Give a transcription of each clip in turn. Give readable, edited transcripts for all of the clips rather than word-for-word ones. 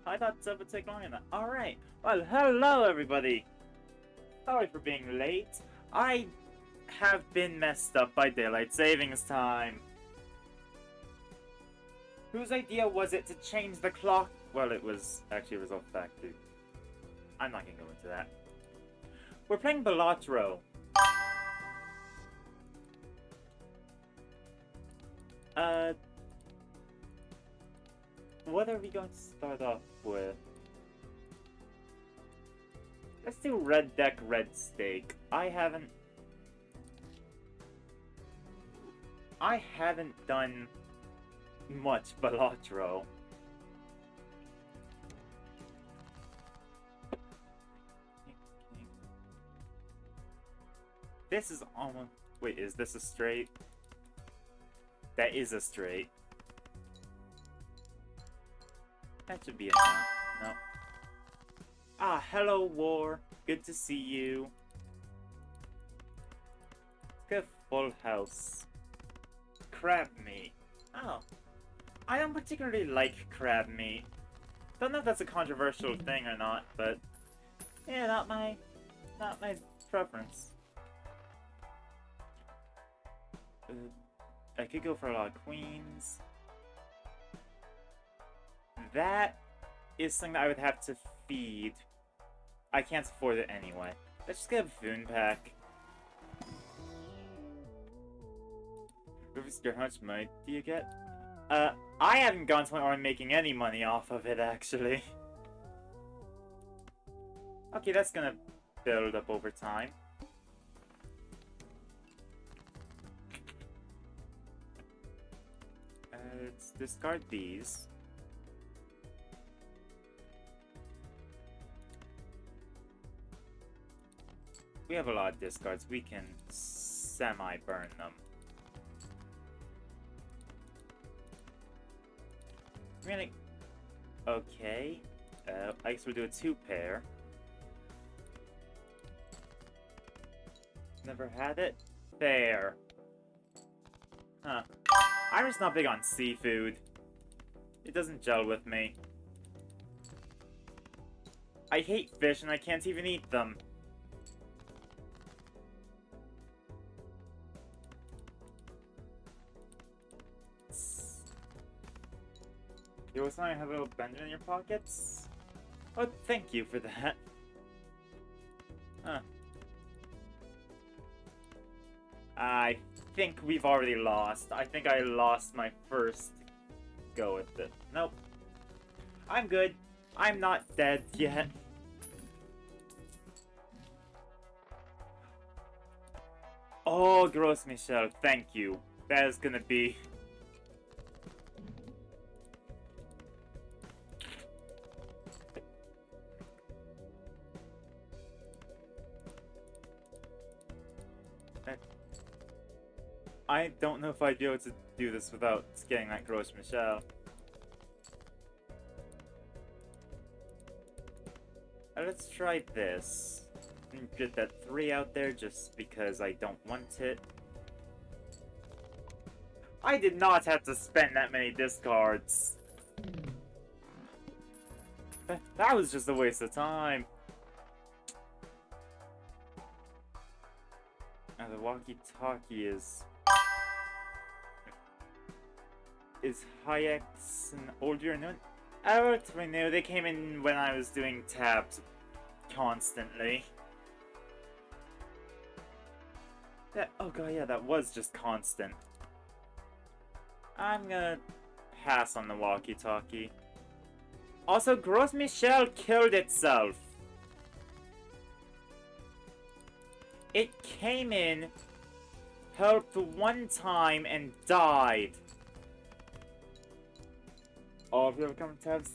I thought it would take longer than that. Alright. Well, hello everybody. Sorry for being late. I have been messed up by daylight savings time. Whose idea was it to change the clock? Well, it was actually a result factor. I'm not gonna go into that. We're playing Balala. What are we going to start off with? Let's do red deck, red stake. I haven't done much Balala. This is almost... Wait, is this a straight? That is a straight. That should be enough. No. Ah, hello, War. Good to see you. Let's get full house. Crab meat. Oh. I don't particularly like crab meat. Don't know if that's a controversial thing or not, but... Yeah, not my preference. I could go for a lot of queens. That is something that I would have to feed. I can't afford it anyway. Let's just get a buffoon pack. How much money do you get? I haven't gone to the point where I'm making any money off of it, actually. Okay, that's gonna build up over time. Let's discard these. We have a lot of discards. We can semi-burn them. Really? Okay. I guess we'll do a 2-pair. Never had it? Fair. Huh. I'm just not big on seafood. It doesn't gel with me. I hate fish and I can't even eat them. You always want to have a little Benjamin in your pockets? Oh, thank you for that. Huh. I think we've already lost. I think I lost my first go with it. Nope. I'm good. I'm not dead yet. Oh, Gross Michelle, thank you. That is gonna be... I don't know if I'd be able to do this without getting that Gross Michelle. Let's try this. And get that 3 out there just because I don't want it. I did not have to spend that many discards. That was just a waste of time. Now the walkie-talkie is Hayek's an older new? I worked for new. They came in when I was doing tabs constantly. Oh god, yeah, that was just constant. I'm gonna pass on the walkie-talkie. Also, Gros Michel killed itself. It came in, helped one time, and died. Oh, have you ever come to tabs?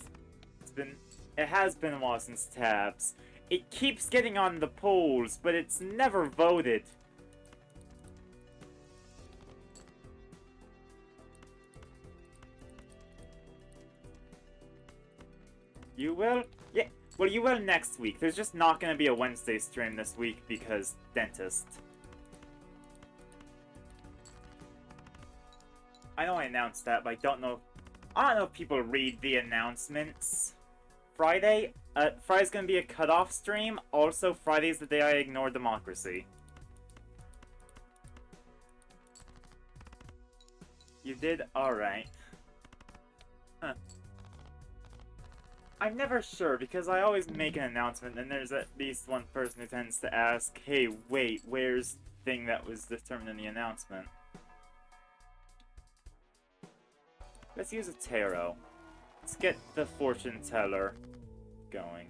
It has been a while since tabs. It keeps getting on the polls, but it's never voted. You will? Yeah, well, you will next week. There's just not gonna be a Wednesday stream this week because dentist. I know I announced that, but I don't know if people read the announcements. Friday's gonna be a cutoff stream. Also, Friday's the day I ignore democracy. You did alright. Huh. I'm never sure, because I always make an announcement, and there's at least one person who tends to ask, hey, wait, where's the thing that was determined in the announcement? Let's use a tarot. Let's get the fortune teller going.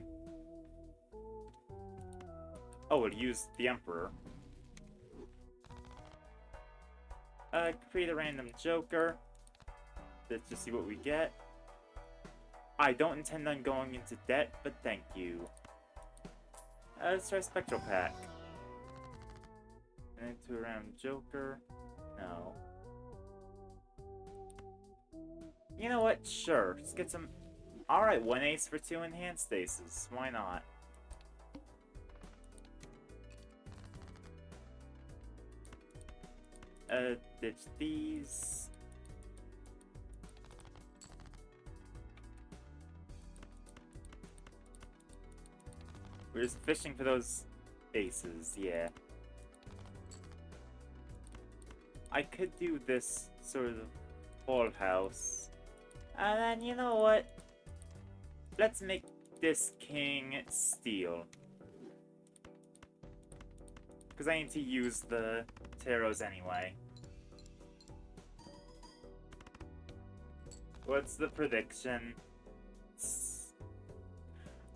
Oh, we'll use the Emperor. Create a random Joker. Let's just see what we get. I don't intend on going into debt, but thank you. Let's try Spectral Pack. And into a random Joker. No. You know what? Sure. Let's get some... Alright, 1 ace for 2 enhanced aces. Why not? Ditch these. We're just fishing for those aces, yeah. I could do this sort of full house. And then, you know what? Let's make this king steel. Because I need to use the tarots anyway. What's the prediction?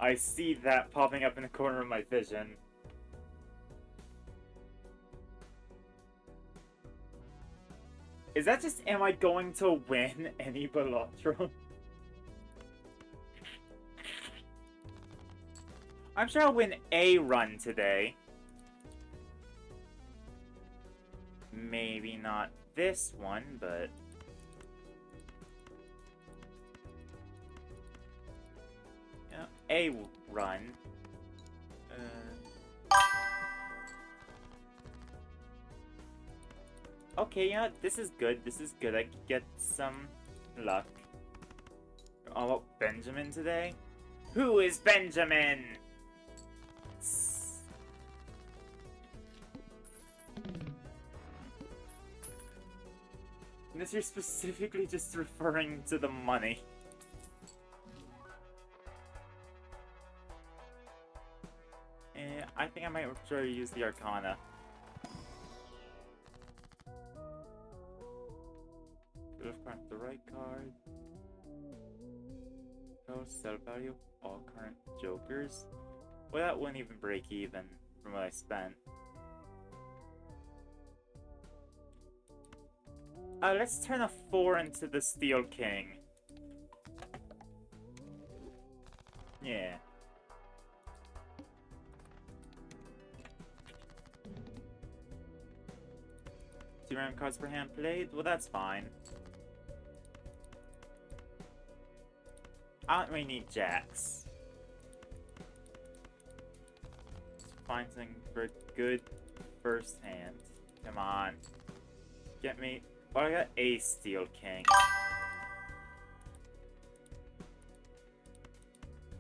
I see that popping up in the corner of my vision. Is that just, am I going to win any Balotro? I'm sure I'll win a run today. Maybe not this one, but... a run. Okay, you know what? This is good. This is good. I could get some luck. Oh, Benjamin today? Who is Benjamin? Unless you're specifically just referring to the money. I think I might try to use the Arcana. Could have cracked the right card. Oh, sell value of all current jokers. Well, that wouldn't even break even from what I spent. Let's turn a 4 into the Steel King. Yeah. 2 random cards per hand played? Well, that's fine. I don't really need jacks. Let's find something for a good first hand. Come on. Get me... Oh, I got a Steel King.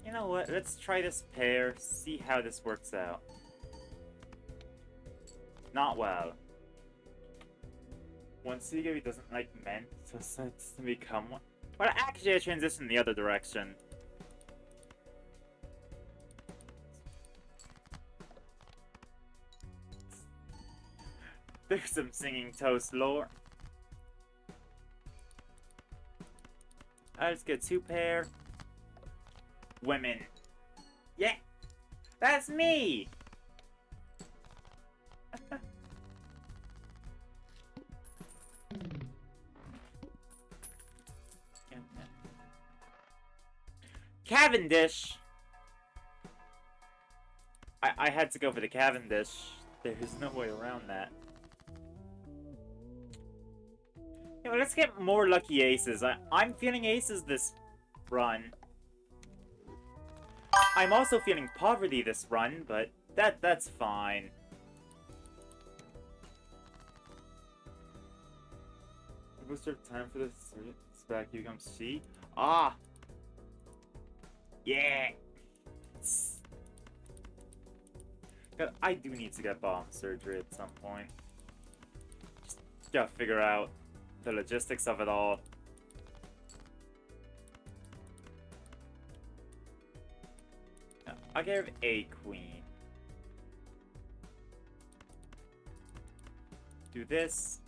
You know what? Let's try this pair, see how this works out. Not well. Once Seagate doesn't like men, so it's to become one. Well, actually, I transitioned the other direction. There's some singing toast lore. Let's get 2 pair. Women. Yeah! That's me! Cavendish! I had to go for the Cavendish. There's no way around that. You know, let's get more lucky aces. I'm feeling aces this run. I'm also feeling poverty this run, but that's fine. Booster time for this back, here comes she. Ah! Yeah! I do need to get bomb surgery at some point. Just gotta figure out the logistics of it all. I'll give a queen. Do this.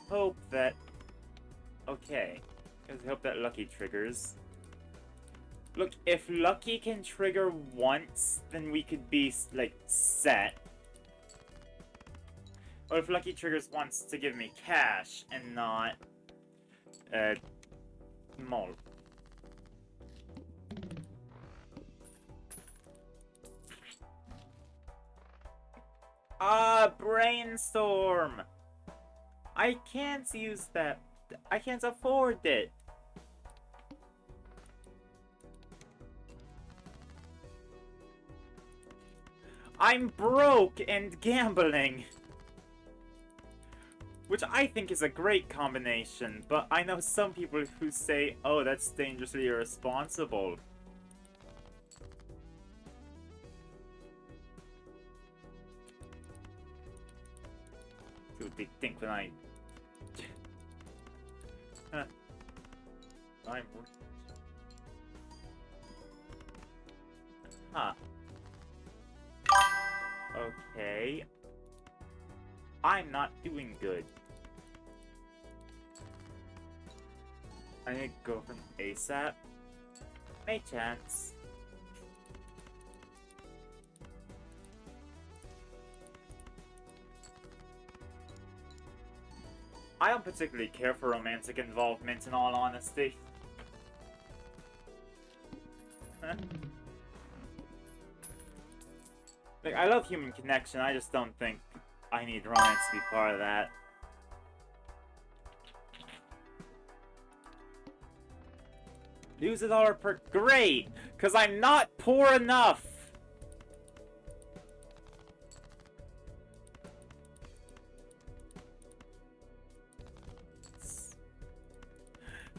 Hope that... Okay. Let's hope that Lucky triggers. Look, if Lucky can trigger once, then we could be, like, set. Or if Lucky triggers once to give me cash and not... malt. Brainstorm! I can't use that. I can't afford it. I'm broke and gambling. Which I think is a great combination, but I know some people who say, oh, that's dangerously irresponsible. See what they think when I... I'm... Huh. Okay. I'm not doing good. I need to go from ASAP. May chance. I don't particularly care for romantic involvement, in all honesty. Like, I love human connection, I just don't think I need romance to be part of that. Lose $1 per... Great! Because I'm not poor enough!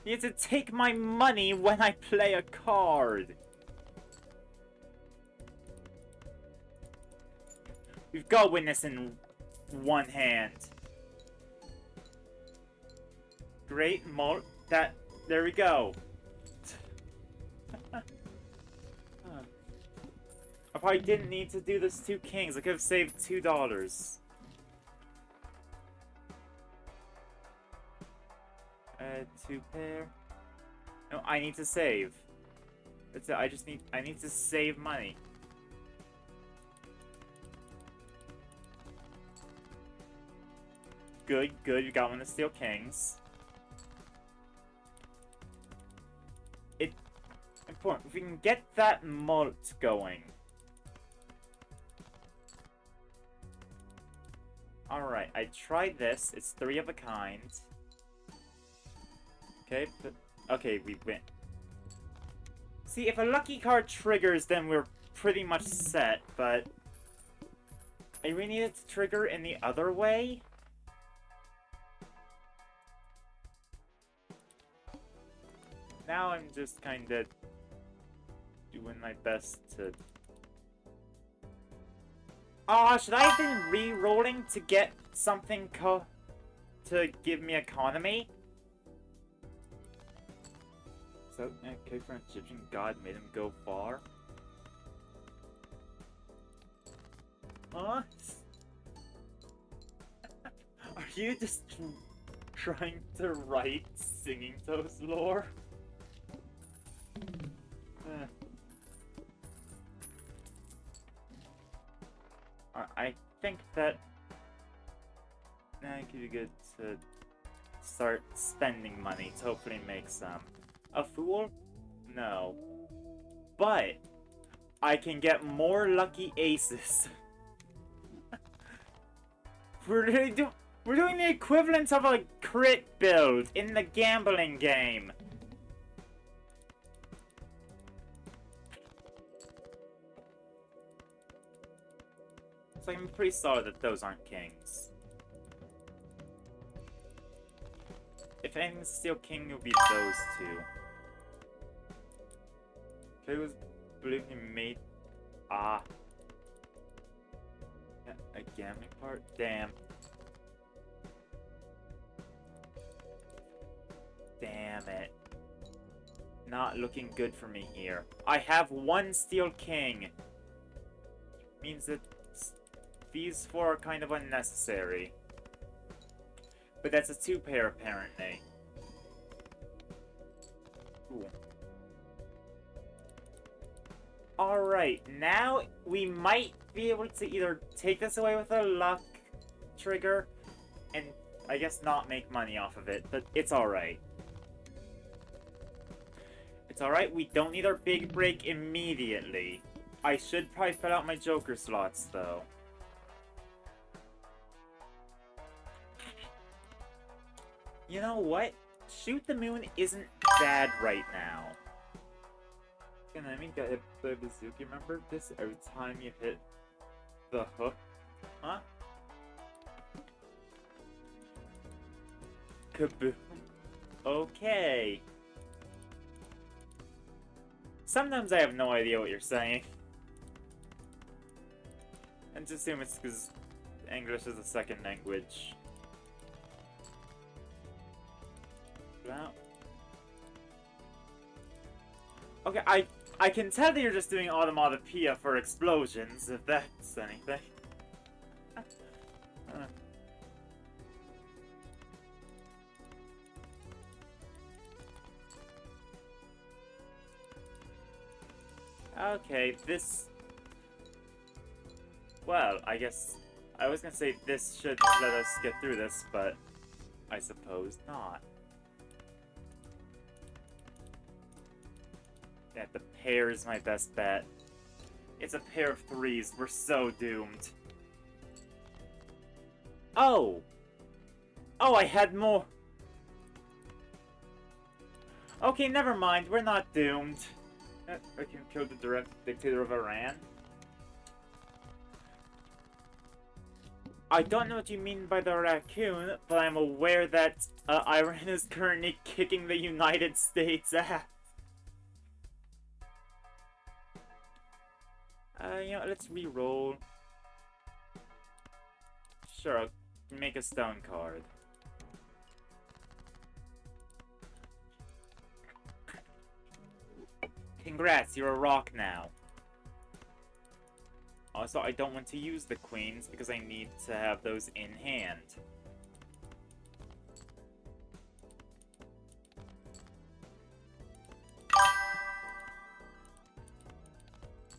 You have to take my money when I play a card. We've got to win this in one hand. Great, there we go. I probably didn't need to do this 2 kings. I could have saved $2. Two pair. No, I need to save. That's it. I need to save money. Good, good. You got one of the steel kings. It's important. If we can get that mult going. Alright, I tried this. It's 3 of a kind. Okay, but... Okay, we win. See, if a lucky card triggers, then we're pretty much set, but... I really need it to trigger in the other way? Now I'm just kinda... doing my best to... Oh, should I have been re-rolling to get something to give me economy? So, okay, for an Egyptian god made him go far? Huh? Are you just trying to write Singing Toes lore? I think that it could be good to start spending money to hopefully make some. A fool? No. But I can get more lucky aces. We're doing the equivalent of a crit build in the gambling game. So I'm pretty solid that those aren't kings. If anything's still king, it would be those two. It was believed he made. Ah. A gambling part? Damn. Damn it. Not looking good for me here. I have one Steel King. Means that these four are kind of unnecessary. But that's a two-pair, apparently. Cool. Alright, now we might be able to either take this away with a luck trigger and I guess not make money off of it, but it's alright. It's alright, we don't need our big break immediately. I should probably fill out my Joker slots, though. You know what? Shoot the Moon isn't bad right now. An enemy got hit by a bazooka, remember this? Every time you hit the hook. Huh? Kaboom. Okay. Sometimes I have no idea what you're saying. And just assume it's because English is a second language. Wow. Okay, I can tell that you're just doing automatopoeia for explosions, if that's anything. Okay, this... Well, I guess... I was gonna say this should let us get through this, but... I suppose not. Yeah, the pair is my best bet. It's a pair of threes. We're so doomed. Oh! Oh, I had more! Okay, never mind. We're not doomed. I can kill the direct dictator of Iran. I don't know what you mean by the raccoon, but I'm aware that Iran is currently kicking the United States ass. You know, let's re-roll. Sure, I'll make a stone card. Congrats, you're a rock now. Also, I don't want to use the queens because I need to have those in hand.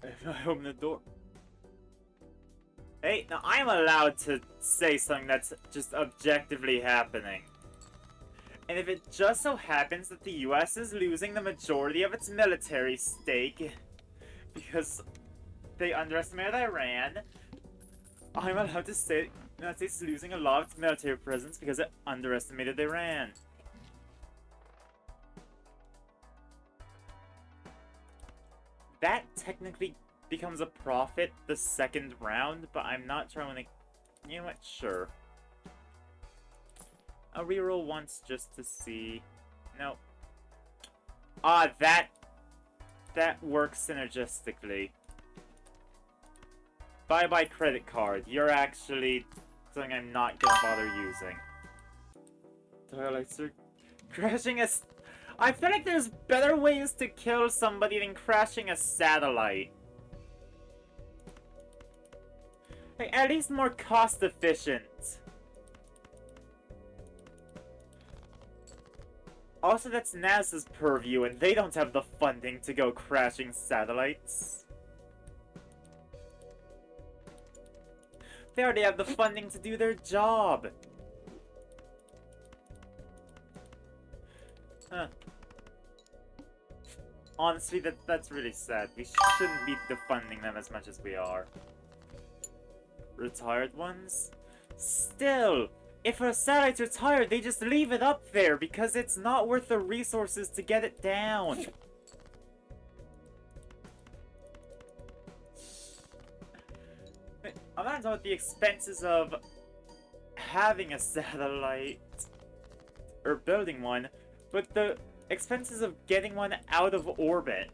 If I open the door... Hey, now I'm allowed to say something that's just objectively happening. And if it just so happens that the US is losing the majority of its military stake because they underestimated Iran, I'm allowed to say the United States is losing a lot of its military presence because it underestimated Iran. That technically becomes a profit the second round, but I'm not trying to... You know what? Sure. I'll reroll once just to see. No. Ah, that works synergistically. Bye-bye credit card. You're actually something I'm not gonna bother using. Twilight Circle. Crashing a... I feel like there's better ways to kill somebody than crashing a satellite. Like, at least more cost efficient. Also, that's NASA's purview, and they don't have the funding to go crashing satellites. They already have the funding to do their job. Huh. Honestly, that's really sad. We shouldn't be defunding them as much as we are. Retired ones? Still! If a satellite's retired, they just leave it up there because it's not worth the resources to get it down. I'm not talking about the expenses of having a satellite or building one, but the expenses of getting one out of orbit.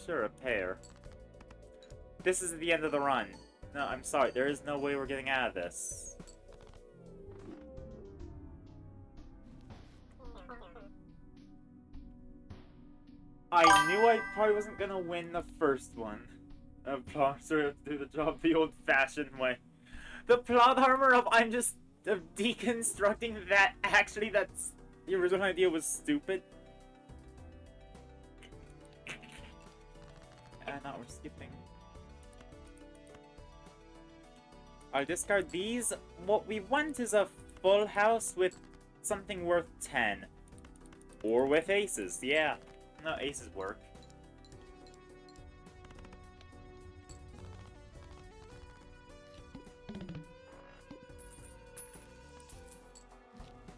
Sure, a pair. This is the end of the run. No, I'm sorry, there is no way we're getting out of this. I knew I probably wasn't gonna win the first one. Sort of do the job the old-fashioned way. The plot armor of I'm just deconstructing that actually that's the original idea was stupid. Now we're skipping. I'll discard these. What we want is a full house with something worth 10. Or with aces, yeah. No, aces work.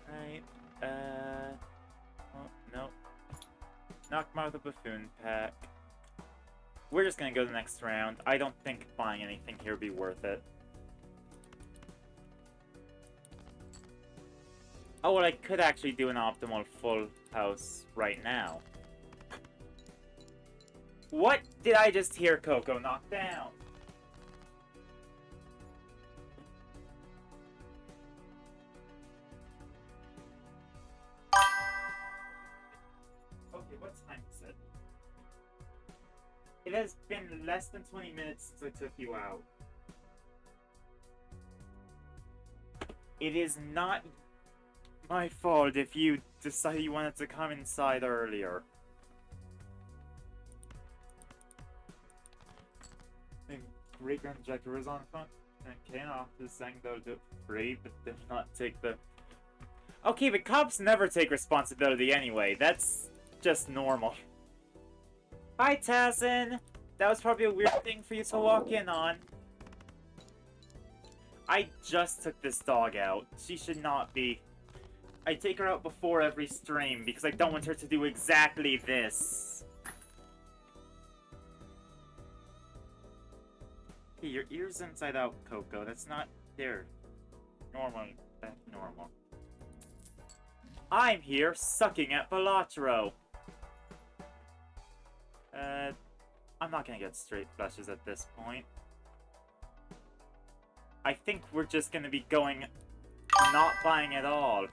Right, oh, no. Knock him out of the buffoon pack. We're just gonna go to the next round. I don't think buying anything here would be worth it. Oh, well, I could actually do an optimal full house right now. What did I just hear Coco knock down? Okay, what time is it? It has been less than 20 minutes since I took you out. It is not my fault if you decided you wanted to come inside earlier. The great grand objector is on front and came off the saying they'll do it free, but they'll not take the. Okay, but cops never take responsibility anyway. That's just normal. Hi, Tassin! That was probably a weird thing for you to walk in on. I just took this dog out. She should not be. I take her out before every stream because I don't want her to do exactly this. Hey, your ear's inside out, Coco. That's not there. Normal. That's normal. I'm here sucking at Balatro. I'm not gonna get straight flushes at this point. I think we're just gonna be going not buying at all.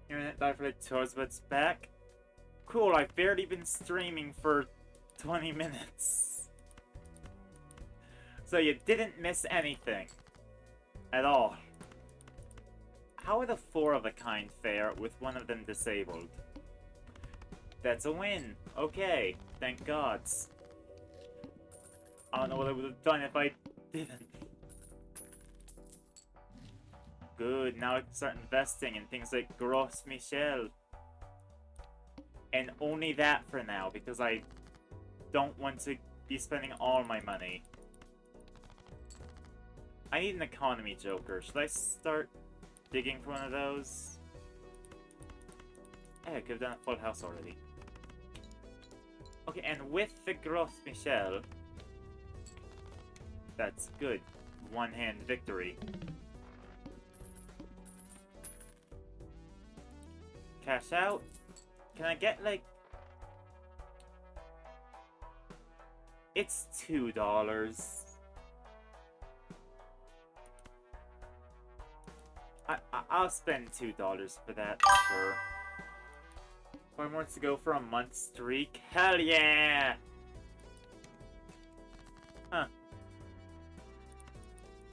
Internet died for like 2 hours, but it's back. Cool, I've barely been streaming for 20 minutes. So you didn't miss anything. At all. How would a 4 of a kind fare with one of them disabled? That's a win. Okay, thank gods. I don't know what I would have done if I didn't. Good, now I can start investing in things like Gros Michel. And only that for now, because I don't want to be spending all my money. I need an economy joker. Should I start digging for one of those? Hey, I could have done a full house already. Okay, and with the Gros Michel, that's good. One-hand victory. Cash out. Can I get, like... It's $2. I'll spend $2 for that, sure. 4 more to go for a month streak. Hell yeah! Huh.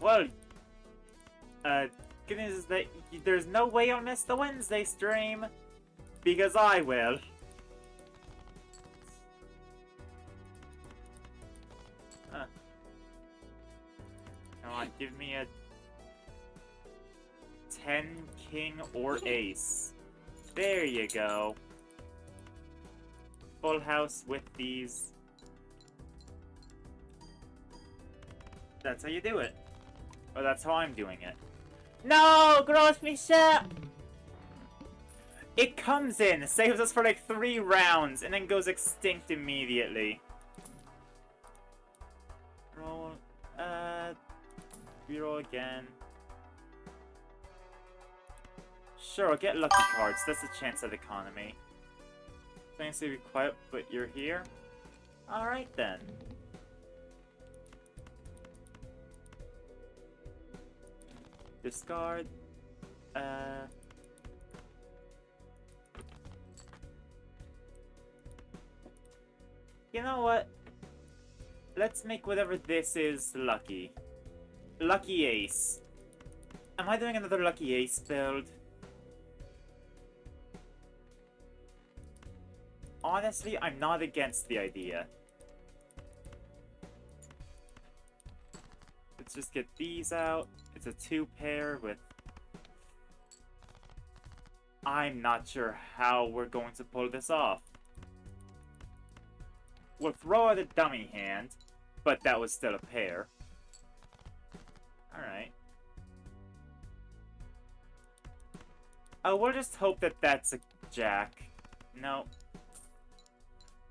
Well, good news is that there's no way I'll miss the Wednesday stream, because I will. Huh. Come on, give me a 10, king, or ace. There you go. Full house with these. That's how you do it. Or that's how I'm doing it. No! Gros Michel! It comes in, saves us for like 3 rounds, and then goes extinct immediately. Roll. Reroll again. Sure, I'll get lucky cards. That's a chance at economy. Things to be quiet, but you're here? Alright then. Discard. You know what? Let's make whatever this is lucky. Lucky Ace. Am I doing another Lucky Ace build? Honestly, I'm not against the idea. Let's just get these out. It's a 2-pair with... I'm not sure how we're going to pull this off. We'll throw out a dummy hand, but that was still a pair. Alright. Oh, we'll just hope that that's a jack. No.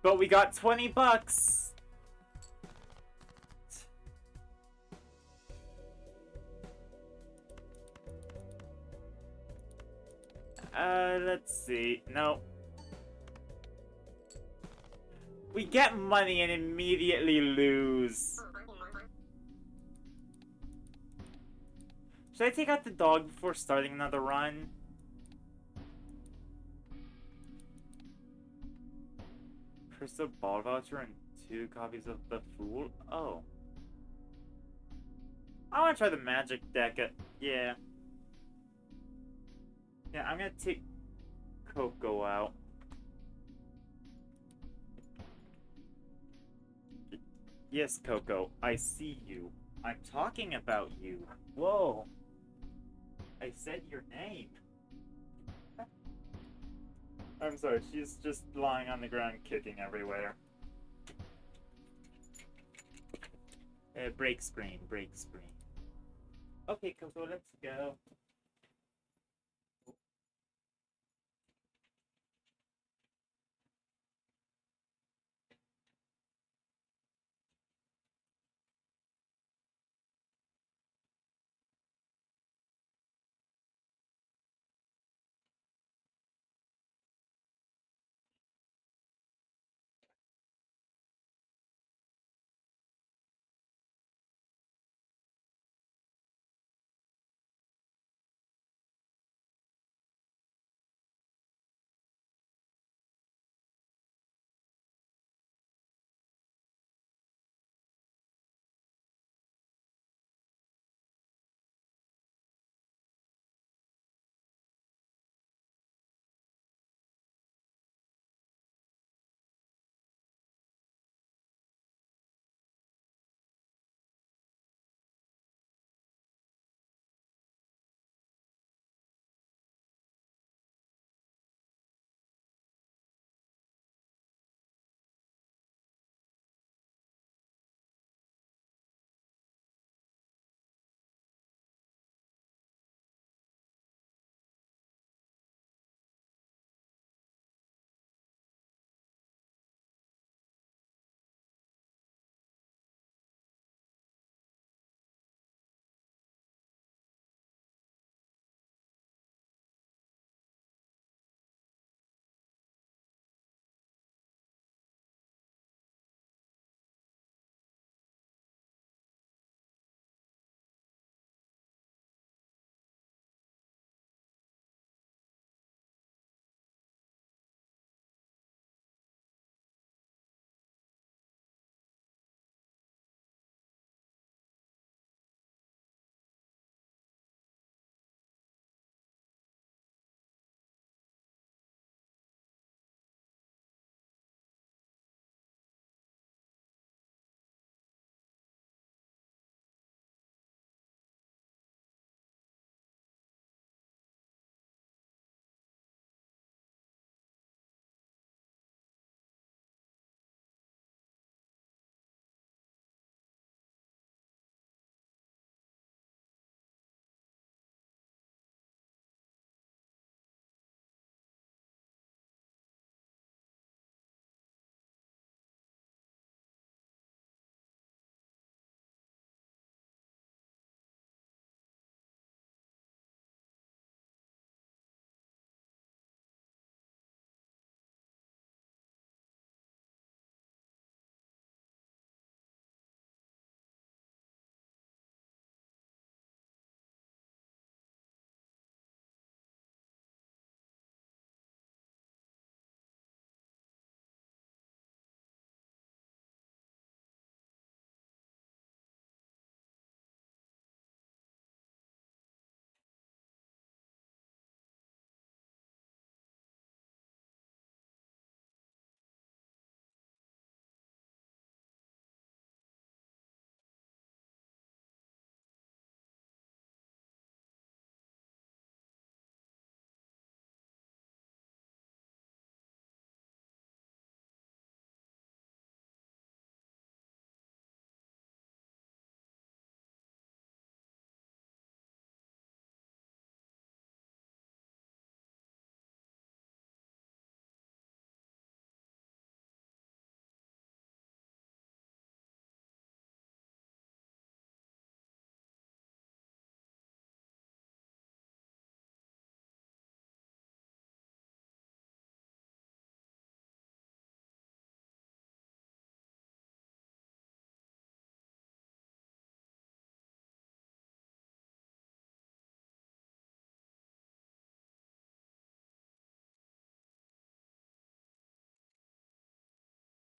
But we got 20 bucks! Let's see. No. We get money and immediately lose. Should I take out the dog before starting another run? Crystal ball voucher and 2 copies of the Fool? Oh. I want to try the magic deck. Yeah. Yeah, I'm gonna take Coco out. Yes, Coco, I see you. I'm talking about you. Whoa. I said your name. I'm sorry, she's just lying on the ground kicking everywhere. Break screen, break screen. Okay, Coco, let's go.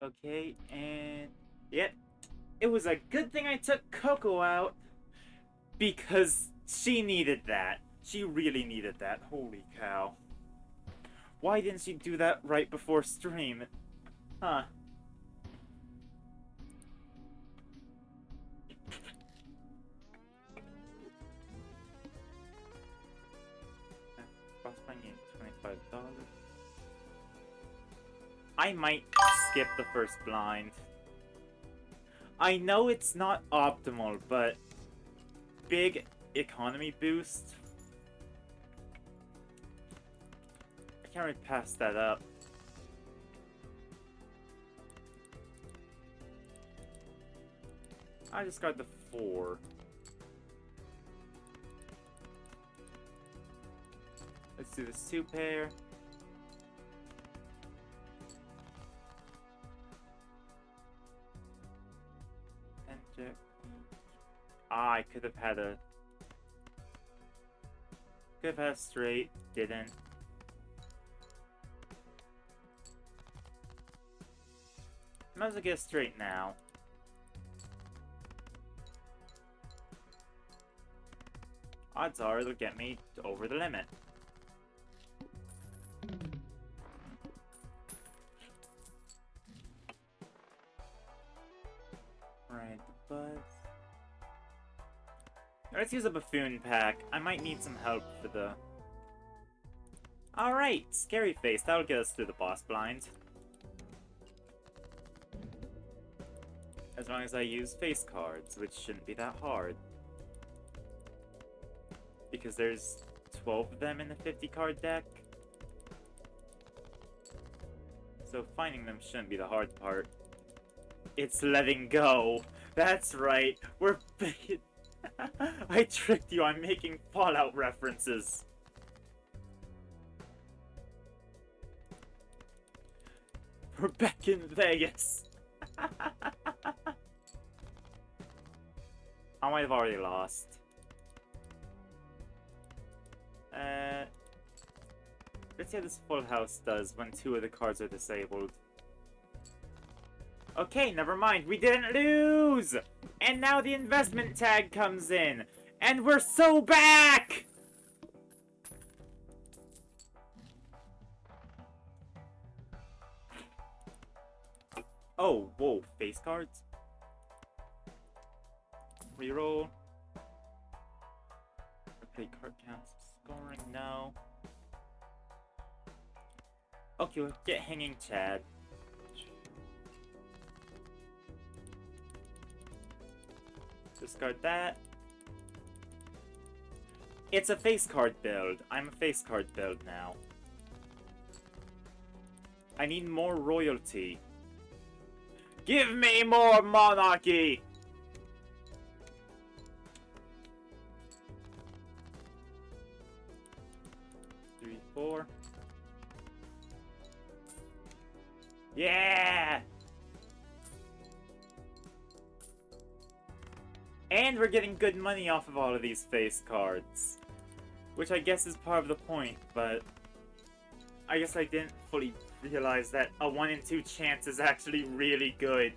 Okay, and... Yep. It was a good thing I took Coco out, because she needed that. She really needed that. Holy cow. Why didn't she do that right before stream? Huh. Cost my game $25. I might skip the first blind. I know it's not optimal, but big economy boost. I can't really pass that up. I just got the 4. Let's do the 2 pair. Enter. Ah, I could have had a... Could have had a straight, didn't. Might as well get a straight now. Odds are it'll get me over the limit. Right, the buzz. Let's use a buffoon pack. I might need some help for the... Alright, scary face. That'll get us through the boss blind. As long as I use face cards, which shouldn't be that hard. Because there's 12 of them in the 50 card deck. So finding them shouldn't be the hard part. It's letting go. That's right. We're... I tricked you. I'm making Fallout references. We're back in Vegas. I might have already lost. Let's see how this full house does when 2 of the cards are disabled. Okay, never mind. We didn't lose! And now the investment tag comes in. And we're so back! Oh, whoa. Face cards? Reroll. Play card counts. Scoring, no. Okay, we'll get Hanging Chad. Discard that. It's a face card build. I'm a face card build now. I need more royalty. Give me more monarchy! Three, 4. Yeah! And we're getting good money off of all of these face cards. Which I guess is part of the point, but... I guess I didn't fully realize that a 1 in 2 chance is actually really good.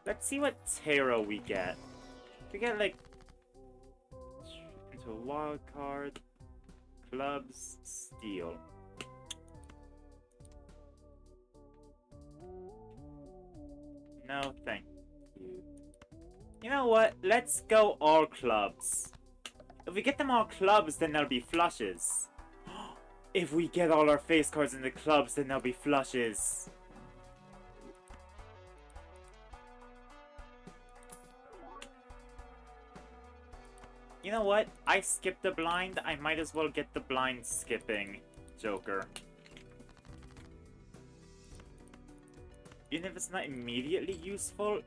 Let's see what tarot we get. We get like into a wild card, clubs, steel. No, thank you. You know what? Let's go all clubs. If we get them all clubs, then there'll be flushes. If we get all our face cards in the clubs, then there'll be flushes. You know what? I skipped the blind. I might as well get the blind skipping Joker. Even if it's not immediately useful,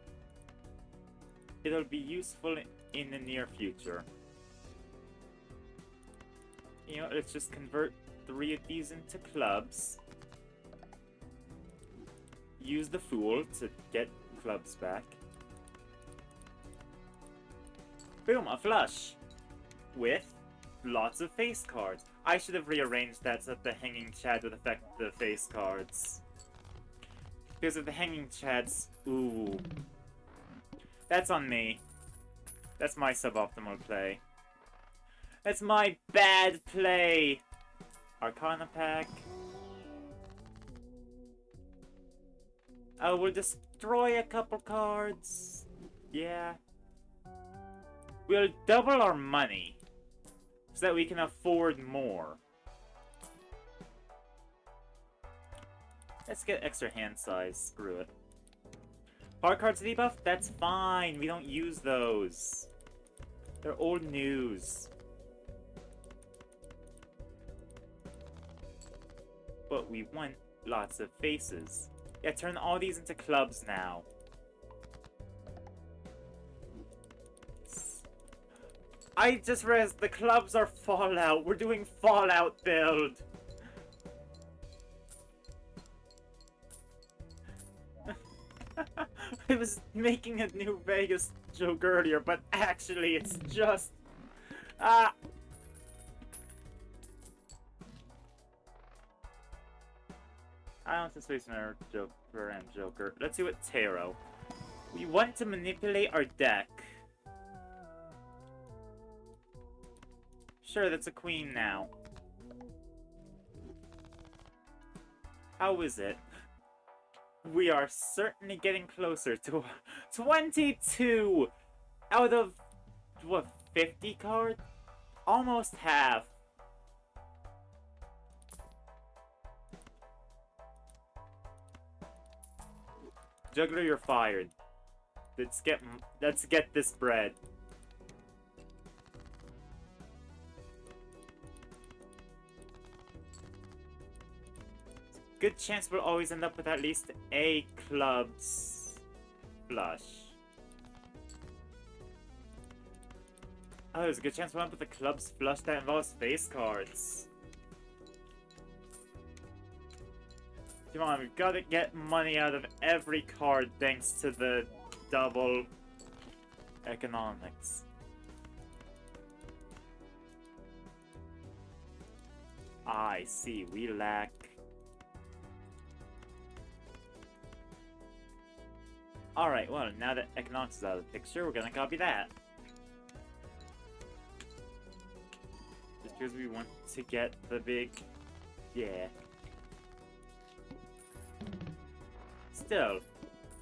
it'll be useful in the near future. You know, let's just convert 3 of these into clubs. use the Fool to get clubs back. Boom, a flush! With lots of face cards. I should have rearranged that so that the Hanging Chad would affect the face cards. Because of the Hanging Chads... Ooh. That's on me. That's my suboptimal play. That's my bad play! Arcana pack. Oh, we'll destroy a couple cards. Yeah. We'll double our money so that we can afford more. Let's get extra hand size. Screw it. Hard cards debuff? That's fine. We don't use those. They're old news. But we want lots of faces. Yeah, turn all these into clubs now. I just realized the clubs are Fallout. We're doing Fallout build. I was making a New Vegas joke earlier, but actually it's just... I don't want to space another Joker and Joker. Let's see what Tarot. We want to manipulate our deck. Sure, that's a queen now. How is it? We are certainly getting closer to 22 out of, what, 50 cards? Almost half. Juggler, you're fired. Let's get this bread. Good chance we'll always end up with at least a club's flush. Oh, there's a good chance we'll end up with a club's flush that involves face cards. Come on, we've got to get money out of every card thanks to the double economics. I see, we lack... Alright, well, now that economics is out of the picture, we're gonna copy that. Just because we want to get the big... Yeah. Still,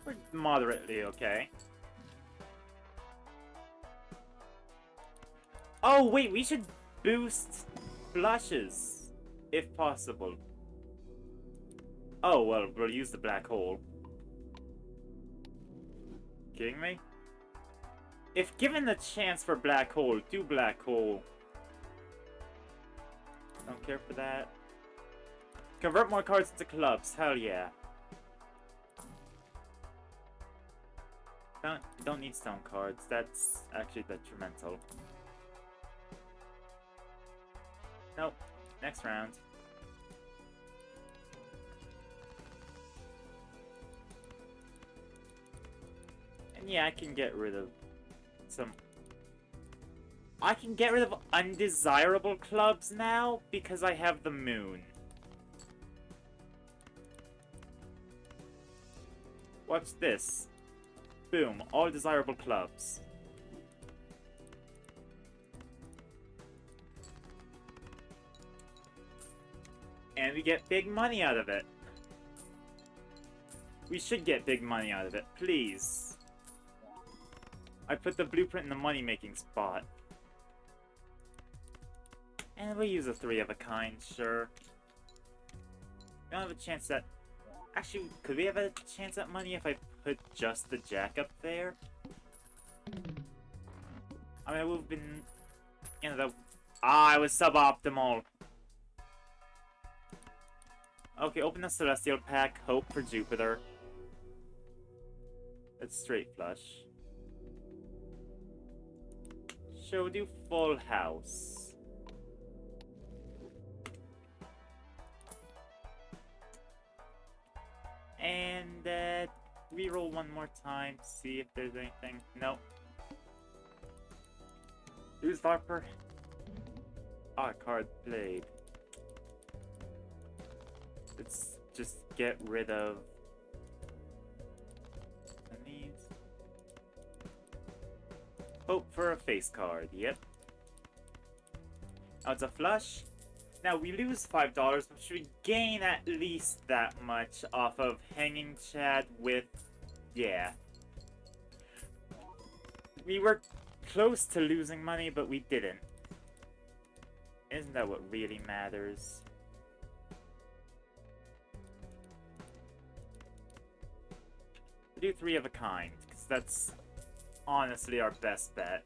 we're moderately okay. Oh, wait, we should boost flushes, if possible. Oh, well, we'll use the black hole. Kidding me? If given the chance for black hole, do black hole. Don't care for that. Convert more cards into clubs, hell yeah. Don't need stone cards, that's actually detrimental. Nope, next round. And yeah, I can get rid of some... I can get rid of undesirable clubs now because I have the moon. Watch this. Boom, all desirable clubs. And we get big money out of it. We should get big money out of it, please. I put the blueprint in the money-making spot. And we'll use a 3 of a kind, sure. We don't have a chance at... Actually, could we have a chance at money if I put just the jack up there? I mean, it would have been... You know, the... Ah, I was suboptimal. Okay, open the Celestial pack. Hope for Jupiter. It's straight flush. Shall we do full house? And reroll one more time, see if there's anything. No. Use Varper. Ah, card played. Let's just get rid of these. Hope for a face card, yep. Now it's a flush. Now we lose $5, but should we gain at least that much off of hanging Chad with... yeah. We were close to losing money, but we didn't. Isn't that what really matters? Do 3 of a kind, because that's honestly our best bet.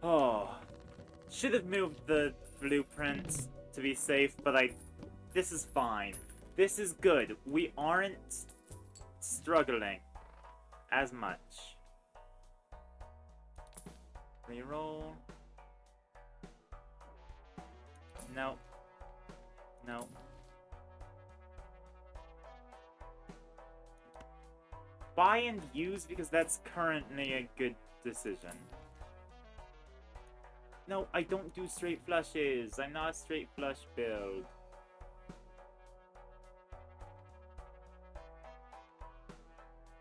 Oh, should have moved the blueprint to be safe, but this is fine. This is good. We aren't struggling as much. Reroll. No. No. Buy and use because that's currently a good decision. No, I don't do straight flushes. I'm not a straight flush build.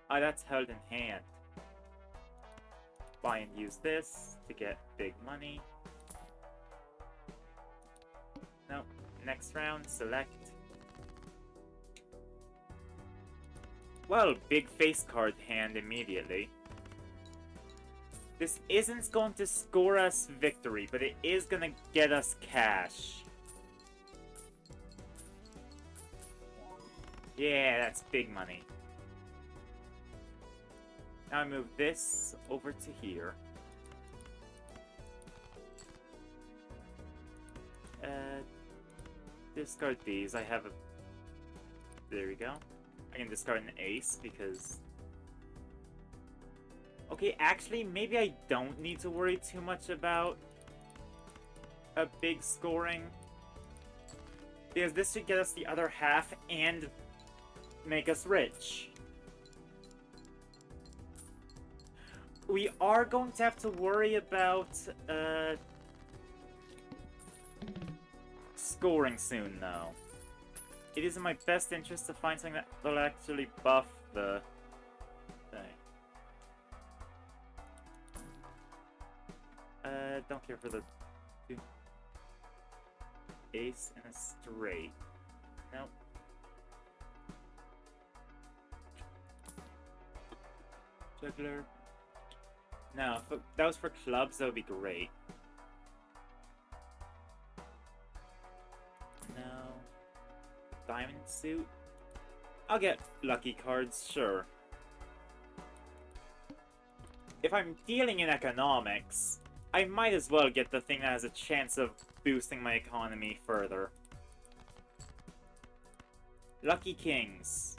Ah, that's held in hand. Buy and use this to get big money. No, next round, select. Well, big face card hand immediately. This isn't going to score us victory, but it is going to get us cash. Yeah, that's big money. Now I move this over to here. Discard these. I have a... there we go. I can discard an ace because... okay, actually, maybe I don't need to worry too much about a big scoring. Because this should get us the other half and make us rich. We are going to have to worry about scoring soon, though. It is in my best interest to find something that will actually buff the thing. Don't care for the ace and a straight. Nope. Juggler. No, if that was for clubs, that would be great. No. Diamond suit. I'll get lucky cards, sure. If I'm dealing in economics, I might as well get the thing that has a chance of boosting my economy further. Lucky Kings.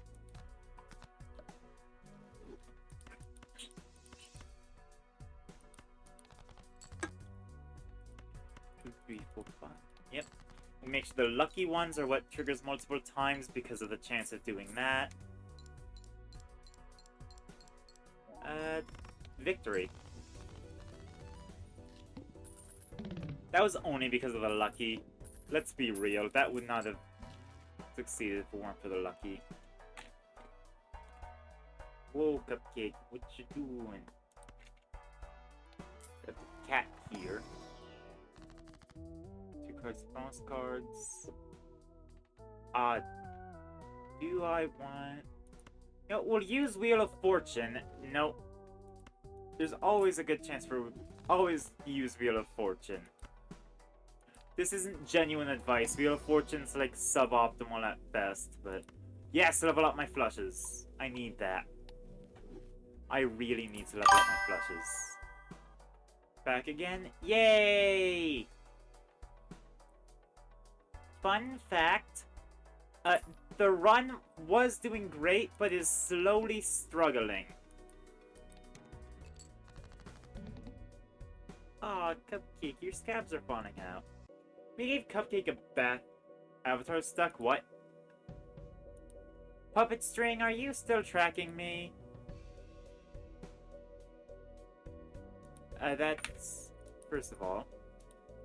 2, 3, 4, 5. Yep. We make sure the lucky ones are what triggers multiple times because of the chance of doing that. Victory. That was only because of the lucky. Let's be real, that would not have succeeded if it weren't for the lucky. Whoa, Cupcake, what you doing? Got the cat here. 2 cards, bonus cards. Do I want... No, we'll use Wheel of Fortune. No. There's always a good chance for... always use Wheel of Fortune. This isn't genuine advice. Wheel of Fortune's like suboptimal at best, but... yes, level up my flushes. I need that. I really need to level up my flushes. Back again. Yay! Fun fact. The run was doing great, but is slowly struggling. Aw, Cupcake, your scabs are falling out. We gave Cupcake a bath. Avatar stuck, what? Puppet String, are you still tracking me? That's... First of all,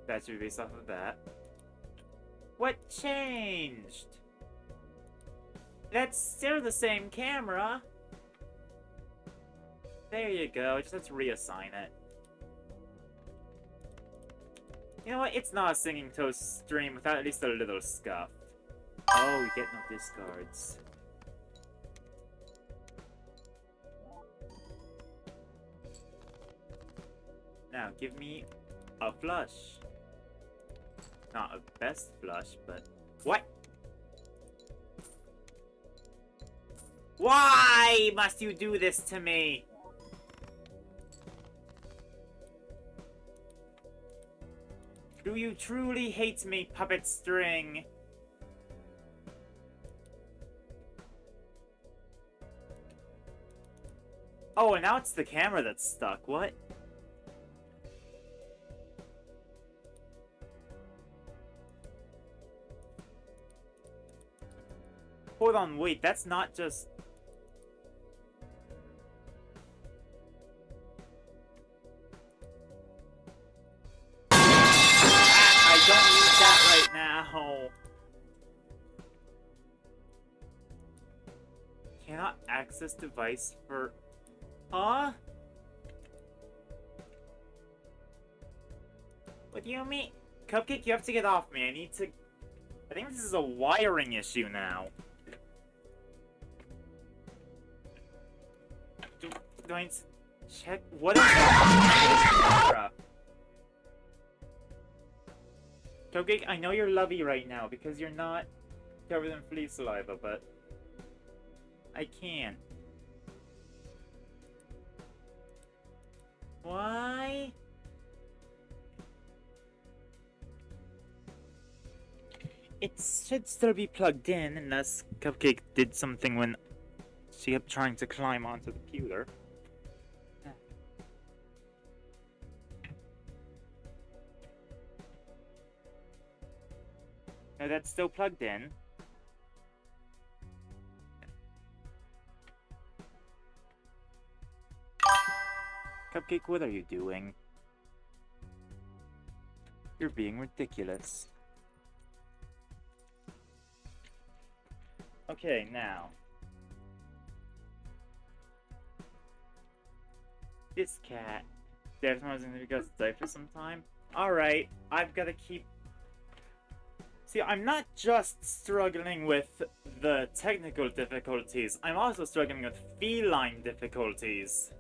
that should be based off of that. What changed? That's still the same camera. There you go, just have to reassign it. You know what, it's not a Singing Toast stream without at least a little scuff. Oh, we get no discards. Now, give me a flush. Not a best flush, but... What? Why must you do this to me? Do you truly hate me, Puppet String? Oh, and now it's the camera that's stuck. What? Hold on, wait, that's not just... I don't need that right now. Cannot access device for... Huh? What do you mean? Cupcake, you have to get off me. I need to... I think this is a wiring issue now. Do I check? What is that? Cupcake, I know you're lovey right now because you're not covered in flea saliva, but I can't. Why? It should still be plugged in unless Cupcake did something when she kept trying to climb onto the computer. No, that's still plugged in. Cupcake, what are you doing? You're being ridiculous. Okay, now. This cat. Definitely gonna go to diaper sometime. Alright, I've gotta keep... See, I'm not just struggling with the technical difficulties, I'm also struggling with feline difficulties.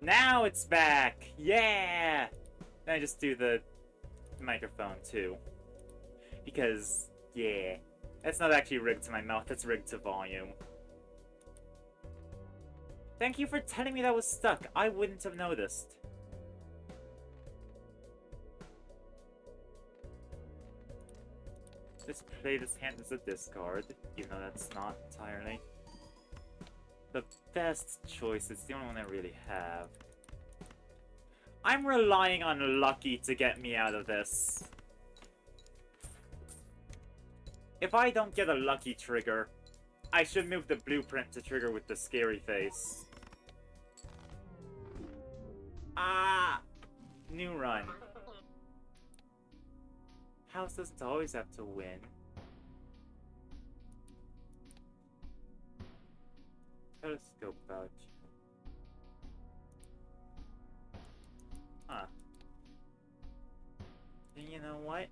Now it's back! Yeah! Then I just do the microphone too. Because, yeah. That's not actually rigged to my mouth, that's rigged to volume. Thank you for telling me that was stuck. I wouldn't have noticed. Let's play this hand as a discard, even though that's not entirely the best choice. It's the only one I really have. I'm relying on lucky to get me out of this. If I don't get a lucky trigger, I should move the blueprint to trigger with the scary face. Ah! New run. House doesn't always have to win. Telescope vouch. Huh. And you know what?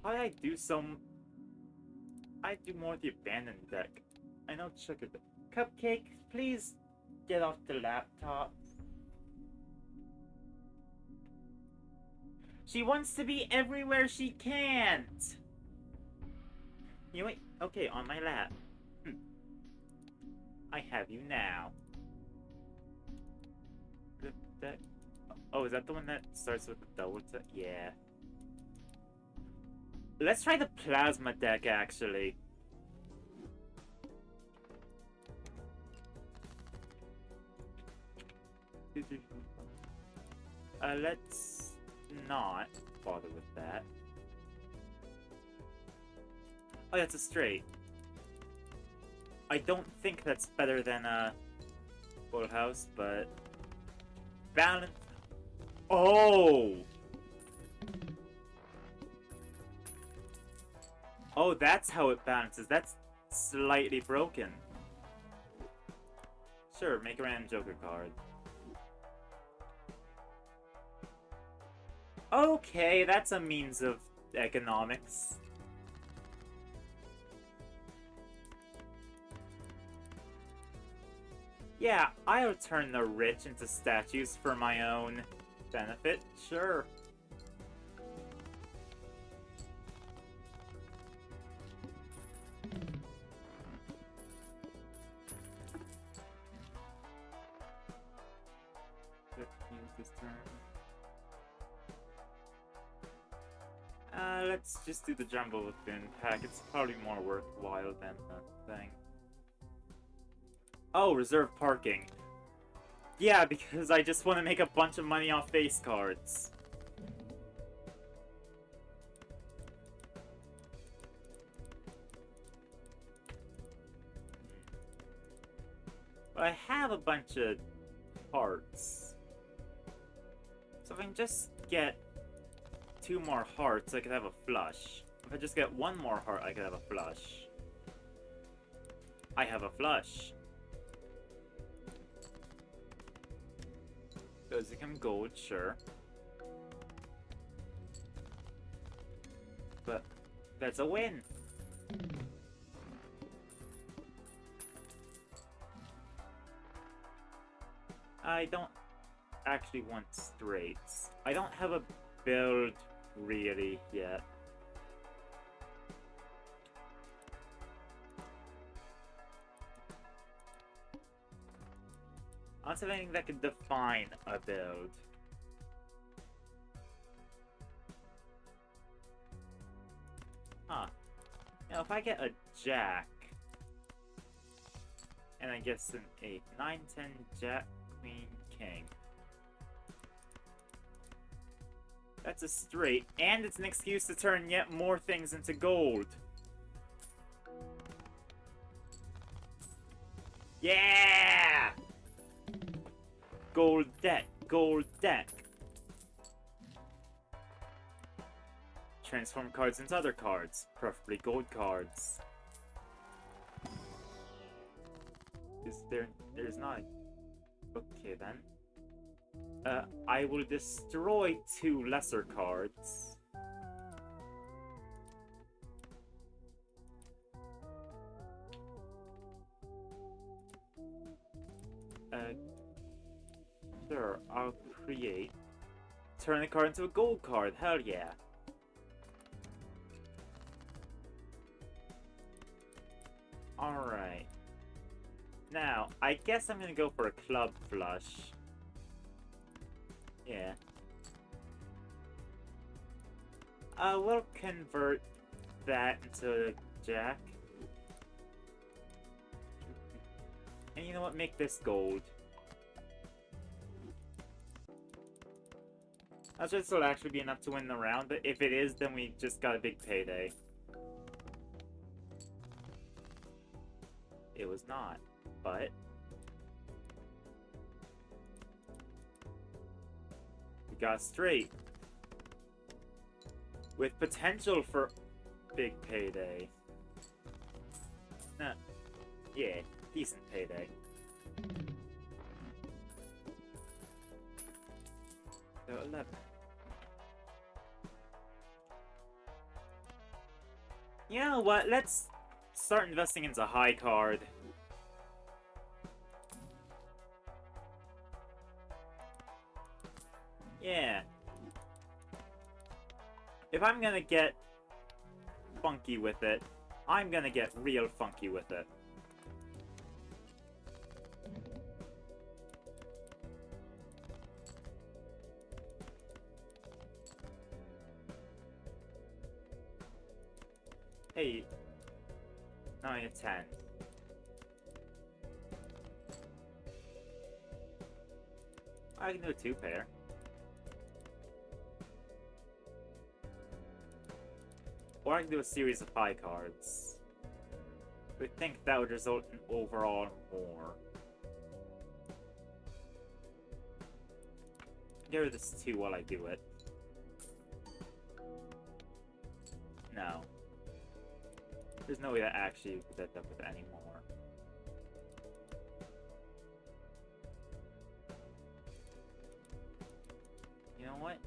How did I do I do more of the abandoned deck. I know Sugar... Cupcake, please get off the laptop. She wants to be everywhere she can't. You wait. Okay, on my lap. I have you now. That. Oh, is that the one that starts with the double? Yeah. Let's try the plasma deck, actually. Let's not bother with that. Oh, that's a straight. I don't think that's better than a full house, but balance. Oh! Oh, that's how it balances. That's slightly broken. Sure, make a random Joker card. Okay, that's a means of economics. Yeah, I'll turn the rich into statues for my own benefit, sure. This turn. Let's just do the jumbo within pack. It's probably more worthwhile than the thing. Oh, reserve parking. Yeah, because I just want to make a bunch of money off face cards. But I have a bunch of hearts. So if I can just get 2 more hearts, I could have a flush. If I just get 1 more heart, I could have a flush. I have a flush. Does it become gold? Sure. But that's a win. I don't actually want straights. I don't have a build really yet. I don't have anything that could define a build. Huh. Now, if I get a jack, and I guess an 8, 9, 10, jack, queen, king. That's a straight, and it's an excuse to turn yet more things into gold. Yeah! Gold deck, gold deck. Transform cards into other cards, preferably gold cards. There's not. Okay then. I will destroy 2 lesser cards. Sure, I'll create. Turn the card into a gold card, hell yeah. Alright. Now, I guess I'm gonna go for a club flush. Yeah. We'll convert that into a jack. And you know what? Make this gold. Not sure this will actually be enough to win the round, but if it is, then we just got a big payday. It was not, but... we got straight. With potential for big payday. Yeah, decent payday. So 11. You know what? Let's start investing into high card. Yeah. If I'm gonna get funky with it, I'm gonna get real funky with it. Hey. 9 and 10. I can do a 2-pair. Or I can do a series of high cards. I think that would result in overall more. Get rid of this 2 while I do it. No. There's no way that actually could end up with any more. You know what?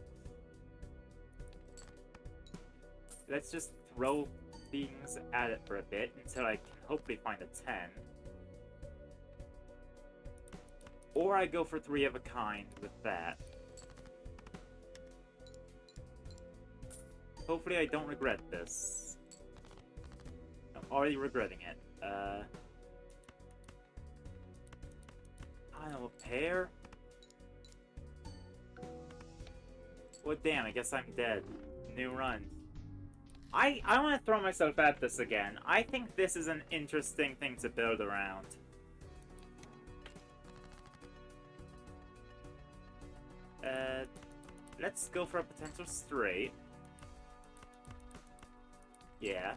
Let's just throw things at it for a bit until I can hopefully find a 10. Or I go for 3 of a kind with that. Hopefully I don't regret this. I'm already regretting it. I don't know, a pair? Well, damn, I guess I'm dead. New run. I want to throw myself at this again. I think this is an interesting thing to build around. Let's go for a potential straight. Yeah.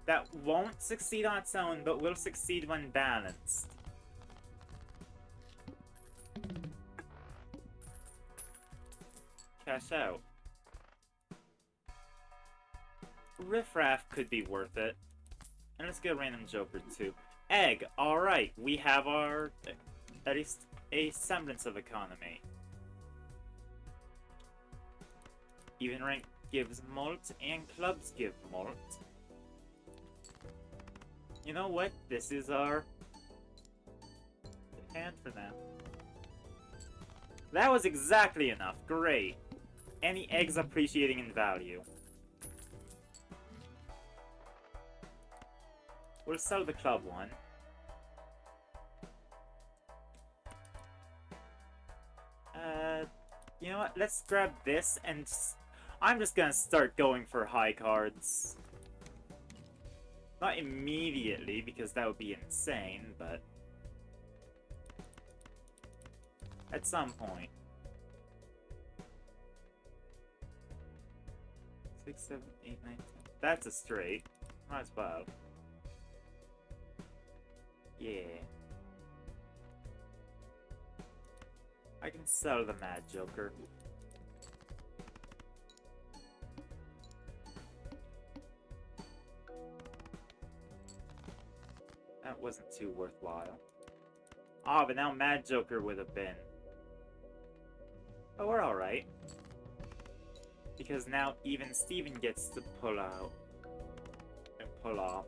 That won't succeed on its own, but will succeed when balanced. Cash out. Riffraff could be worth it. And let's get a random joker too. Egg, alright, we have our, at least a semblance of economy. Even rank gives malt, and clubs give malt. You know what? This is our hand for now. That was exactly enough. Great. Any eggs appreciating in value. We'll sell the club one. You know what? Let's grab this and I'm just gonna start going for high cards. Not immediately, because that would be insane, but at some point. 6, 7, 8, 9, 10. That's a straight. Might as well. Yeah. I can sell the Mad Joker. That wasn't too worthwhile. Ah, but now Mad Joker would have been. Oh, we're alright. Because now even Steven gets to pull out. And pull off.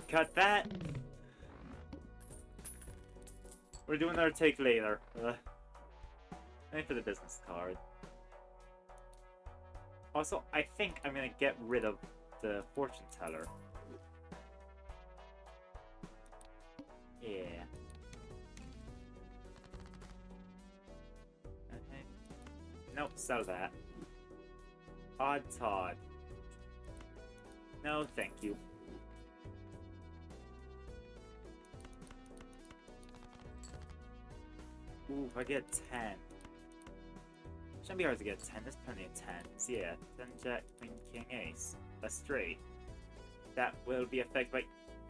Cut that! We're doing our take later. Wait for the business card. Also, I think I'm gonna get rid of the fortune teller. Yeah. Okay. Nope, sell that. Odd Todd. No, thank you. Ooh, if I get 10. Shouldn't be hard to get 10. There's plenty of 10s. Yeah. 10, Jack, Queen, King, Ace. A straight. That will be affected by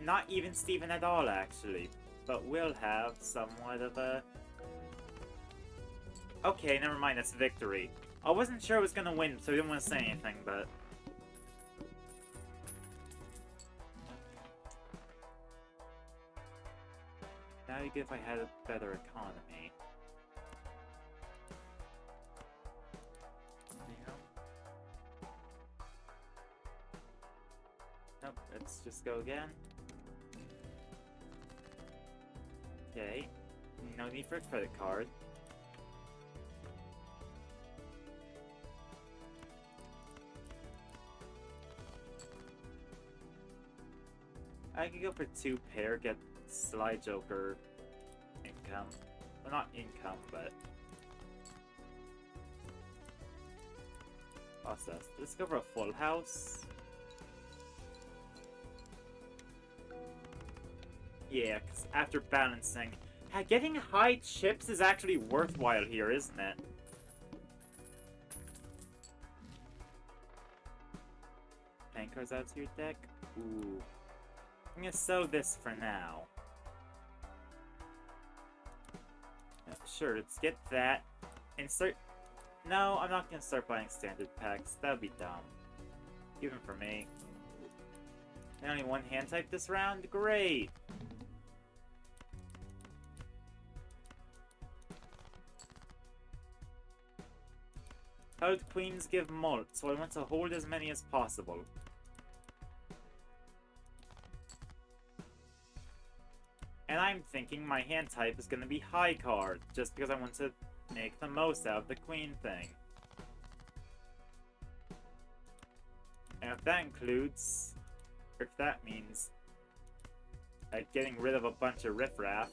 not even Steven at all, actually. But we'll have somewhat of a... Okay, never mind. That's victory. I wasn't sure I was gonna win, so I didn't want to say anything, but... Now you get if I had a better economy. Nope, let's just go again. Okay. No need for a credit card. I could go for 2 pair, get Sly Joker income. Well, not income, but... process. Let's go for a full house. Yeah, because after balancing, getting high chips is actually worthwhile here, isn't it? Playing cards out to your deck? Ooh. I'm gonna sell this for now. Sure, let's get that. And start... No, I'm not gonna start buying standard packs. That would be dumb. Even for me. And only one hand type this round? Great! Held queens give molt, so I want to hold as many as possible. And I'm thinking my hand type is gonna be high card, just because I want to make the most out of the queen thing. And if that includes, or if that means getting rid of a bunch of riffraff,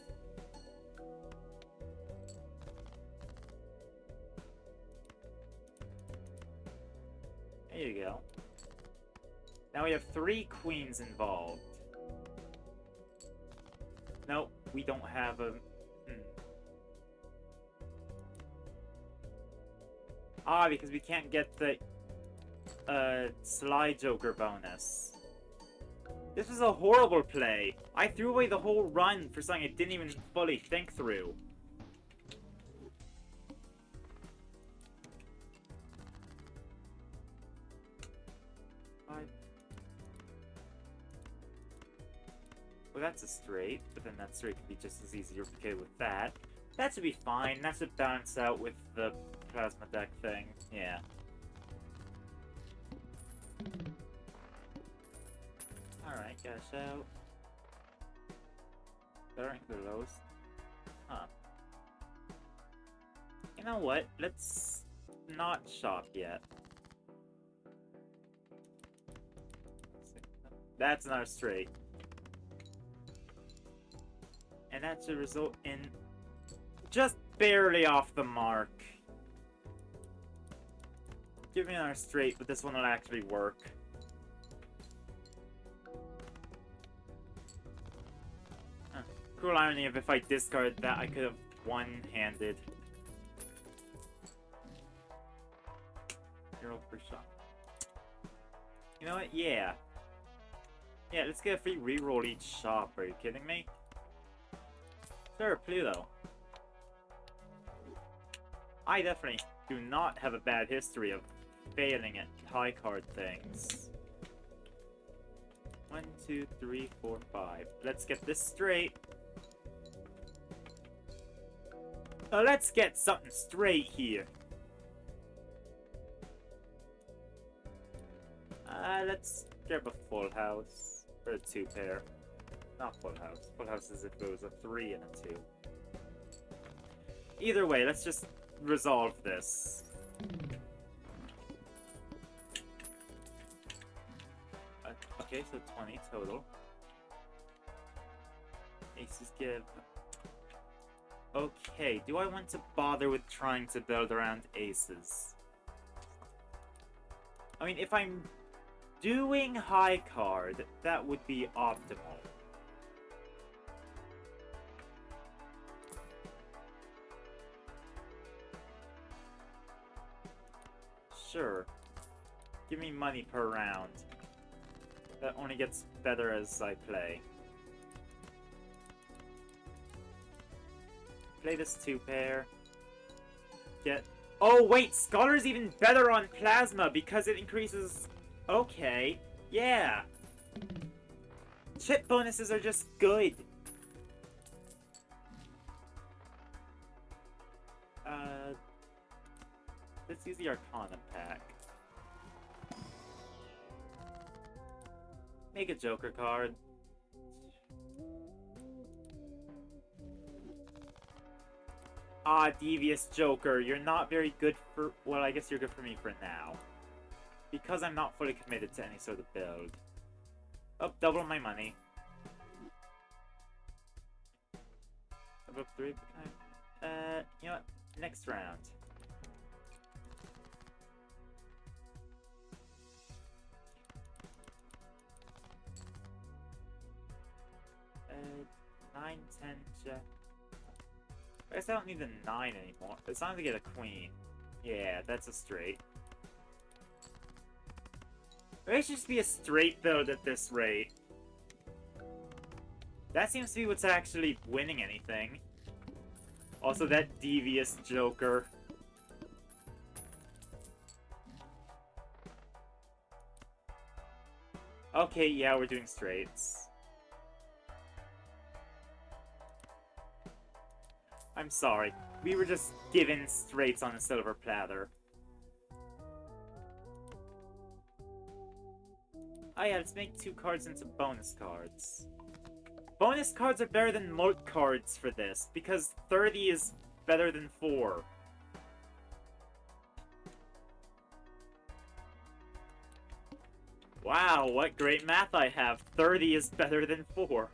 there you go. Now we have 3 queens involved. Nope, we don't have a... Ah, because we can't get the Sly Joker bonus. This was a horrible play. I threw away the whole run for something I didn't even fully think through. Well, that's a straight, but then that straight could be just as easy to replicate with that. That should be fine. That should balance out with the plasma deck thing. Yeah. Alright, cash out. Better include those. Huh. You know what? Let's not shop yet. That's another straight. And that should result in just barely off the mark. Give me another straight, but this one will actually work. Cool irony of if I discard that, I could have one-handed. Hero for shot. You know what? Yeah. Yeah, let's get a free reroll each shop. Are you kidding me? Sure, Pluto. I definitely do not have a bad history of failing at high card things. 1, 2, 3, 4, 5. Let's get this straight. Let's get something straight here. Let's grab a full house. Or a 2-pair. Not full house. Full house is if it was a 3 and a 2. Either way, let's just resolve this. Okay, so 20 total. Aces give... Okay, do I want to bother with trying to build around aces? I mean, if I'm doing high card, that would be optimal. Sure. Give me money per round. That only gets better as I play. Play this 2-pair. Get... Oh, wait! Scholar's even better on Plasma because it increases... Okay. Yeah. Chip bonuses are just good. Let's use the Arcana pack. Make a Joker card. Ah, Devious Joker, you're not very good for... Well, I guess you're good for me for now. Because I'm not fully committed to any sort of build. Oh, double my money. Above 3, you know what? Next round. 9, 10, jack. I guess I don't need the 9 anymore. It's time to get a queen. Yeah, that's a straight. It should just be a straight build at this rate. That seems to be what's actually winning anything. Also, that devious joker. Okay, yeah, we're doing straights. I'm sorry. We were just given straights on a silver platter. Oh yeah, let's make 2 cards into bonus cards. Bonus cards are better than moat cards for this, because 30 is better than 4. Wow, what great math I have. 30 is better than 4.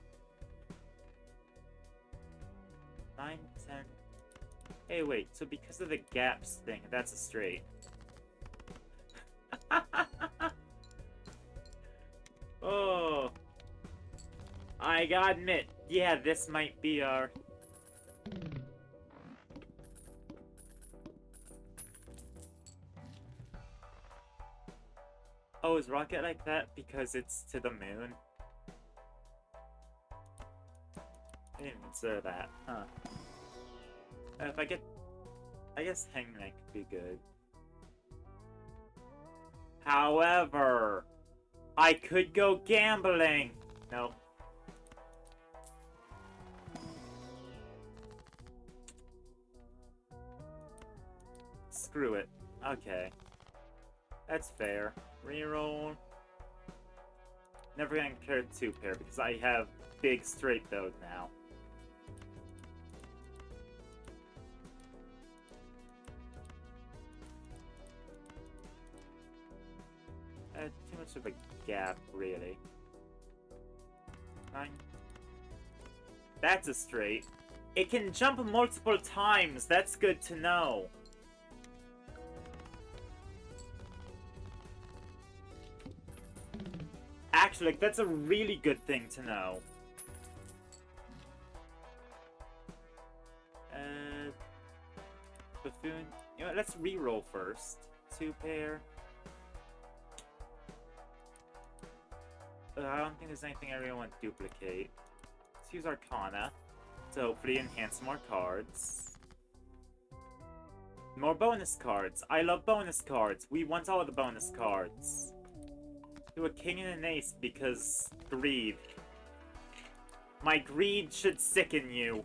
9, 10... Hey, wait, so because of the gaps thing, that's a straight. Oh... I gotta admit, yeah, this might be our... Oh, is Rocket like that because it's to the moon? I didn't consider that, huh. If I get... I guess Hangman could be good. However... I could go gambling! Nope. Screw it. Okay. That's fair. Reroll. Never gonna declare 2 pair because I have big straight build now. Too much of a gap, really. 9. That's a straight. It can jump multiple times. That's good to know. Actually, like, that's a really good thing to know. Buffoon. You know what, let's reroll first. 2 pair. I don't think there's anything I really want to duplicate. Let's use Arcana to hopefully enhance more cards. More bonus cards. I love bonus cards. We want all the bonus cards. Do a king and an ace because greed. My greed should sicken you.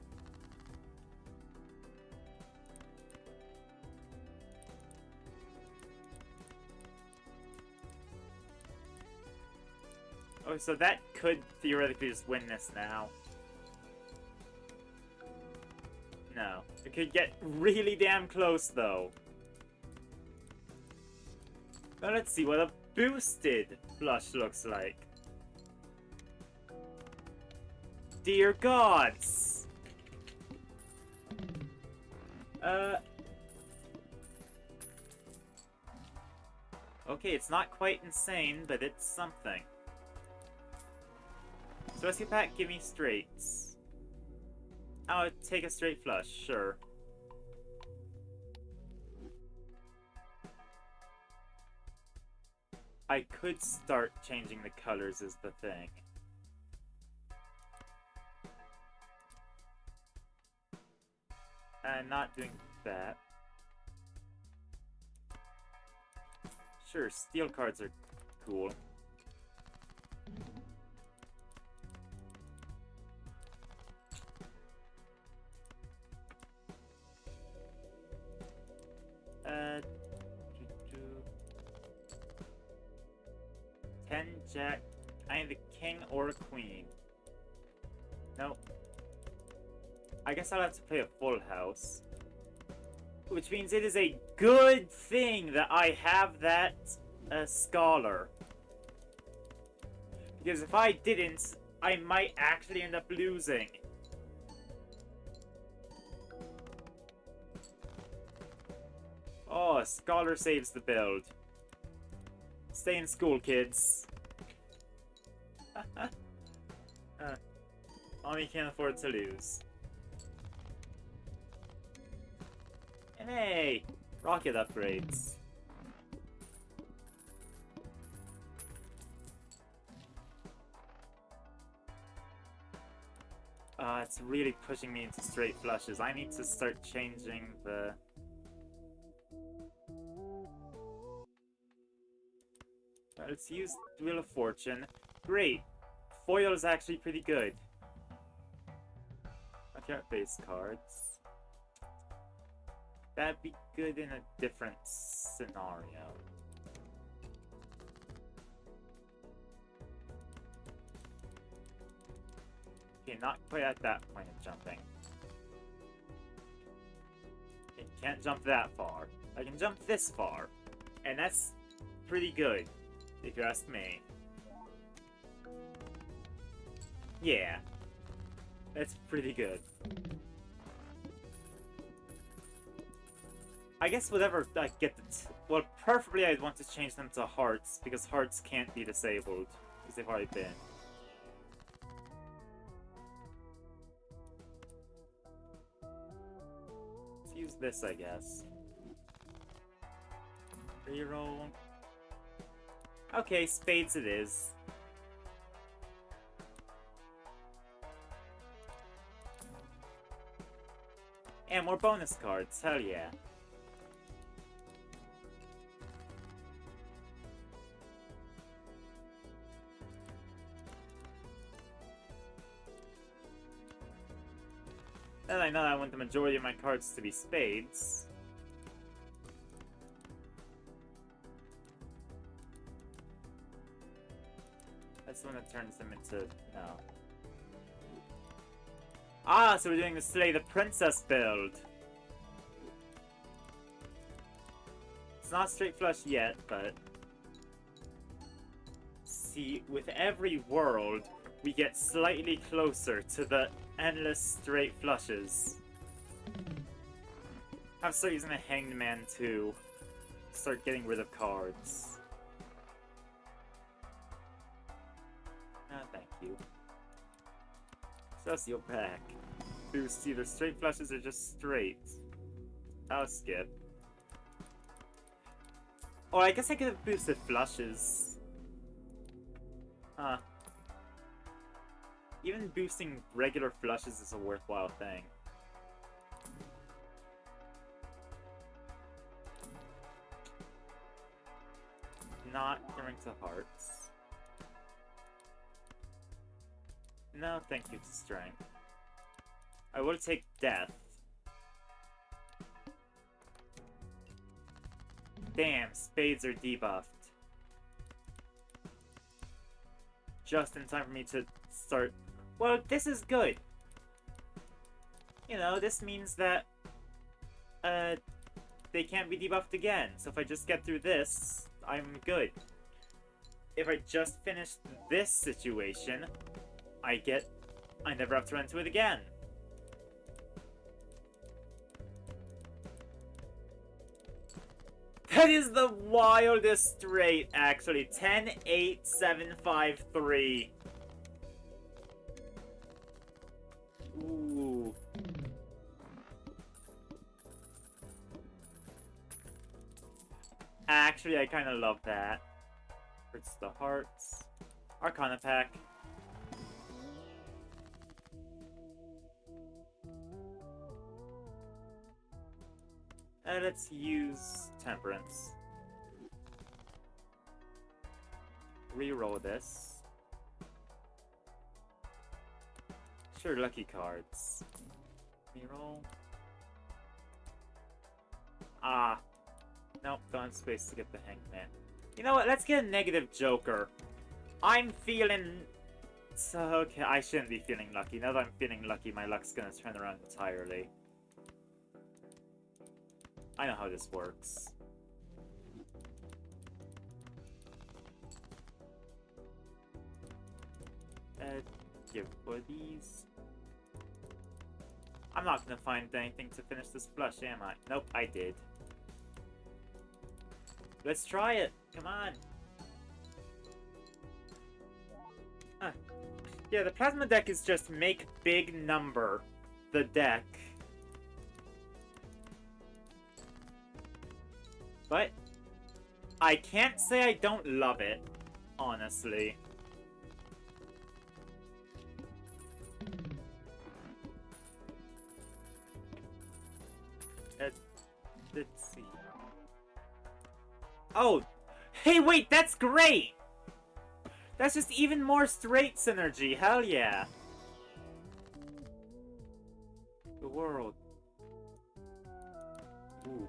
Oh, so that could theoretically just win this now. No. It could get really damn close, though. Now let's see what a boosted flush looks like. Dear gods! Okay, it's not quite insane, but it's something. So let's get back, give me straights. I'll take a straight flush, sure. I could start changing the colors is the thing. And not doing that. Sure, steel cards are cool. Doo-doo. 10 jack. I need a king or a queen. Nope. I guess I'll have to play a full house. Which means it is a good thing that I have that scholar. Because if I didn't, I might actually end up losing. Oh, scholar saves the build. Stay in school, kids. Mommy can't afford to lose. And hey! Rocket upgrades. It's really pushing me into straight flushes. I need to start changing the... Let's use Wheel of Fortune. Great! Foil is actually pretty good. Okay, base cards. That'd be good in a different scenario. Okay, not quite at that point of jumping. Okay, can't jump that far. I can jump this far. And that's pretty good, if you ask me. Yeah. That's pretty good. I guess whatever I get well, preferably I'd want to change them to hearts, because hearts can't be disabled, because they've already been. Let's use this, I guess. Reroll. Okay, spades it is. And more bonus cards, hell yeah. Then I know I want the majority of my cards to be spades. That's the one that turns them into... no. Ah, so we're doing the Slay the Princess build. It's not straight flush yet, but... See, with every world, we get slightly closer to the endless straight flushes. I have to start using a Hanged Man too. Start getting rid of cards. Ah, thank you. Social pack. Boost either straight flushes or just straight. I'll skip. Oh, I guess I could have boosted flushes. Huh. Even boosting regular flushes is a worthwhile thing. Not going to hearts. No, thank you to strength. I will take death. Damn, spades are debuffed. Just in time for me to start... Well, this is good. You know, this means that... they can't be debuffed again. So if I just get through this, I'm good. If I just finish this situation, I never have to run into it again. That is the wildest rate, actually. 10, 8, 7, 5, 3. Ooh. Actually, I kind of love that. Hurts the hearts. Arcana pack. Let's use Temperance. Reroll this. Sure, lucky cards. Reroll. Ah. Nope, don't have space to get the Hangman. You know what, let's get a negative Joker. I'm feeling... So, okay, I shouldn't be feeling lucky. Now that I'm feeling lucky, my luck's gonna turn around entirely. I know how this works. Give for these. I'm not gonna find anything to finish this flush, am I? Nope, I did. Let's try it. Come on. Yeah, the plasma deck is just make big number the deck. But I can't say I don't love it, honestly. Let's see. Oh! Hey, wait, that's great! That's just even more straight synergy, hell yeah! The world. Ooh.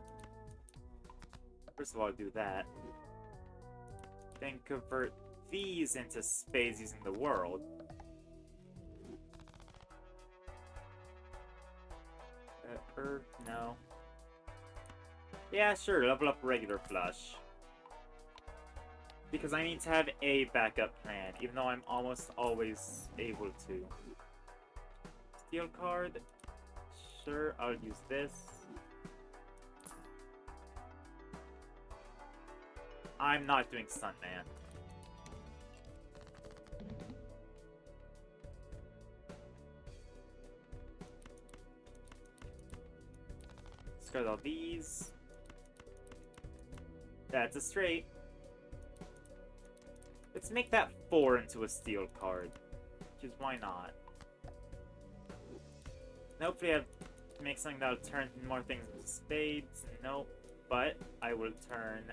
First of all, I'll do that. Then convert these into spades using the world. Earth, no. Yeah, sure, level up regular flush. Because I need to have a backup plan, even though I'm almost always able to. Steel card. Sure, I'll use this. I'm not doing Sunman. Discard all these. That's a straight. Let's make that 4 into a steel card. Because why not? And hopefully I make something that'll turn more things into spades. Nope. But I will turn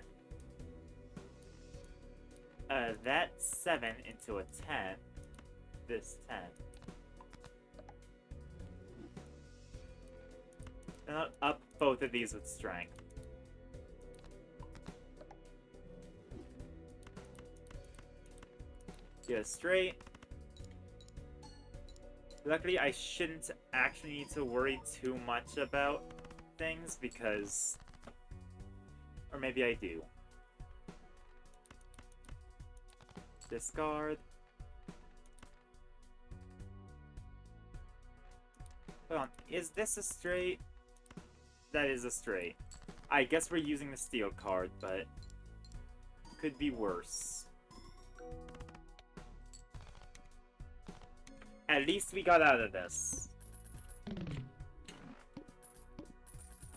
that 7 into a 10. This 10. And I'll up both of these with strength. Get a straight. Luckily, I shouldn't actually need to worry too much about things because... Or maybe I do. Discard. Hold on, is this a straight? That is a straight. I guess we're using the steel card, but... Could be worse. At least we got out of this.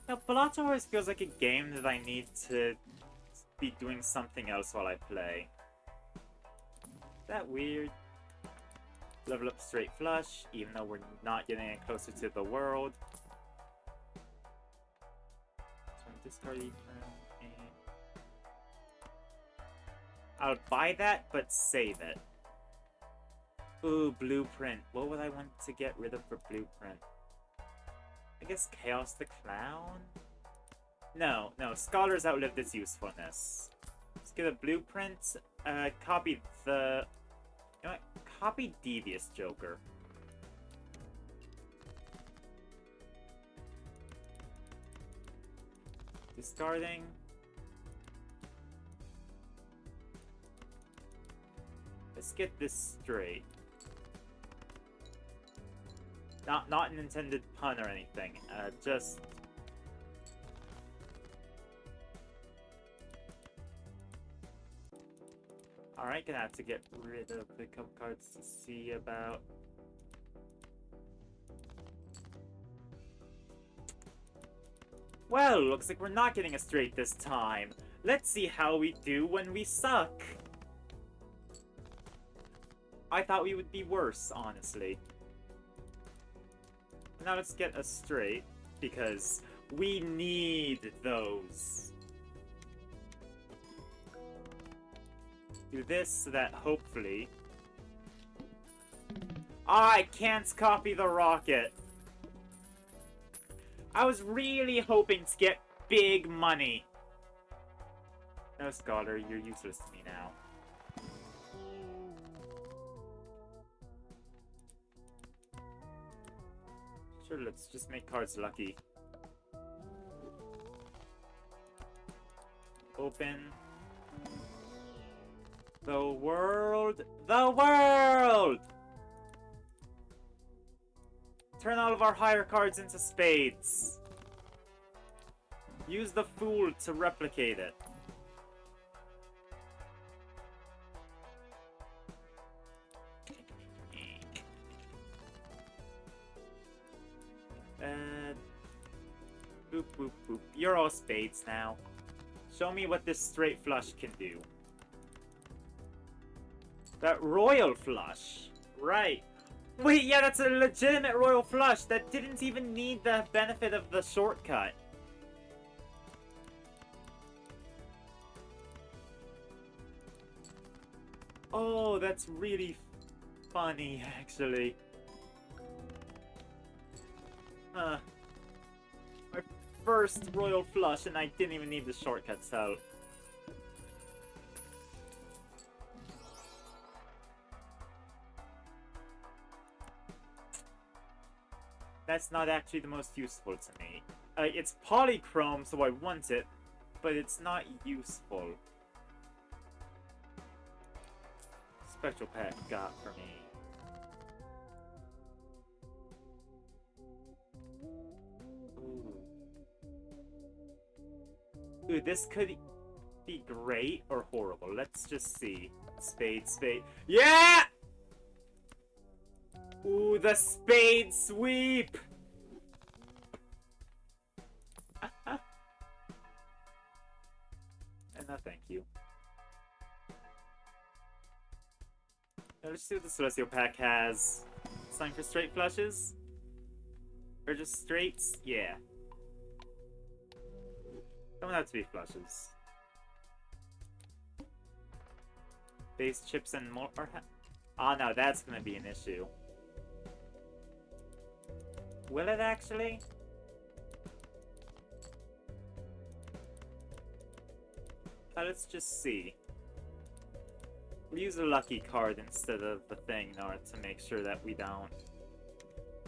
Now, Balala always feels like a game that I need to be doing something else while I play. Is that weird? Level up straight flush, even though we're not getting any closer to the world. So discard and... I'll buy that, but save it. Ooh, blueprint. What would I want to get rid of for blueprint? I guess Chaos the Clown? No, Scholar's outlived its usefulness. Let's get a blueprint. Copy the... You know what? Copy Devious Joker. Discarding. Let's get this straight. Not an intended pun or anything. Just... Alright, gonna have to get rid of the couple cards to see about... Well, looks like we're not getting a straight this time. Let's see how we do when we suck. I thought we would be worse, honestly. Now let's get a straight, because we need those. Do this so that hopefully... I can't copy the rocket! I was really hoping to get big money. No, Scholar, you're useless to me now. Sure, let's just make cards lucky. Open. The world! The world! Turn all of our higher cards into spades. Use the Fool to replicate it. Boop, boop. You're all spades now. Show me what this straight flush can do. That royal flush. Right. Wait, yeah, that's a legitimate royal flush that didn't even need the benefit of the shortcut. Oh, that's really funny, actually. Huh. My first royal flush, and I didn't even need the shortcuts out. That's not actually the most useful to me. It's polychrome, so I want it, but it's not useful. Special pack got for me. Ooh, this could be great or horrible. Let's just see. Spade, spade. Yeah! Ooh, the spade sweep! And no thank you. Now let's see what the Celestial Pack has. Sign for straight flushes? Or just straights? Yeah. Don't have to be flushes. Base chips and more. Ah, no, that's gonna be an issue. Will it actually? Let's just see. We'll use a lucky card instead of the thing in order to make sure that we don't.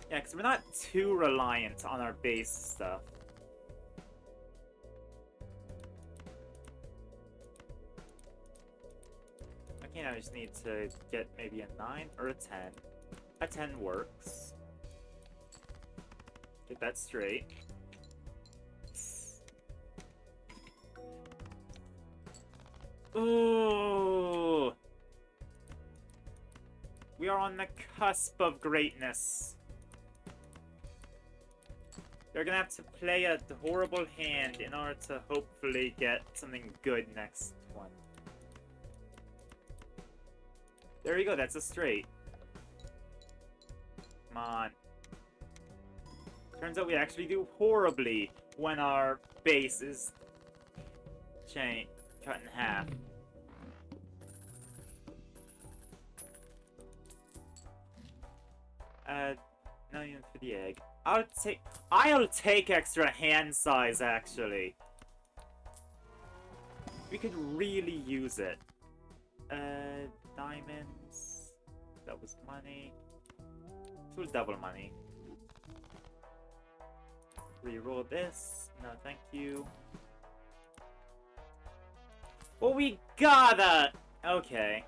Yeah, because we're not too reliant on our base stuff. Okay, now I just need to get maybe a 9 or a 10. A 10 works. Get that straight. Ooh! We are on the cusp of greatness. You're gonna have to play a horrible hand in order to hopefully get something good next one. There you go, that's a straight. Come on. Turns out we actually do horribly when our base is cut in half. No even for the egg. I'll take extra hand size, actually. We could really use it. Diamonds. That was money. So double money. Reroll this. No, thank you. Well, we gotta... Okay.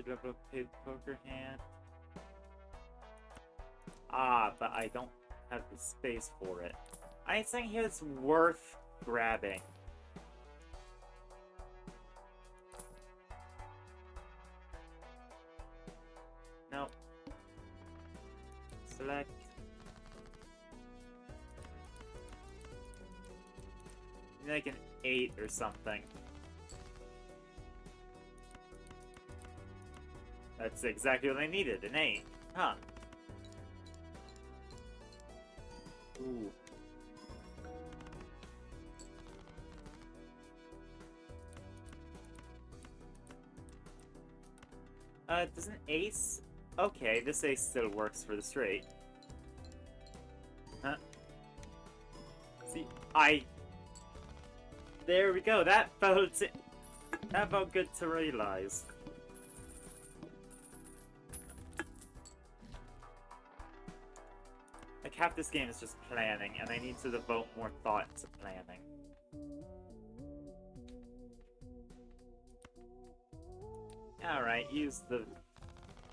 Level paid poker hand. Ah, but I don't have the space for it. Anything here that's worth grabbing. No. Select. Like an 8 or something. That's exactly what I needed, an 8. Huh. Ooh. Does an ace? Okay, this ace still works for the straight. Huh? See, there we go, that felt good to realize. Like, half this game is just planning, and I need to devote more thought to planning. Alright, use the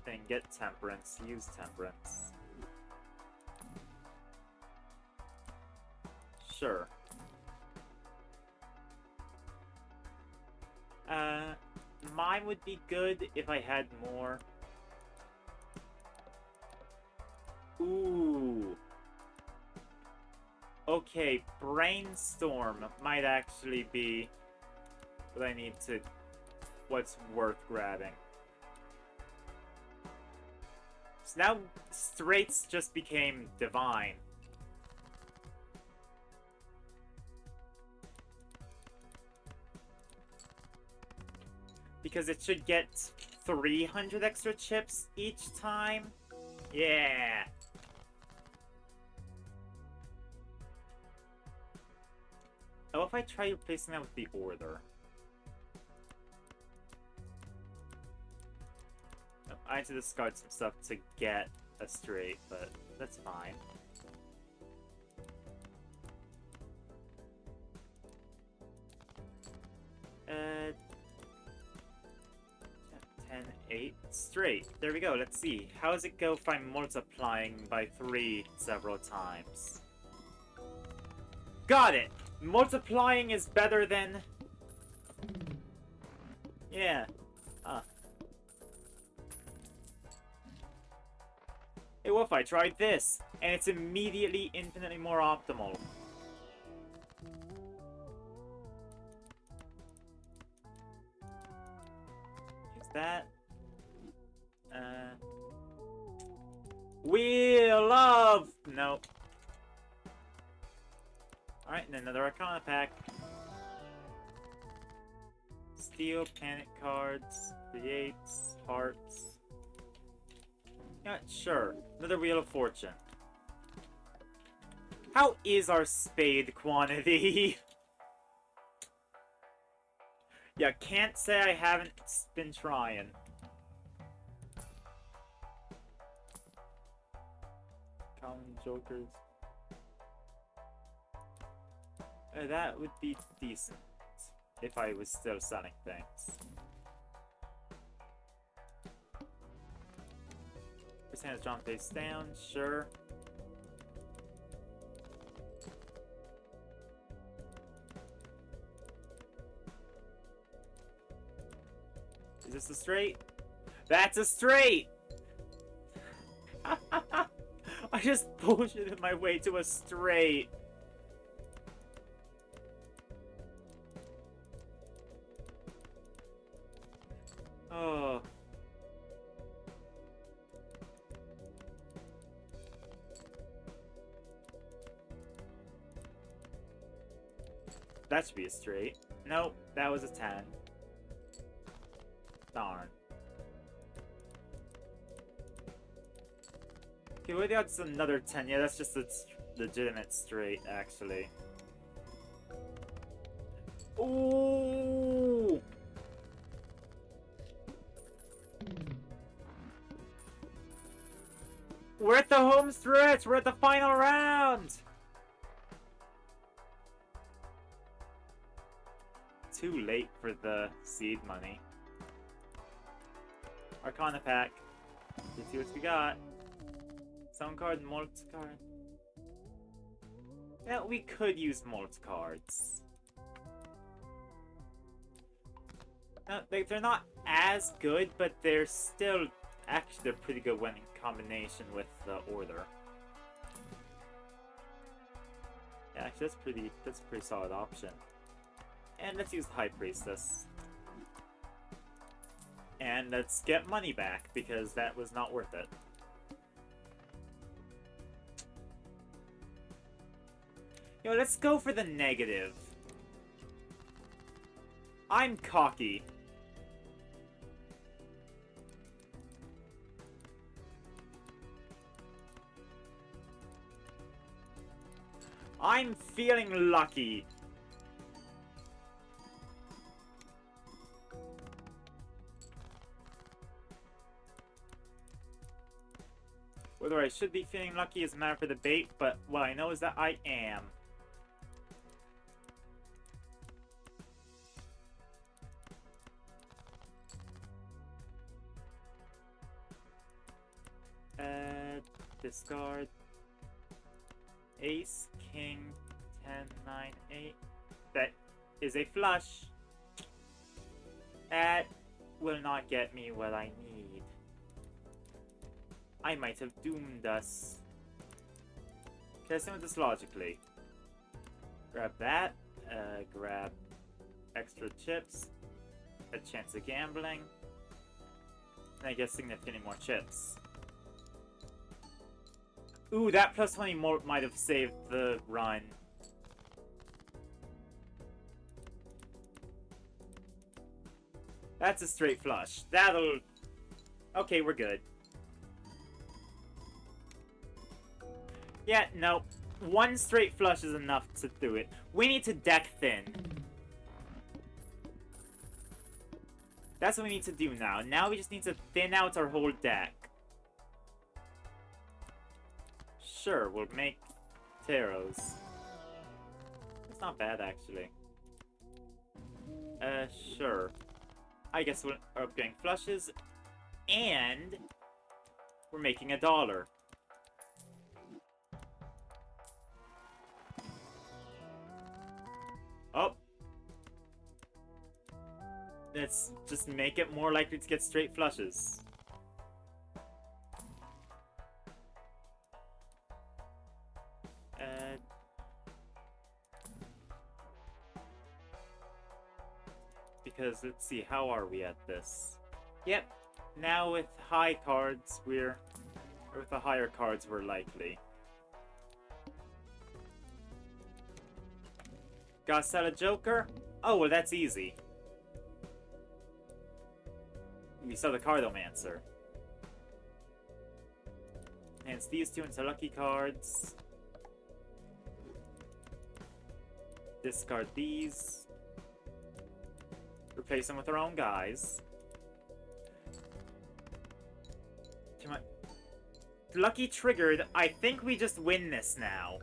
thing, get temperance, use temperance. Sure. Mine would be good if I had more. Ooh. Okay, Brainstorm might actually be what I need to... what's worth grabbing. So now straights just became divine. Because it should get 300 extra chips each time. Yeah. Oh, if I try replacing that with the order. I had to discard some stuff to get a straight, but that's fine. Uh, 10, 8, straight. There we go, let's see. How does it go if I'm multiplying by 3 several times? Got it! Multiplying is better than... Yeah. Hey, what if I tried this? And it's immediately infinitely more optimal. Use that. Wheel of... Nope. Alright, and another Arcana pack. Steel, panic cards, creates, hearts. Yeah, sure. Another Wheel of Fortune. How is our spade quantity? Yeah, can't say I haven't been trying. Common jokers. That would be decent if I was still selling things. His hands drawn face down, sure. Is this a straight? That's a straight! I just bullshitted my way to a straight. Oh. That should be a straight. Nope, that was a 10. Darn. Okay, what that's another 10? Yeah, that's just a legitimate straight, actually. Ooh! We're at the home stretch! We're at the final round! Too late for the seed money. Arcana pack. Let's see what we got. Sound card, mult card. Yeah, we could use mult cards. No, they're not as good, but they're still... Actually, they're pretty good when in combination with the order. Yeah, actually, that's a pretty solid option. And let's use the High Priestess. And let's get money back, because that was not worth it. You know, let's go for the negative. I'm cocky. I'm feeling lucky. Whether I should be feeling lucky is a matter for debate, but what I know is that I am. Discard. Ace, King, 10, 9, 8. That is a flush. That will not get me what I need. I might have doomed us. Testing with this logically. Grab that. Grab extra chips. A chance of gambling. And I guess significantly more chips. Ooh, that plus 20 more might have saved the run. That's a straight flush. That'll... Okay, we're good. Yeah, no. One straight flush is enough to do it. We need to deck thin. That's what we need to do now. Now we just need to thin out our whole deck. Sure, we'll make taros. It's not bad, actually. Sure. I guess we're getting flushes. And... we're making $1. Oh. Let's just make it more likely to get straight flushes. Because, let's see, how are we at this? Yep, now with high cards, or with the higher cards, we're likely. Gotta sell a joker? Oh, well, that's easy. We sell the Cardomancer. And it's these two into lucky cards. Discard these. Replace them with our own guys. Lucky triggered. I think we just win this now.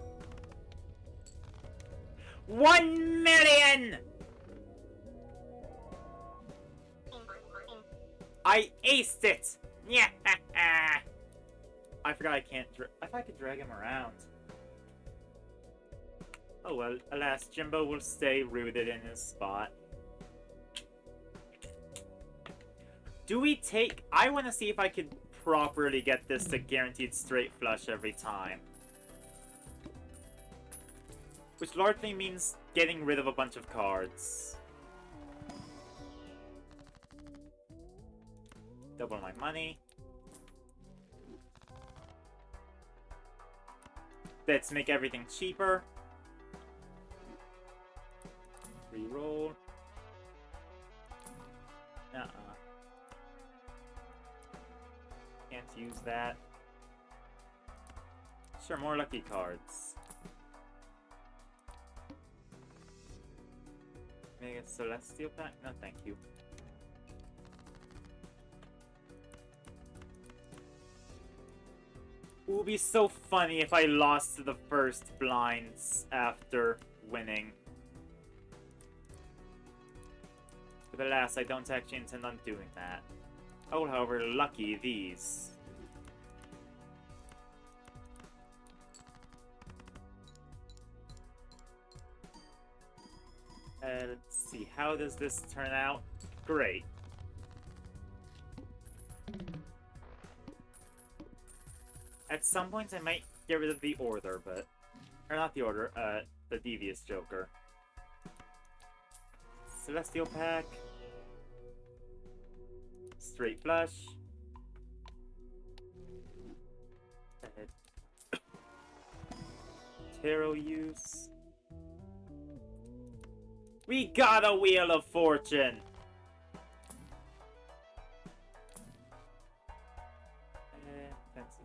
1 million! I aced it! Yeah! I forgot I can't I thought I could drag him around. Oh well, alas, Jimbo will stay rooted in his spot. Do we take... I want to see if I could properly get this to guaranteed straight flush every time. Which largely means getting rid of a bunch of cards. Double my money. Let's make everything cheaper. Reroll. Can't use that. Sure, more lucky cards. Mega Celestial Pack? No, thank you. It would be so funny if I lost to the first blinds after winning. But alas, I don't actually intend on doing that. I will, however, lucky these. Let's see, how does this turn out? Great. At some points I might get rid of the Order, but... Or not the Order, the Devious Joker. Celestial Pack. Straight flush. Tarot use. We got a Wheel of Fortune! Fancy.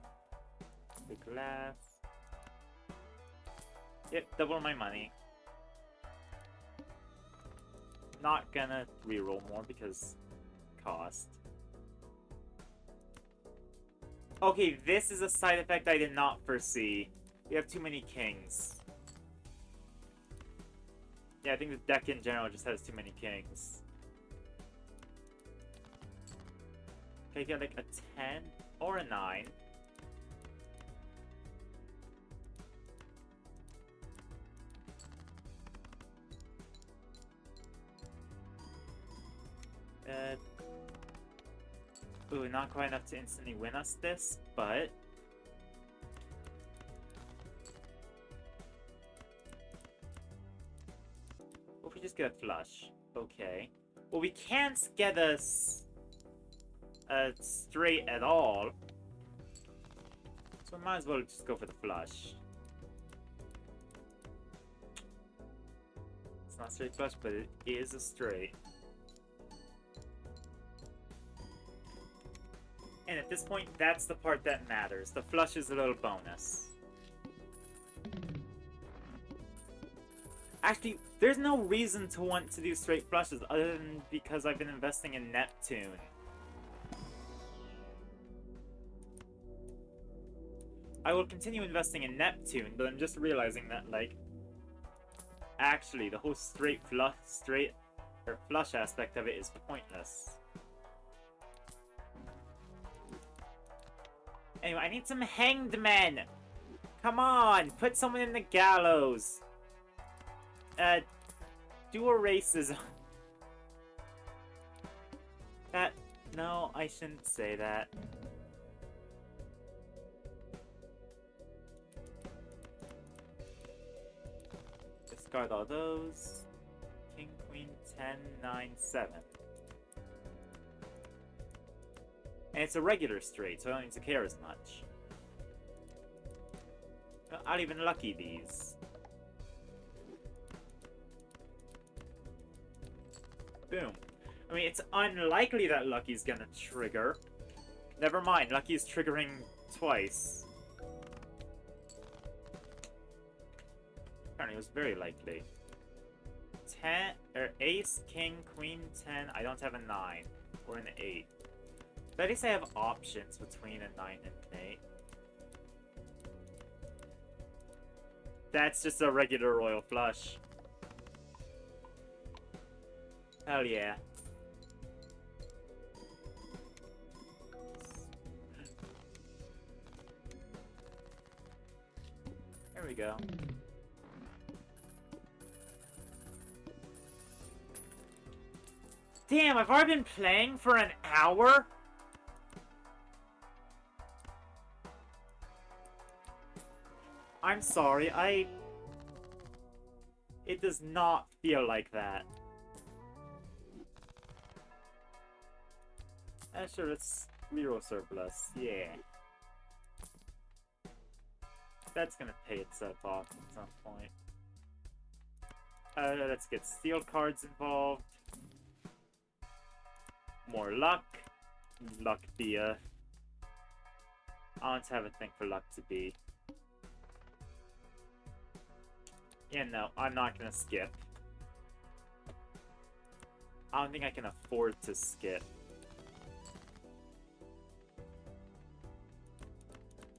The glass. Yep, double my money. Not gonna reroll more because cost. Okay, this is a side effect I did not foresee. We have too many kings. Yeah, I think the deck in general just has too many kings. Okay, get like a 10 or a 9. Ooh, not quite enough to instantly win us this, but... we just get a flush? Okay. Well, we can't get a straight at all. So I might as well just go for the flush. It's not a straight flush, but it is a straight. And at this point, that's the part that matters. The flush is a little bonus. Actually, there's no reason to want to do straight flushes other than because I've been investing in Neptune. I will continue investing in Neptune, but I'm just realizing that, like, actually, the whole flush aspect of it is pointless. Anyway, I need some hanged men! Come on! Put someone in the gallows! Do a racism. That... No, I shouldn't say that. Discard all those. King, Queen, 10, 9, 7. And it's a regular straight, so I don't need to care as much. I'll even lucky these. Boom. I mean, it's unlikely that Lucky's gonna trigger. Never mind, Lucky's triggering twice. Apparently it was very likely. 10, or Ace, King, Queen, 10. I don't have a 9. Or an 8. But at least I have options between a 9 and an 8. That's just a regular royal flush. Hell yeah. There we go. Damn, I've already been playing for an hour? I'm sorry, it does not feel like that. Sure, it's Miro surplus, yeah. That's gonna pay itself off at some point. Let's get steel cards involved. More luck. Luck be a... I don't have a thing for luck to be. Yeah, no, I'm not gonna skip. I don't think I can afford to skip.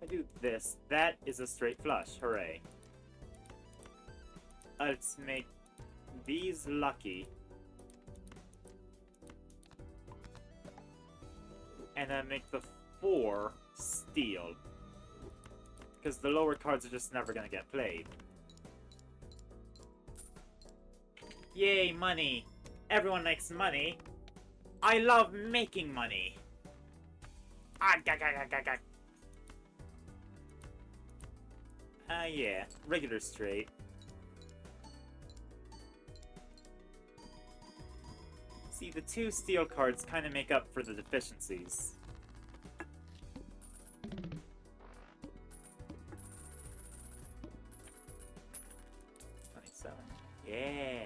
If I do this, that is a straight flush, hooray. Let's make these lucky. And then make the 4 steel. Because the lower cards are just never gonna get played. Yay, money! Everyone likes money. I love making money. Yeah, regular straight. See, the 2 steel cards kind of make up for the deficiencies. Yeah.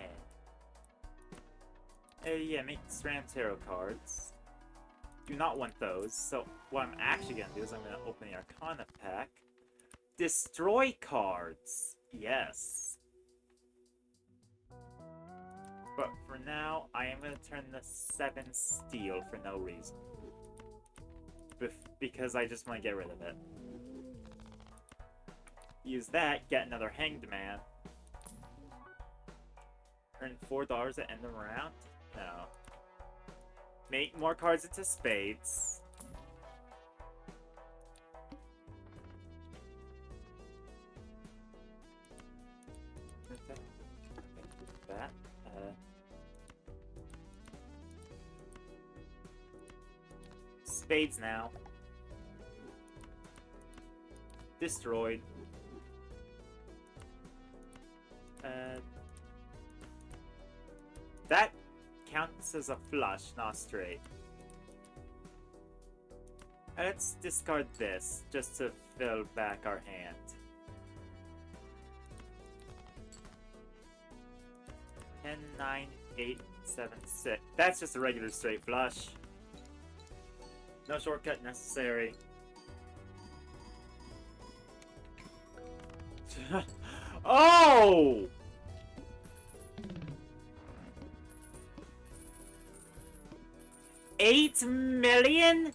Yeah, make SRAM tarot cards. Do not want those. So what I'm actually gonna do is I'm gonna open the Arcana pack. Destroy cards. Yes. But for now, I am gonna turn the 7 steel for no reason. Because I just want to get rid of it. Use that, get another Hanged Man. Earn $4 at end of round? No. Make more cards into spades. That. Spades now. Destroyed. That counts as a flush, not straight. Let's discard this, just to fill back our hand. 10, 9, 8, 7, 6. That's just a regular straight flush. No shortcut necessary. Oh! $8 million?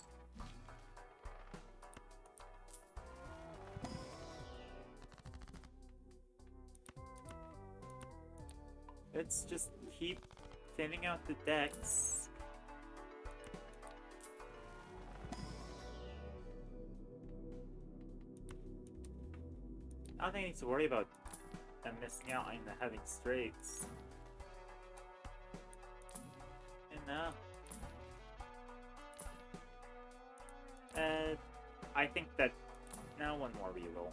Let's just keep thinning out the decks. I don't think I need to worry about them missing out on the having straights. You know? I think that now one more reroll.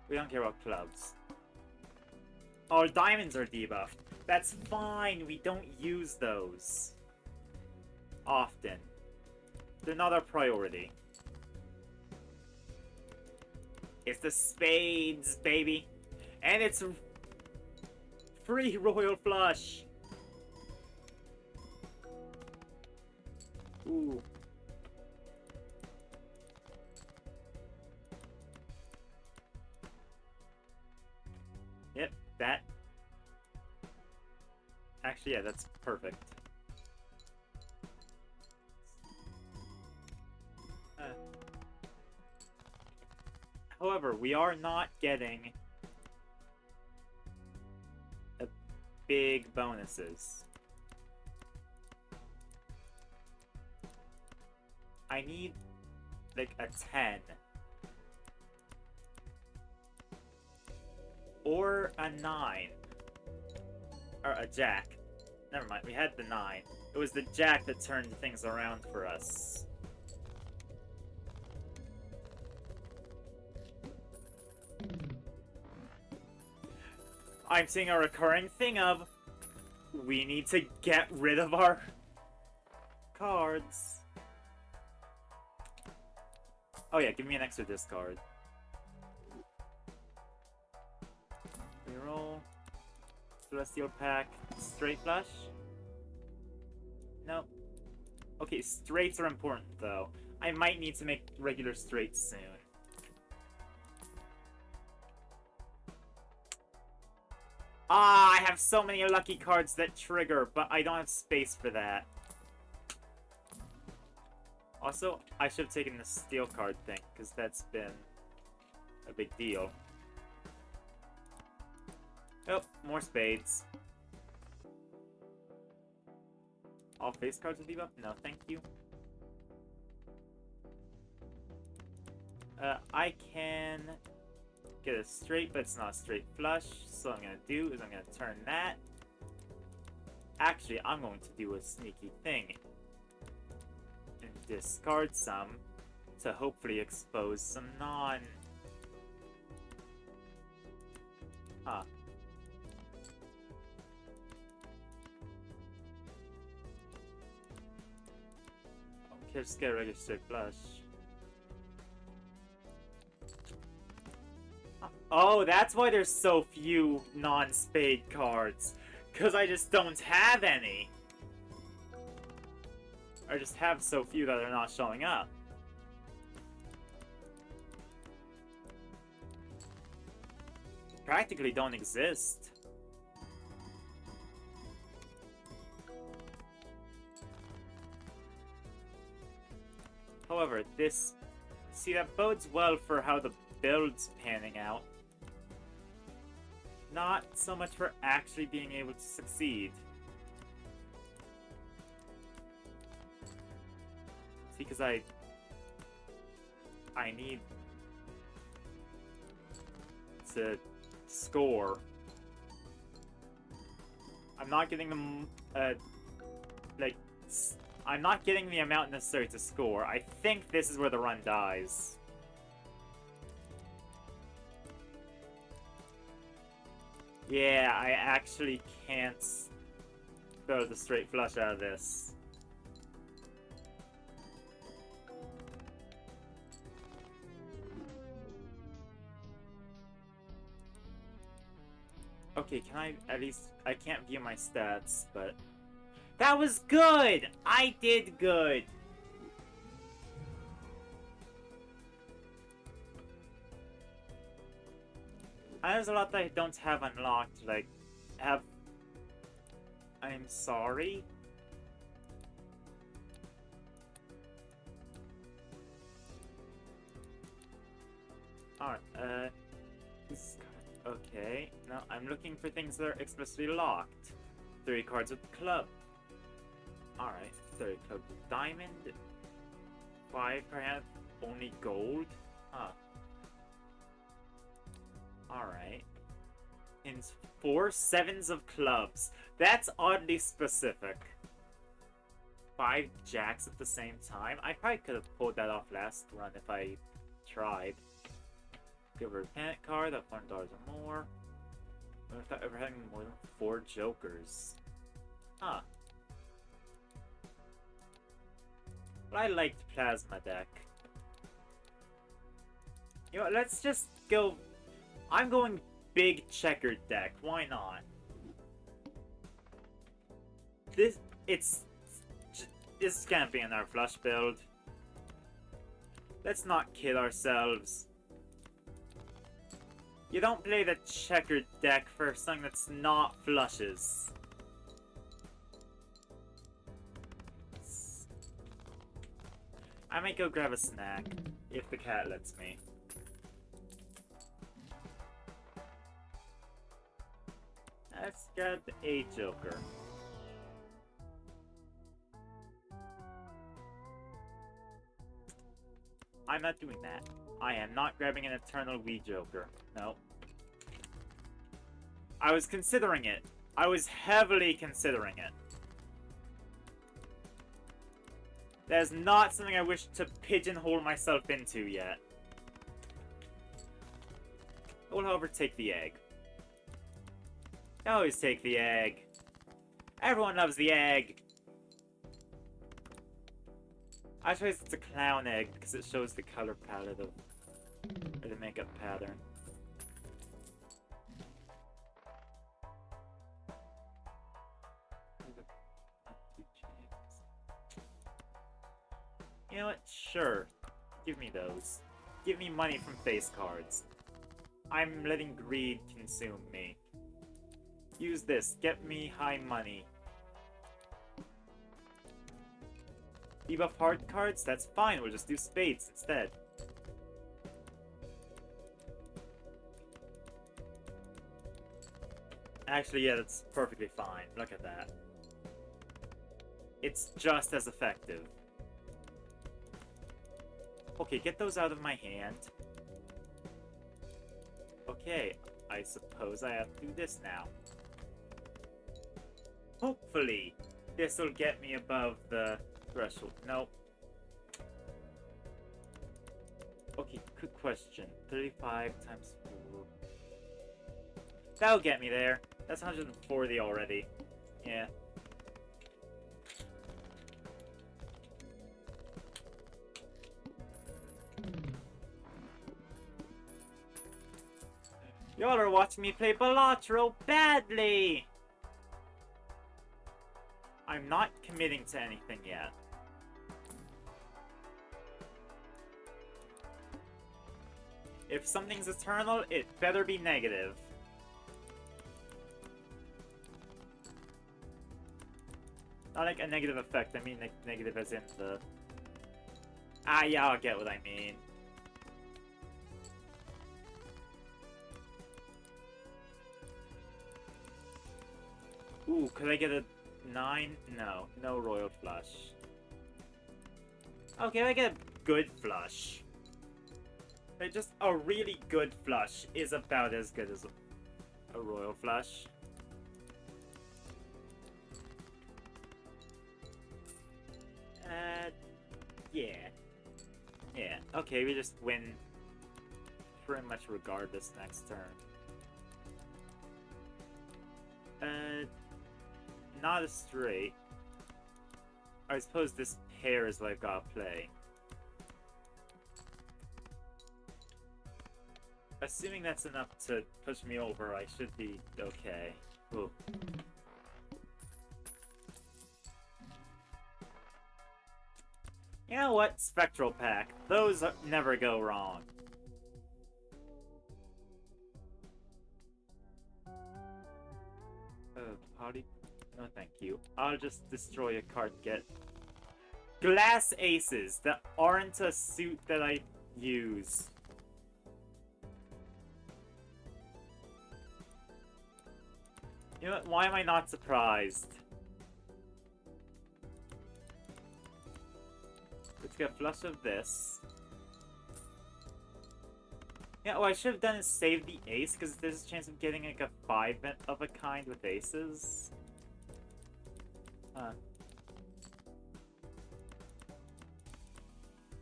We don't care about clubs. Oh, diamonds are debuffed. That's fine, we don't use those often. They're not our priority. It's the spades, baby. And it's free royal flush. Ooh. Yep, that. Actually, yeah, that's perfect. However, we are not getting big bonuses. I need like a 10. Or a 9. Or a jack. Never mind, we had the 9. It was the jack that turned things around for us. I'm seeing a recurring thing of we need to get rid of our cards. Oh yeah, give me an extra discard. Reroll. Celestial Pack. Straight flush? No. Okay, straights are important though. I might need to make regular straights soon. Ah, I have so many lucky cards that trigger, but I don't have space for that. Also, I should have taken the steel card thing, because that's been a big deal. Oh, more spades. All face cards are debuffed? No, thank you. I can get a straight, but it's not a straight flush. So what I'm going to do is I'm going to turn that. Actually, I'm going to do a sneaky thing. And discard some to hopefully expose some non... Huh. Okay, just get a regular straight flush. Oh, that's why there's so few non-spade cards. Because I just don't have any. I just have so few that are not showing up. Practically don't exist. However, this... See, that bodes well for how the build's panning out. Not so much for actually being able to succeed. See, because I need to score. I'm not getting them, I'm not getting the amount necessary to score. I think this is where the run dies. Yeah, I actually can't build a straight flush out of this. Okay, can I at least... I can't view my stats, but... That was good! I did good! There's a lot that I don't have unlocked, like... I'm sorry? Alright, okay. Now, I'm looking for things that are explicitly locked. 3 cards with club. Alright, 30 club with diamond. 5 perhaps only gold? Huh. Alright. And 4 sevens of clubs. That's oddly specific. 5 jacks at the same time. I probably could have pulled that off last run if I tried. Give her a panic card, that's $100 or more. Without ever having more than 4 jokers. Huh. But I liked Plasma deck. You know what, let's just go... I'm going big checkered deck, why not? This can't be in our flush build. Let's not kid ourselves. You don't play the checkered deck for something that's not flushes. I might go grab a snack, if the cat lets me. Let's grab a joker. I'm not doing that. I am not grabbing an Eternal Wii Joker. No. I was considering it. I was heavily considering it. That is not something I wish to pigeonhole myself into yet. I will, however, take the egg. I always take the egg. Everyone loves the egg. I suppose it's a clown egg because it shows the color palette of... or the makeup pattern. You know what? Sure. Give me those. Give me money from face cards. I'm letting greed consume me. Use this. Get me high money. Debuff hard cards? That's fine. We'll just do spades instead. Actually, yeah, that's perfectly fine. Look at that. It's just as effective. Okay, get those out of my hand. Okay, I suppose I have to do this now. Hopefully, this will get me above the threshold. Nope. Okay, good question. 35 times 4. That'll get me there. That's 140 already. Yeah. Y'all are watching me play Balatro badly! I'm not committing to anything yet. If something's eternal, it better be negative. Not like a negative effect, I mean like negative as in the... Ah, yeah, I'll get what I mean. Ooh, could I get a 9? No. No royal flush. Okay, I get a good flush. Like, just a really good flush is about as good as a royal flush. Yeah. Yeah, okay, we just win pretty much regardless next turn. not a straight. I suppose this pair is what I've got to play. Assuming that's enough to push me over, I should be okay. Ooh. You know what? Spectral Pack. Those never go wrong. Potty? No, thank you. I'll just destroy a card to get glass aces that aren't a suit that I use. You know what? Why am I not surprised? Let's get a flush of this. Yeah, what I should have done is save the ace, because there's a chance of getting like a 5 of a kind with aces. Huh.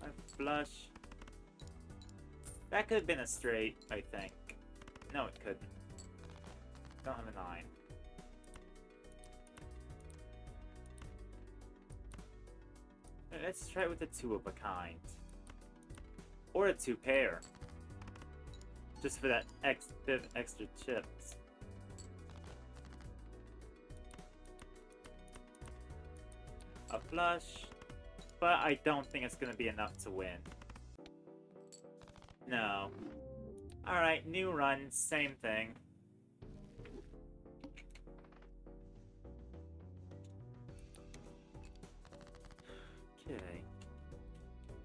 A flush. That could have been a straight, I think. No, it couldn't. Don't have a 9. Let's try it with a 2 of a kind. Or a 2 pair. Just for that bit of extra chips. A flush. But I don't think it's gonna be enough to win. No. Alright, new run, same thing.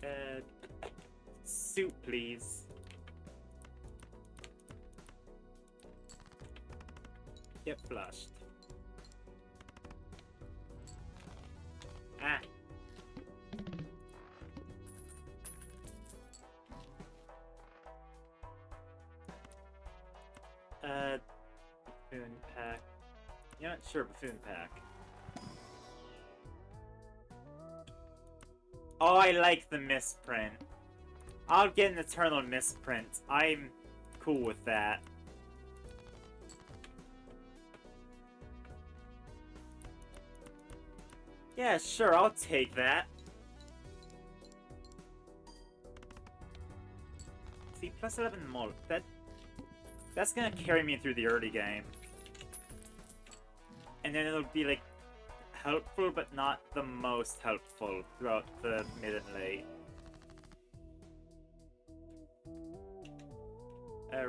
Okay. Suit, please. Get flushed. Ah. Buffoon pack. You know what? Sure, Buffoon pack. Oh, I like the misprint. I'll get an eternal misprint. I'm cool with that. Yeah, sure, I'll take that. See, plus 11 mult. That's gonna carry me through the early game. And then it'll be, like, helpful, but not the most helpful throughout the mid and late.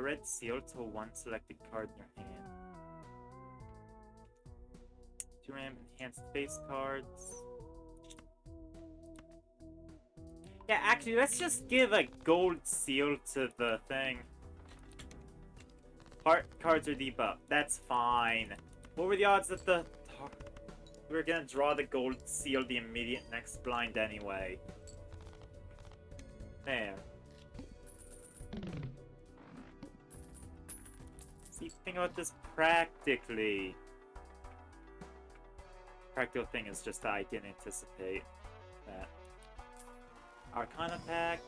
Red seal to 1 selected card in your hand. 2 random enhanced face cards. Yeah, actually, let's just give a gold seal to the thing. Heart cards are debuffed. That's fine. What were the odds that we were gonna draw the gold seal the immediate next blind anyway? There. See, think about this practically. Practical thing is just that I didn't anticipate that. Arcana pack.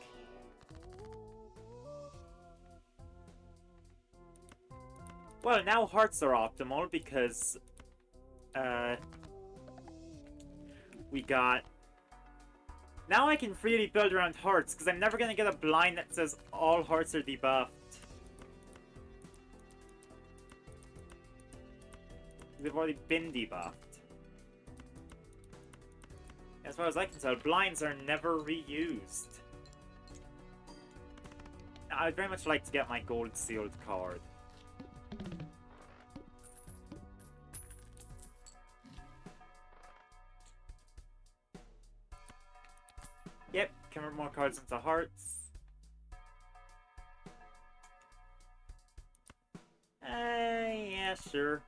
Well, now hearts are optimal because we got... Now I can freely build around hearts, because I'm never going to get a blind that says all hearts are debuffed. They've already been debuffed. As far as I can tell, blinds are never reused. I'd very much like to get my gold sealed card. Yep, convert more cards into hearts. Yeah, sure.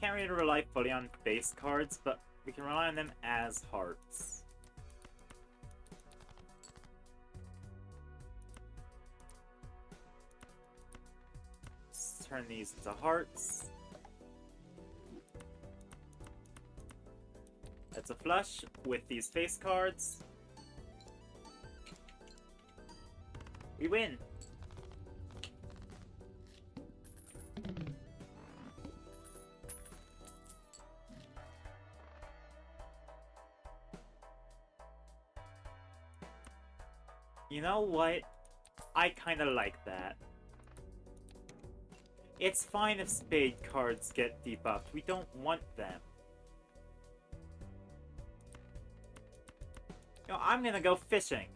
Can't really rely fully on base cards, but we can rely on them as hearts. Let's turn these into hearts. That's a flush with these face cards. We win. You know what? I kinda like that. It's fine if spade cards get debuffed. We don't want them. You know, I'm gonna go fishing.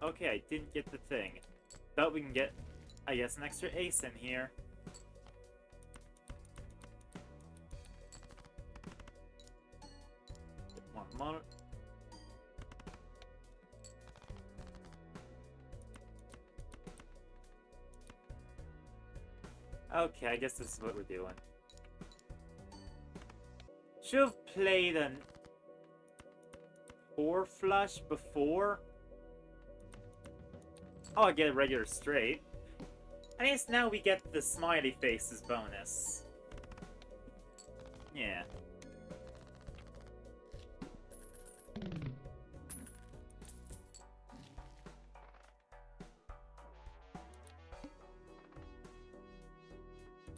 Okay, I didn't get the thing. But we can get, I guess, an extra ace in here. Get one more. Okay, I guess this is what we're doing. Should have played an 4 flush before. Oh, I get a regular straight. I guess now we get the smiley faces bonus. Yeah.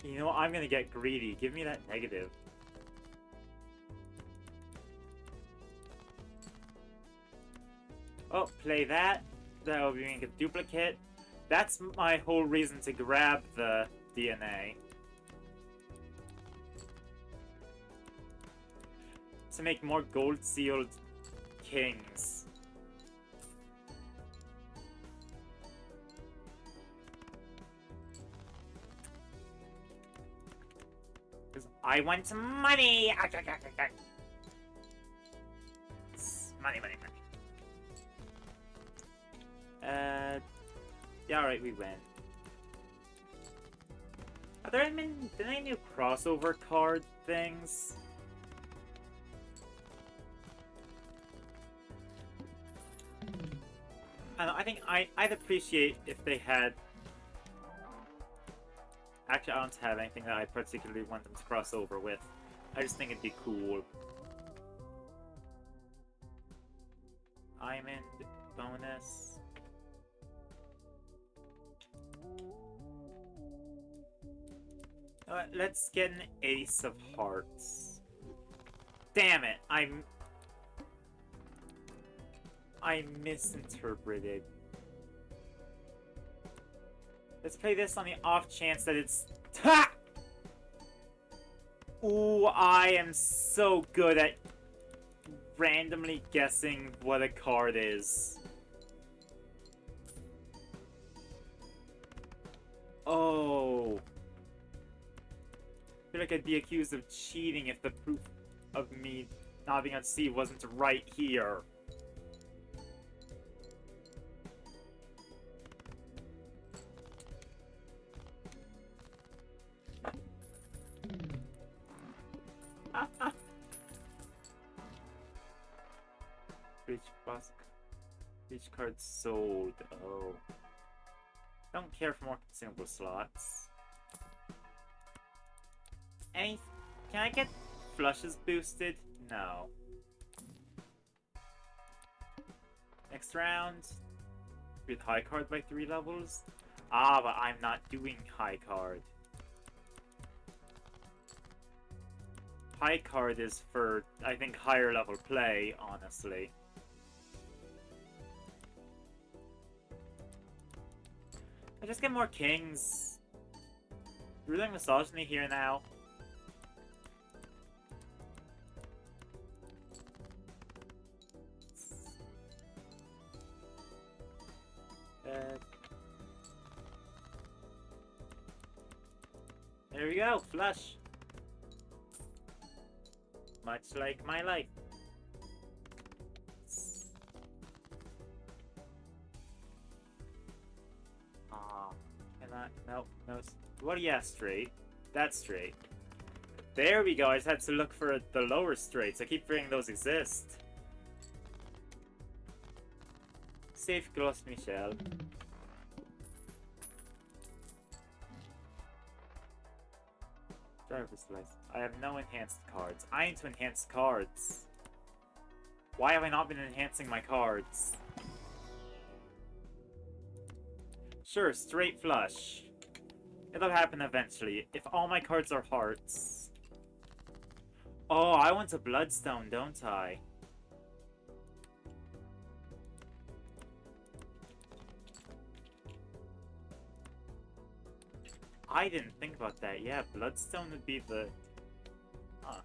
You know, I'm gonna get greedy. Give me that negative. Oh, play that. That'll be make a duplicate. That's my whole reason to grab the DNA. To make more gold sealed kings. Because I want money! Money, money, money. Yeah, alright, we win. Are there any new crossover card things? I don't know, I think I'd appreciate if they had... Actually, I don't have anything that I particularly want them to cross over with. I just think it'd be cool. Diamond bonus. Let's get an ace of hearts. Damn it! I misinterpreted. Let's play this on the off chance that it's... Ha! Ooh, I am so good at randomly guessing what a card is. Oh. I feel like I'd be accused of cheating if the proof of me not being able to see wasn't right here. Each card sold. Oh. Don't care for more consumable slots. Can I get flushes boosted? No. Next round. With high card by 3 levels? Ah, but I'm not doing high card. High card is for, I think, higher level play, honestly. I just get more kings. Ruling misogyny here now. There we go, flush. Much like my life. No. What? Yeah, straight. That's straight. There we go. I just had to look for the lower straights. I keep forgetting those exist. Safe Gloss Michelle. Driver's license. I have no enhanced cards. I need to enhance cards. Why have I not been enhancing my cards? Sure, straight flush. It'll happen eventually, if all my cards are hearts. Oh, I want a bloodstone, don't I? I didn't think about that. Yeah, Bloodstone would be the... Huh.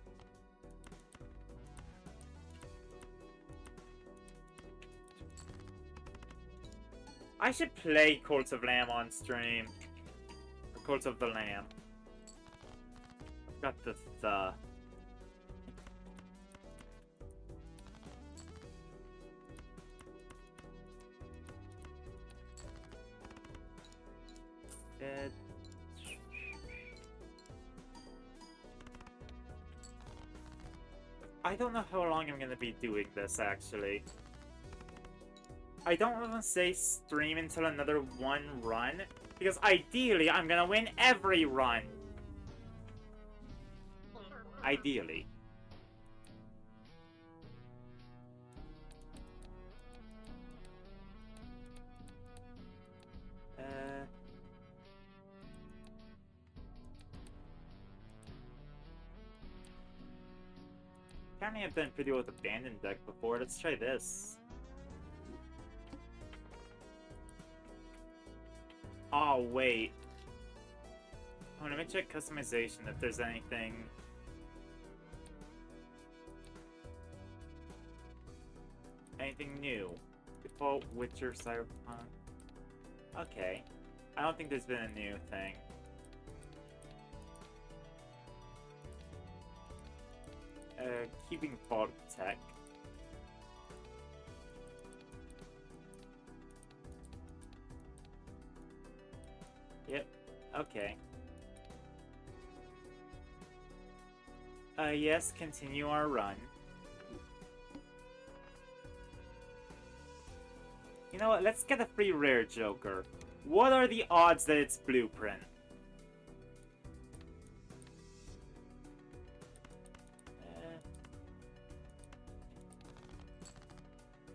I should play Cult of Lamb on stream. Or Cult of the Lamb. Got the Dead. I don't know how long I'm gonna be doing this, actually. I don't want to say stream until another one run, because ideally I'm gonna win every run. Ideally. Apparently I've done pretty well with Abandoned deck before. Let's try this. Oh, wait. Oh, let me check customization if there's anything... Anything new. Default Witcher Cyberpunk. Okay. I don't think there's been a new thing. Keeping Vault Tech. Yep. Okay. Yes, continue our run. You know what, let's get a free rare Joker. What are the odds that it's Blueprint?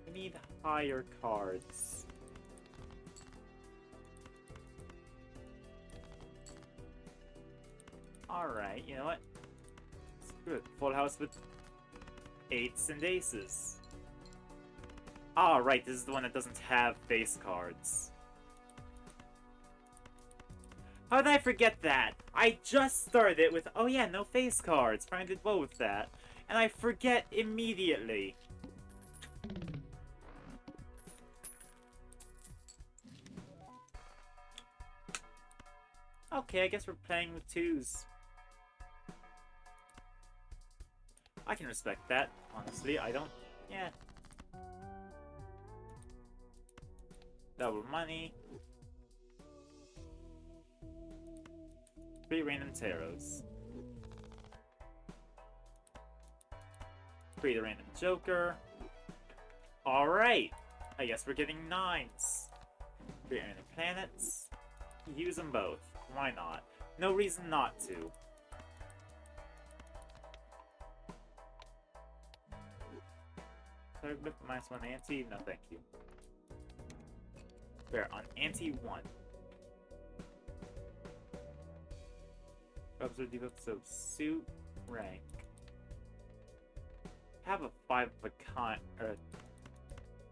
We need higher cards. Alright, you know what? Screw it. Full house with 8s and aces. Ah, right, this is the one that doesn't have face cards. How did I forget that? I just started it with, oh yeah, no face cards. Brian did well with that. And I forget immediately. Okay, I guess we're playing with 2s. I can respect that, honestly. I don't... Yeah. Double money. 3 random taros. 3 the random joker. Alright! I guess we're getting 9s. 3 random planets. Use them both. Why not? No reason not to. Third minus 1 ante? No thank you. Fair, on ante 1. Observe debuffs of suit, rank. Have a 5 of a kind, or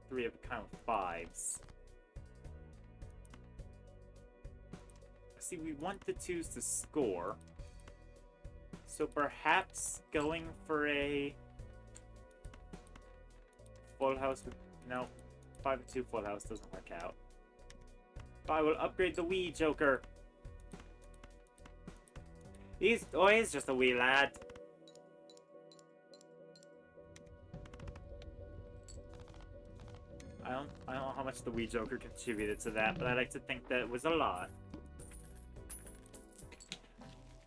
3 of a kind with 5s. See, we want the 2s to score. So perhaps going for a full house with... No, 5 of 2 full house doesn't work out. I will upgrade the wee Joker. He's just a wee lad. I don't know how much the wee Joker contributed to that, but I like to think that it was a lot.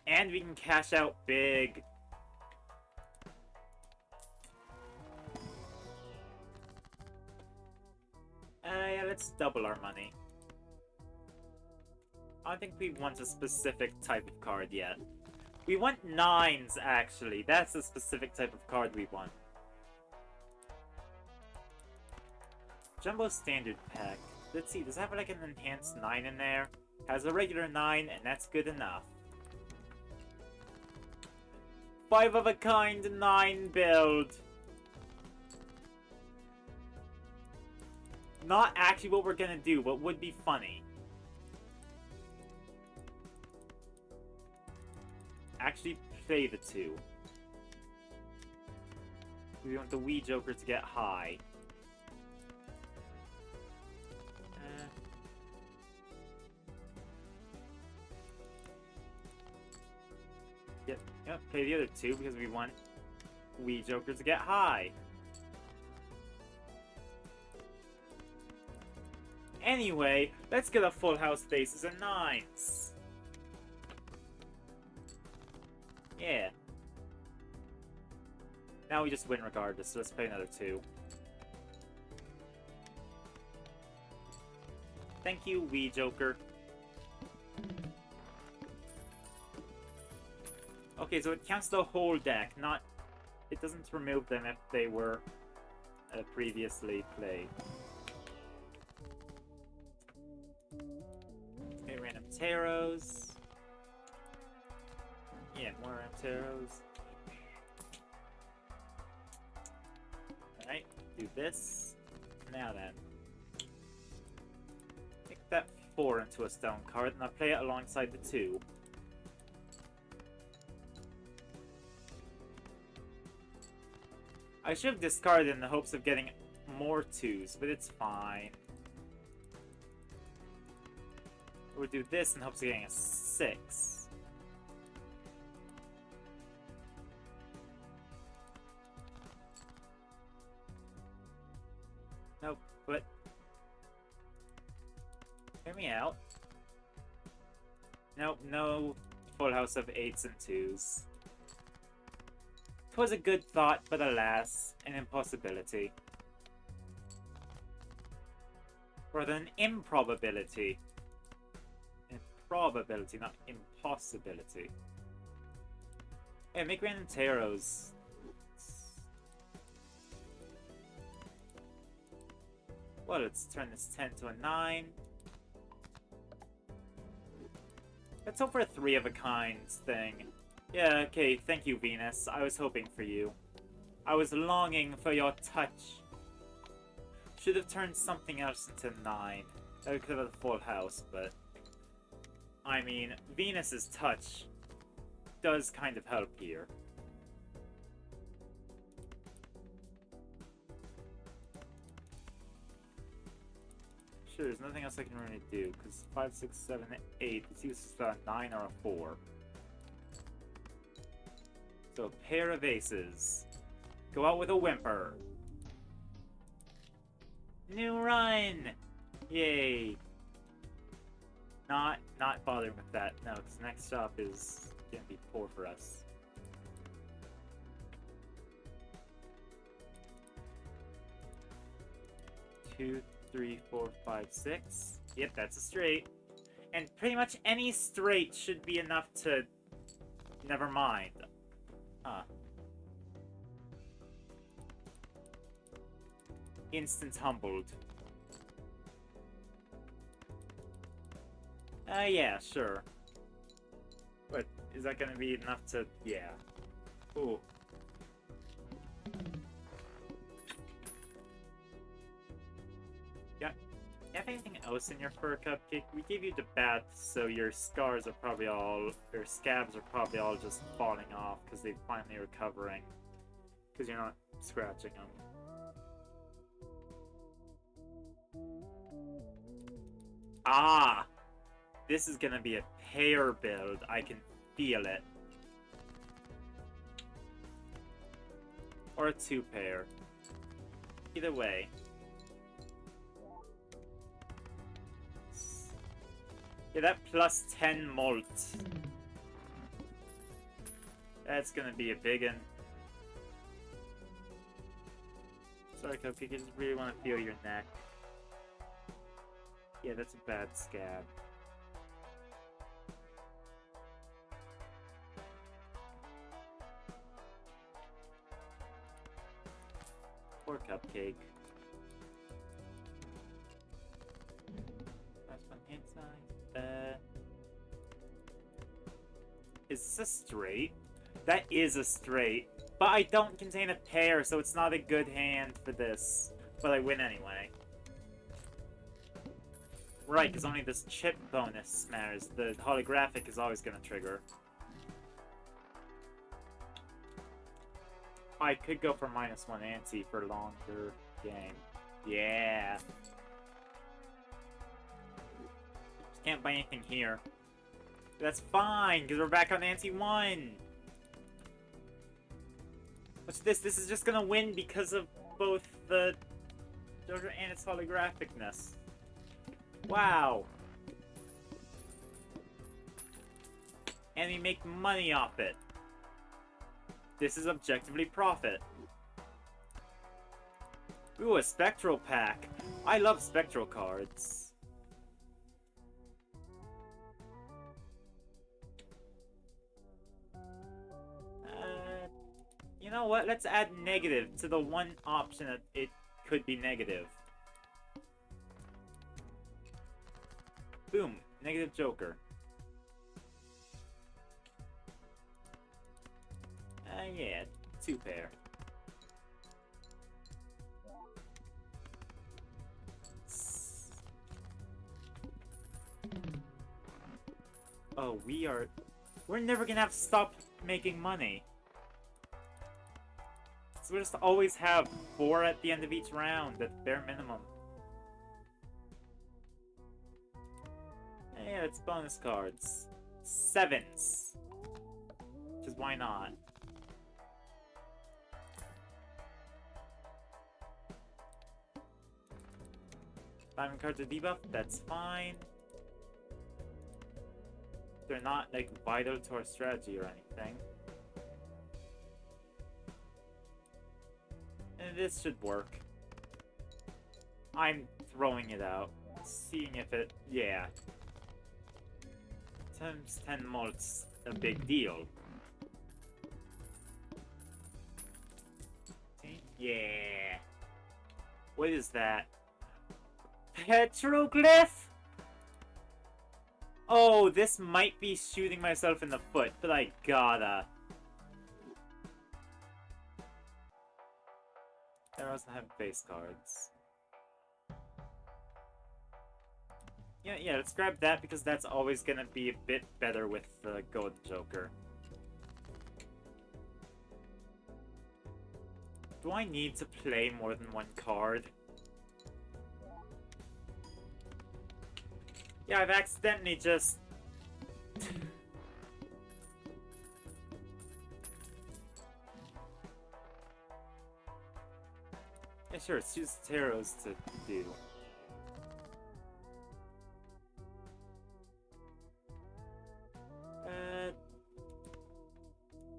And we can cash out big. Yeah, let's double our money. I don't think we want a specific type of card yet. We want 9s, actually. That's the specific type of card we want. Jumbo Standard Pack. Let's see, does it have like an enhanced 9 in there? Has a regular 9, and that's good enough. 5 of a kind 9 build. Not actually what we're gonna do, but would be funny. actually play the 2. We want the wee joker to get high. Yep, play the other 2 because we want wee joker to get high. Anyway, let's get a full house of aces and 9s. Yeah. Now we just win regardless, so let's play another 2. Thank you, wee joker. Okay, so it counts the whole deck, not... It doesn't remove them if they were previously played. Okay, random taros. Yeah, more random taros. Alright, do this. Now then. Take that 4 into a stone card, and I'll play it alongside the 2. I should have discarded in the hopes of getting more 2s, but it's fine. We'll do this in hopes of getting a 6. Nope, but... Hear me out. Nope, no full house of 8s and 2s. 'Twas a good thought, but alas, an impossibility. Rather, an improbability. Improbability, not impossibility. Yeah, make random taros. Well, let's turn this 10 to a 9. Let's hope for a 3 of a kind thing. Yeah, okay, thank you, Venus. I was hoping for you. I was longing for your touch. Should have turned something else into 9. That could have a full house, but... I mean, Venus's touch does kind of help here. Sure, there's nothing else I can really do, because 5, 6, 7, 8, it's either a 9 or a 4. So a pair of aces. Go out with a whimper. New run! Yay! Not bothering with that. No, because next stop is gonna be poor for us. Two, 3, 4, 5, 6. Yep, that's a straight. And pretty much any straight should be enough to... Never mind. Huh. Instant humbled. Yeah, sure. But is that gonna be enough to... Yeah. Ooh. Yeah. You have anything else in your fur cupcake? We gave you the bat, so your scars are probably all... Your scabs are probably all just falling off because they're finally recovering. Because you're not scratching them. Ah! This is gonna be a pair build. I can feel it. Or a 2-pair. Either way. Yeah, that plus 10 molt. That's gonna be a big one. Sorry, Cupcake, I just really want to feel your neck. Yeah, that's a bad scab. Poor Cupcake. Last one hand size. Is this a straight? That is a straight. But I don't contain a pair, so it's not a good hand for this. But I win anyway. Right, because only this chip bonus matters. The holographic is always going to trigger. I could go for -1 ante for longer game. Yeah. Can't buy anything here. That's fine, because we're back on ante 1. What's this? This is just gonna win because of both the Joker and its holographicness. Wow. And we make money off it. This is objectively profit. Ooh, a spectral pack. I love spectral cards. You know what? Let's add negative to the one option that it could be negative. Boom. Negative Joker. Yeah. 2 pair. Oh, we're never gonna have to stop making money. So we'll just always have 4 at the end of each round, at bare minimum. Yeah, it's bonus cards. 7s. Because why not? Diamond cards are debuff, that's fine. They're not, like, vital to our strategy or anything. And this should work. I'm throwing it out. Seeing if it... yeah. Times 10 molts, a big deal. Yeah. What is that? Petroglyph? Oh, this might be shooting myself in the foot, but I gotta. I also have base cards. Yeah, let's grab that because that's always gonna be a bit better with the Gold Joker. Do I need to play more than 1 card? Yeah, I've accidentally just... yeah, sure, it's just tarots to do.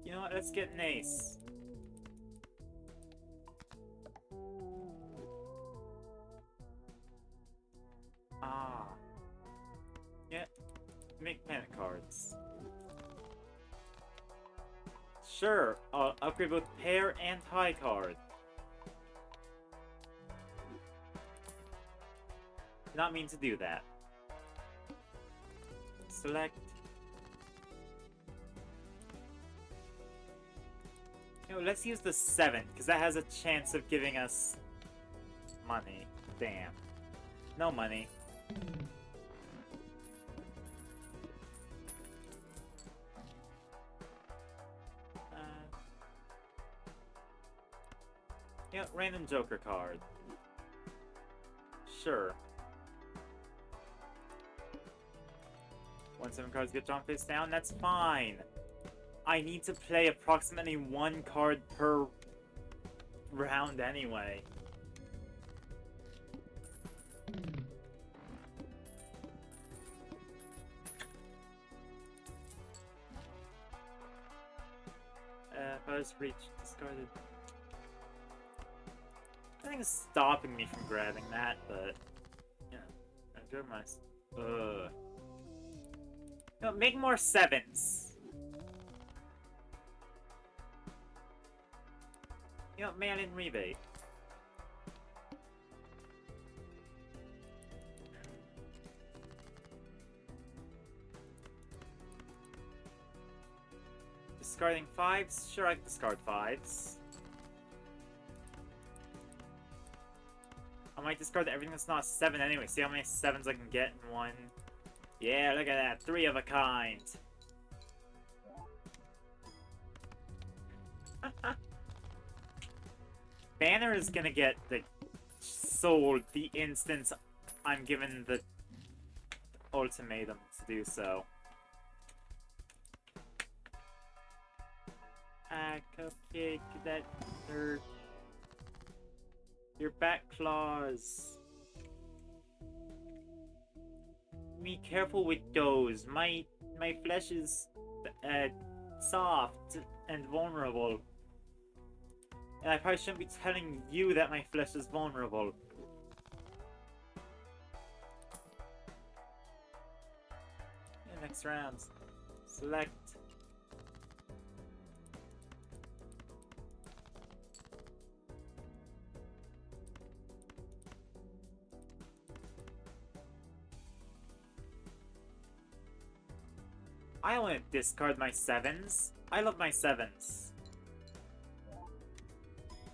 You know what, let's get an ace. Ah. Yeah, make panic cards. Sure, I'll upgrade both pair and high card. Did not mean to do that. Select. You know, let's use the 7, because that has a chance of giving us money. Damn. No money. Yeah, random Joker card. Sure. 1/7 cards get drawn face down, that's fine. I need to play approximately 1 card per round anyway. First reach discarded. Nothing's stopping me from grabbing that, but yeah, I grab my. No, make more 7s. You know, mail-in rebate. Discarding 5s? Sure, I can discard 5s. I might discard everything that's not 7 anyway. See how many 7s I can get in one. Yeah, look at that. 3 of a kind. Banner is gonna get the sold the instant I'm given the ultimatum to do so. Ah, Cupcake, that hurt. Your back claws. Be careful with those. My flesh is soft and vulnerable. And I probably shouldn't be telling you that my flesh is vulnerable. Yeah, next round. Select. I want to discard my 7s. I love my 7s.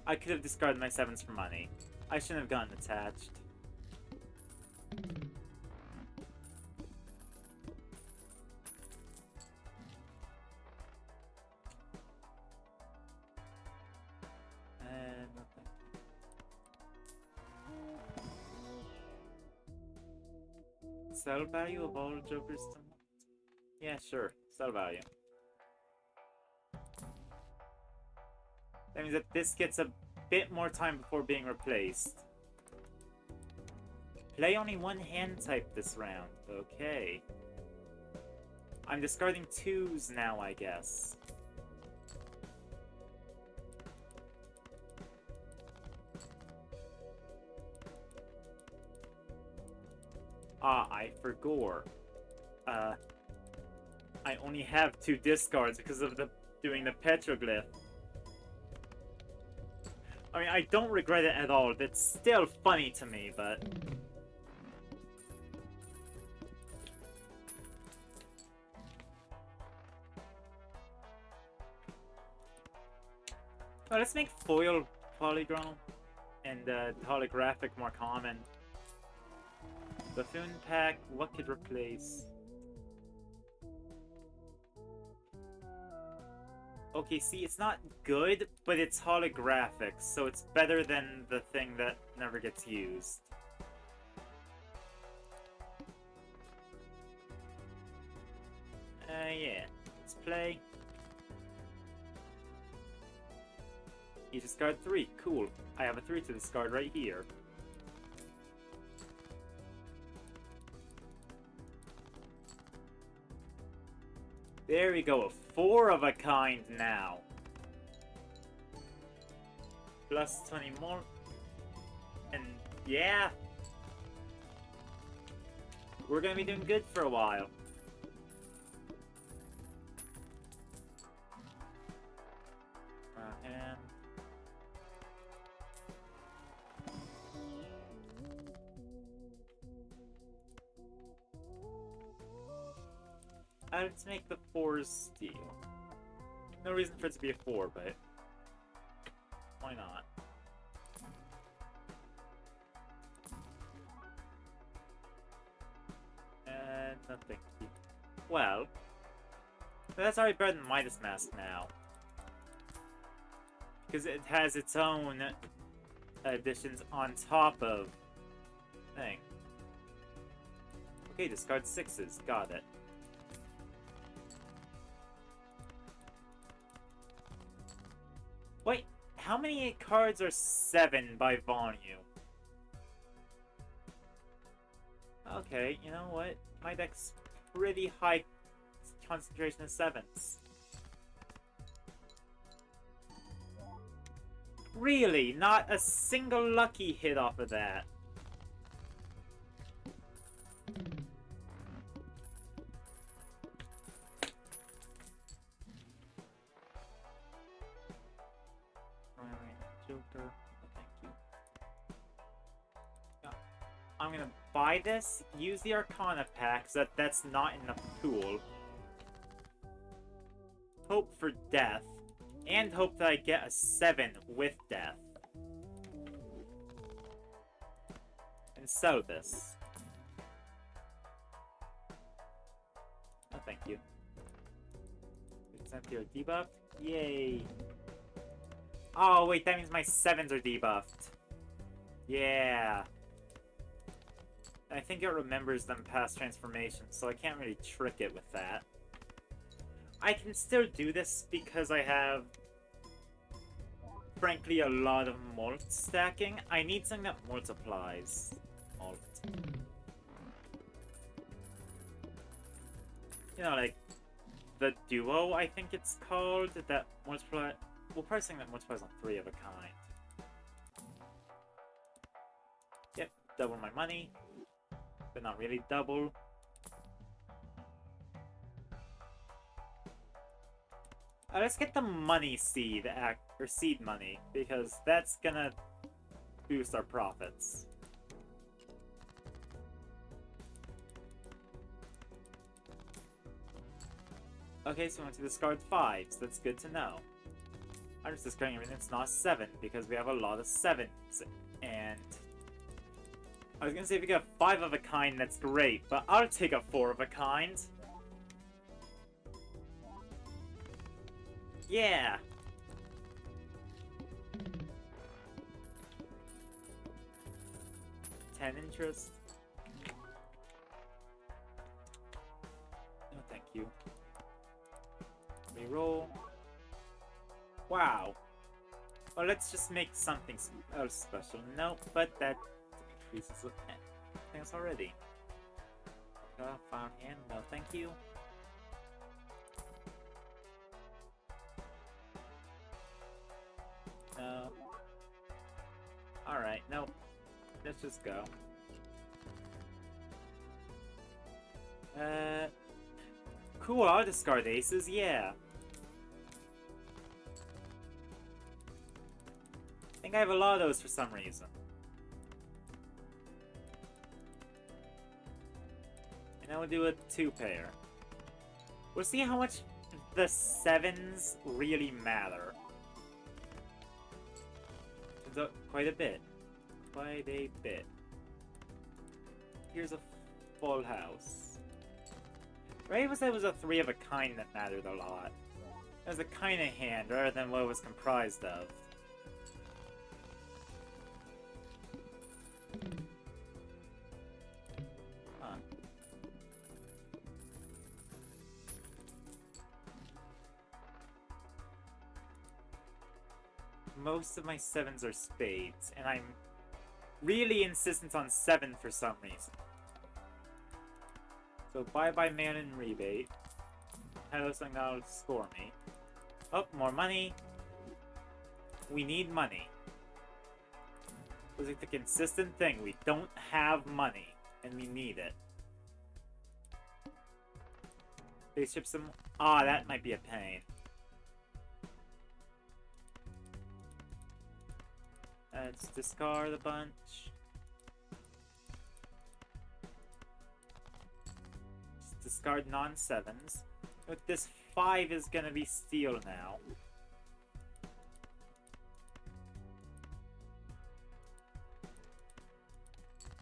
I could have discarded my 7s for money. I shouldn't have gotten attached. And nothing. Sell value of all Joker's to... Yeah, sure. Sell value. That means that this gets a bit more time before being replaced. Play only one hand type this round. Okay. I'm discarding 2s now, I guess. Ah, I forgot. I only have 2 discards because of doing the petroglyph. I mean, I don't regret it at all. It's still funny to me, but... Well, let's make foil polygon and holographic more common. Buffoon pack, what could replace? Okay, see, it's not good, but it's holographic, so it's better than the thing that never gets used. Yeah. Let's play. You discard 3. Cool. I have a 3 to discard right here. There we go, a 4 of a kind now. Plus 20 more. And yeah. We're gonna be doing good for a while. And... let's make the 4s steel. No reason for it to be a 4, but why not? And nothing. Well, that's already better than Midas Mask now. Because it has its own additions on top of thing. Okay, discard 6s. Got it. Wait, how many cards are 7 by volume? Okay, you know what? My deck's pretty high concentration of 7s. Really? Not a single lucky hit off of that. Joker, thank you. I'm gonna buy this, use the Arcana pack, so that's not in the pool. Hope for death. And hope that I get a 7 with death. And sell this. Oh, thank you. It's empty or debuff? Yay! Oh, wait, that means my 7s are debuffed. Yeah. I think it remembers them past transformations, so I can't really trick it with that. I can still do this because I have, frankly, a lot of mult stacking. I need something that multiplies mult. You know, like, the duo, I think it's called, that multiply... Well, probably something that multiplies on 3 of a kind. Yep, double my money. But not really double. Let's get the money seed, or seed money, because that's gonna boost our profits. Okay, so we want to discard 5s. That's good to know. I'm just discarding everything that's not 7, because we have a lot of 7s. And I was gonna say if we get a 5 of a kind, that's great, but I'll take a 4 of a kind. Yeah! $10 interest. No, thank you. Reroll. Wow. Well, let's just make something else special. No, but that increases with things already. Found hand. No, thank you. No. Alright, nope. Let's just go. Cool, I'll discard aces, yeah. I think I have a lot of those for some reason. And then we'll do a 2-pair. We'll see how much the 7s really matter. Quite a bit. Quite a bit. Here's a full house. Right, it was a 3 of a kind that mattered a lot. It was a kind of hand rather than what it was comprised of. Huh. Most of my 7s are spades, and I'm really insistent on 7 for some reason. So bye-bye man and rebate. Hello, something that'll score me. Oh, more money. We need money. It's like the consistent thing. We don't have money, and we need it. They ship some... Ah, that might be a pain. Let's discard a bunch. Just discard non-7s. But this 5 is gonna be steel now.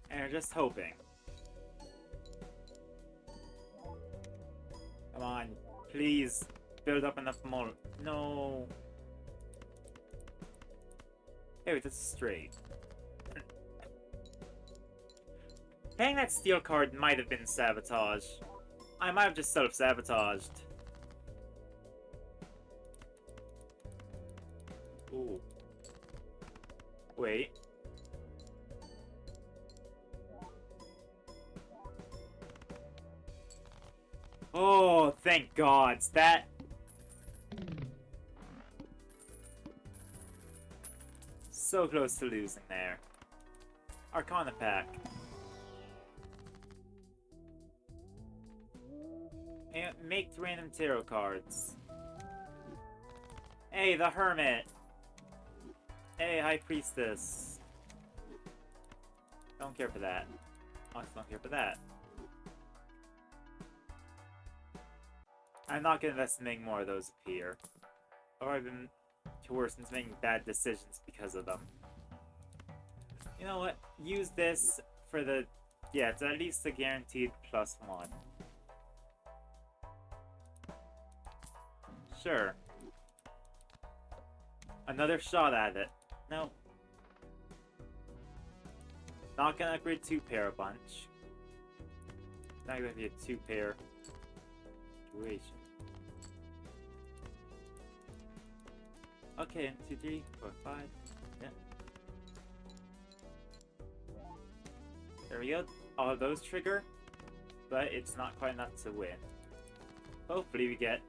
And we're just hoping. Come on, please build up enough more. No. Hey, wait, that's straight. Paying that steel card might have been sabotage. I might have just self-sabotaged. Ooh. Wait. Oh, thank God. That... So close to losing there. Arcana pack. And make random tarot cards. Hey, the Hermit. Hey, High Priestess. Don't care for that. Also don't care for that. I'm not gonna invest in making more of those appear. Or I've been worse into making bad decisions because of them. You know what? Use this for the... Yeah, it's at least a guaranteed +1. Sure. Another shot at it. No. Not gonna upgrade 2-pair a bunch. Not gonna be a 2-pair situation. Okay, 1, 2, 3, 4, 5. Yeah. There we go. All of those trigger, but it's not quite enough to win. Hopefully we get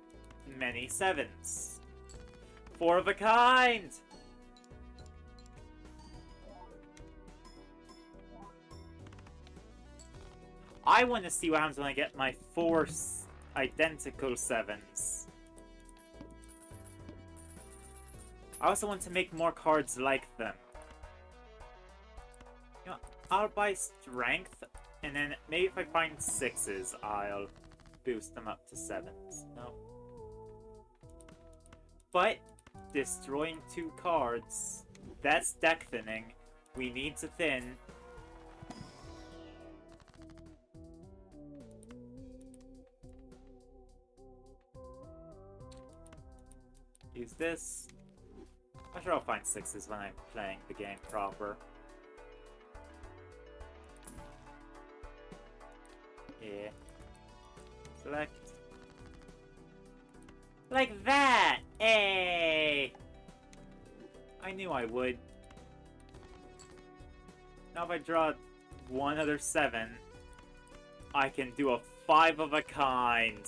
many 7s. 4 of a kind! I want to see what happens when I get my 4 identical 7s. I also want to make more cards like them. You know, I'll buy strength, and then maybe if I find 6s, I'll boost them up to 7s. No. But destroying 2 cards, that's deck thinning. We need to thin. Use this. I'm sure I'll find 6s when I'm playing the game proper. Yeah. Select. Like that! Hey! I knew I would. Now if I draw 1 other 7, I can do a 5 of a kind.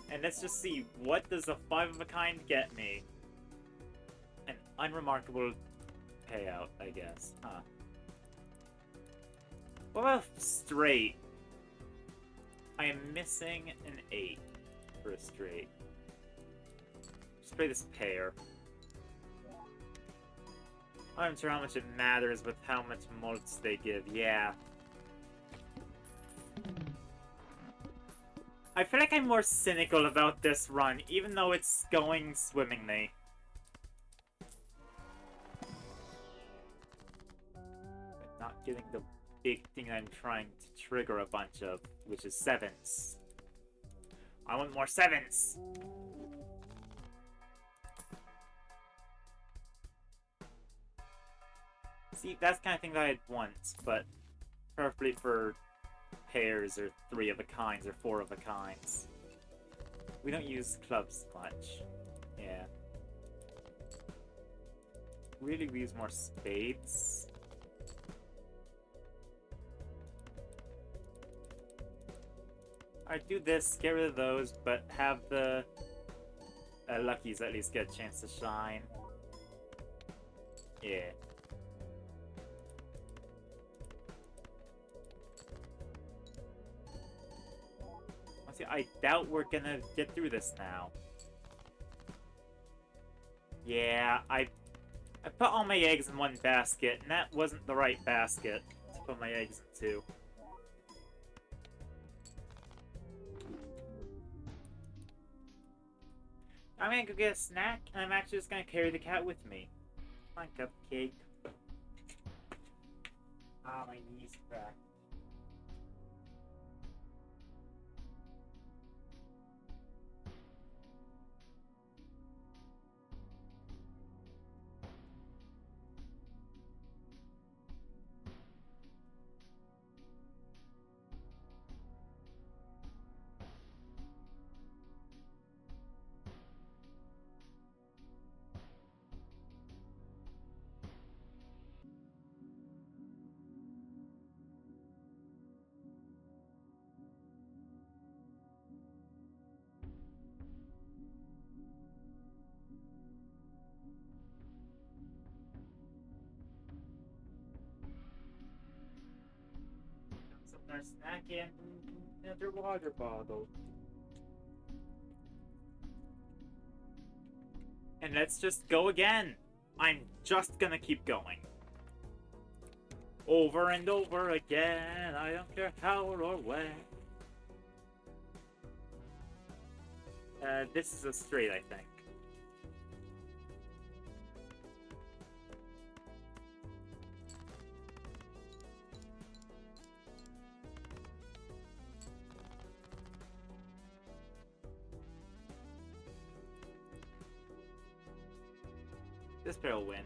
And let's just see, what does a 5 of a kind get me? An unremarkable payout, I guess. Huh. What about straight? I am missing an 8 for a straight. Just play this pair. I'm not sure how much it matters with how much mults they give, yeah. I feel like I'm more cynical about this run, even though it's going swimmingly. But not getting the big thing I'm trying to trigger a bunch of, which is 7s. I want more 7s! See, that's the kind of thing that I'd want, but preferably for pairs or 3 of a kinds or 4 of a kinds. We don't use clubs much. Yeah. Really, we use more spades. Alright, do this, get rid of those, but have the luckies at least get a chance to shine. Yeah. See, I doubt we're gonna get through this now. Yeah, I put all my eggs in one basket, and that wasn't the right basket to put my eggs into. I'm gonna go get a snack, and I'm actually just gonna carry the cat with me. Come on, Cupcake. Ah, my knees cracked. Our snack and another water bottle. And let's just go again. I'm just gonna keep going. Over and over again. I don't care how or when. This is a straight, I think. This pair will win.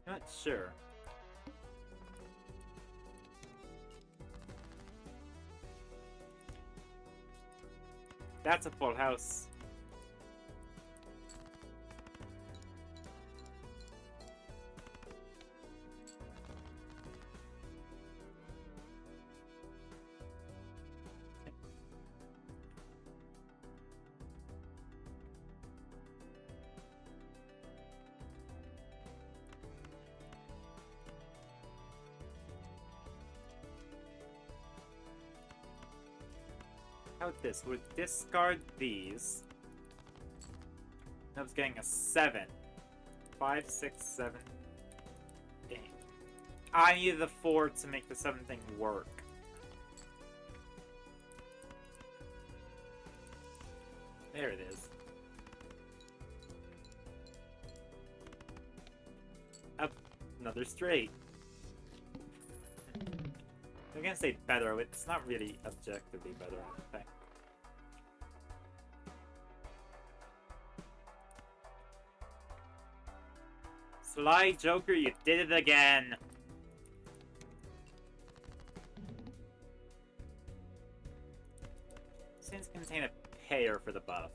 Not sure. That's a full house. How about this? We'll discard these. I was getting a 7. 5, 6, 7, 8. I needed the 4 to make the 7 thing work. There it is. Up another straight. I'm gonna say better, but it's not really objectively better, I don't think. Sly Joker, you did it again! Seems to contain a pair for the buff.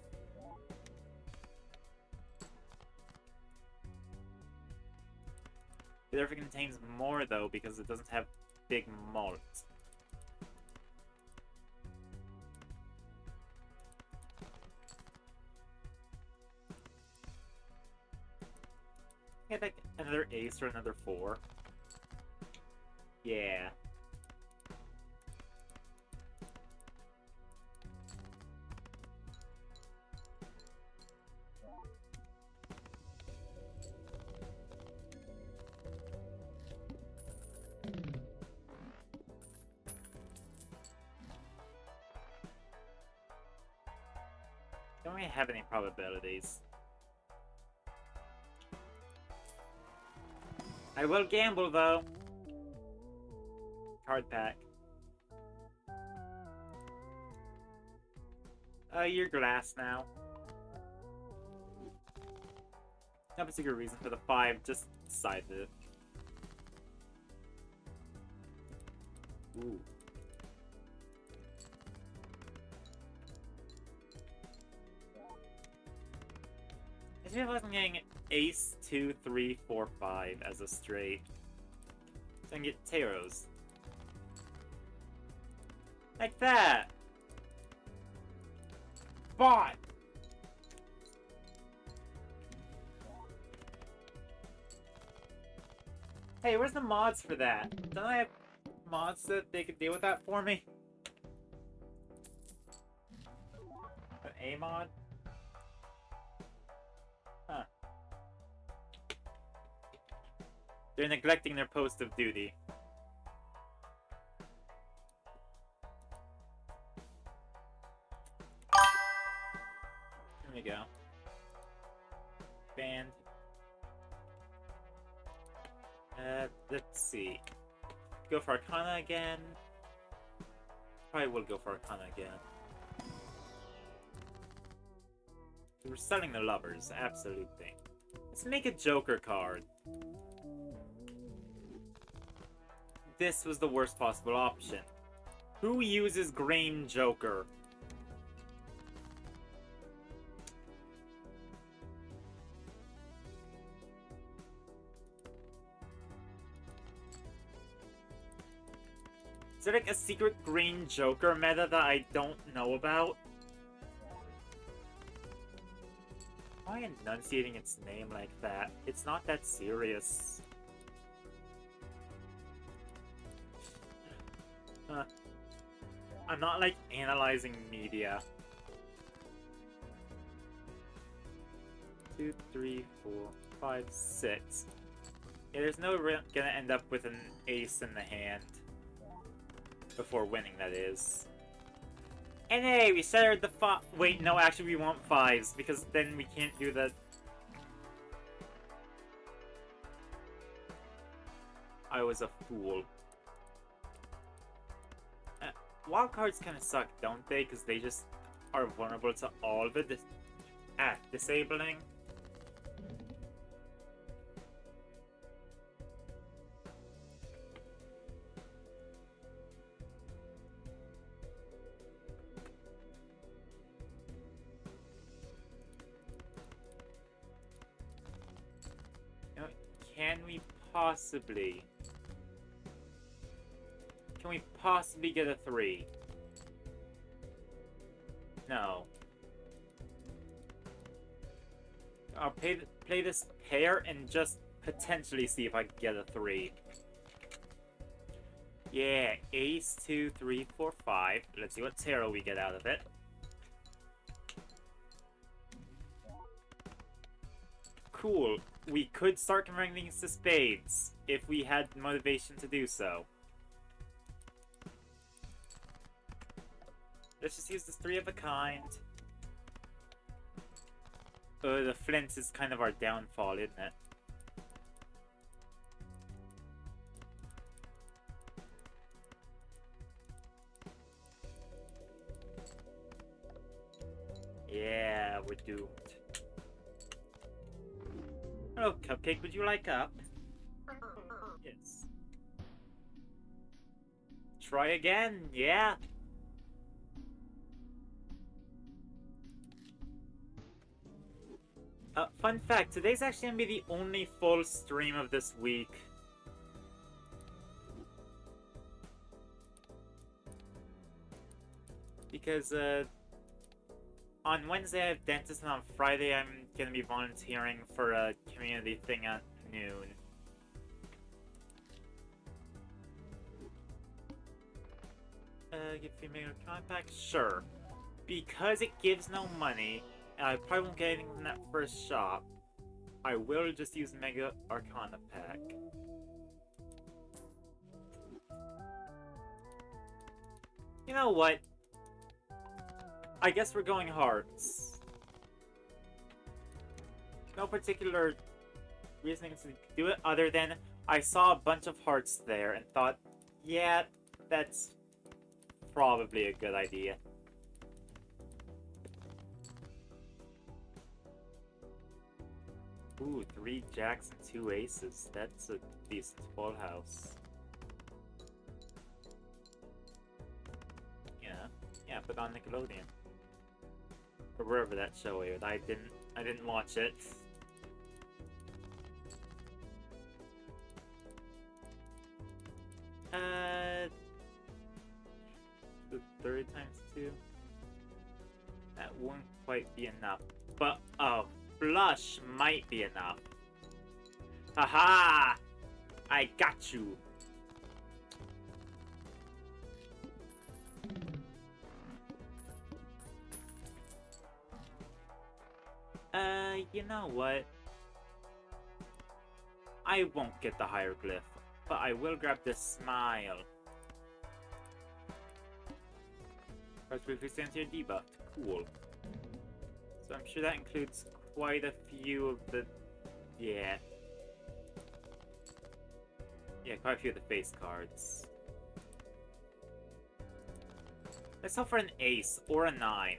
It therefore contains more though because it doesn't have big malt. Get like another ace or another 4. Yeah. Don't really have any probabilities. I will gamble though. Card pack. You're glass now. No particular reason for the 5, just decided it. Ooh. I feel like I'm getting ace, 2, 3, 4, 5 as a straight. So I can get taros. Like that! Bot! Hey, where's the mods for that? Don't I have mods that they could deal with that for me? An A mod? Huh. They're neglecting their post of duty. Here we go. Band. Let's see. Go for Arcana again. Probably will go for Arcana again. We're selling the lovers, absolutely. Let's make a Joker card. This was the worst possible option. Who uses Green Joker? Is there like a secret Green Joker meta that I don't know about? Why enunciating its name like that? It's not that serious. I'm not like analyzing media. 2, 3, 4, 5, 6. Yeah, there's no gonna end up with an ace in the hand. Before winning, that is. And hey, we shared the wait, no, actually we want 5s, because then we can't do that. I was a fool. Wild cards kind of suck, don't they? Because they just are vulnerable to all the disabling. You know, can we possibly get a 3? No. I'll play this pair and just potentially see if I can get a 3. Yeah, ace, 2, 3, 4, 5. Let's see what tarot we get out of it. Cool. We could start converting these to spades if we had motivation to do so. Let's just use this 3 of a kind. The flint is kind of our downfall, isn't it? Yeah, we're doomed. Hello, Cupcake. Would you like up? Yes. Try again. Yeah. Fun fact, today's actually gonna be the only full stream of this week. Because, on Wednesday I have dentist, and on Friday I'm gonna be volunteering for a community thing at noon. Give female compact? Sure. Because it gives no money, and I probably won't get anything from that first shop, I will just use Mega Arcana Pack. You know what? I guess we're going hearts. No particular reasoning to do it other than I saw a bunch of hearts there and thought, yeah, that's probably a good idea. Ooh, 3 jacks and 2 aces. That's a decent full house. Yeah, put on Nickelodeon. Or wherever that show aired. I didn't watch it. The 30 times 2? That won't quite be enough. But a flush might be enough. Haha! I got you! You know what? I won't get the hieroglyph, but I will grab the smile. First briefly stands here debuffed. Cool. So I'm sure that includes quite a few of the... Yeah. Yeah, quite a few of the face cards. Let's hope for an ace or a 9.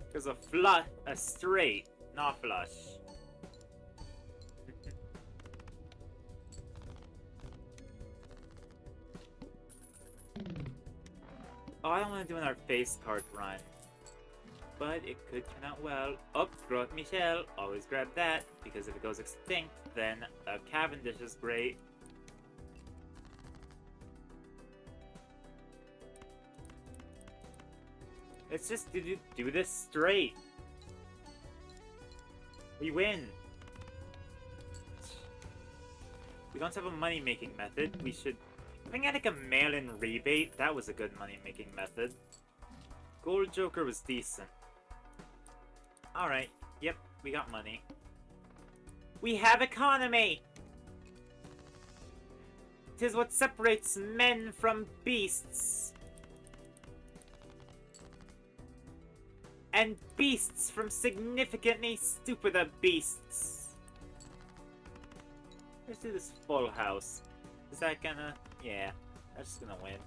Because a straight, not flush. Oh, I don't want to do another face card run. But it could turn out well. Oh, Growth Michelle. Always grab that, because if it goes extinct, then a Cavendish is great. Let's just do this straight. We win. We don't have a money-making method. We should... I think I had like a mail-in rebate. That was a good money-making method. Gold Joker was decent. Alright. Yep, we got money. We have economy! 'Tis what separates men from beasts. And beasts from significantly stupider beasts. Let's do this full house. Is that gonna... Yeah, that's just gonna win.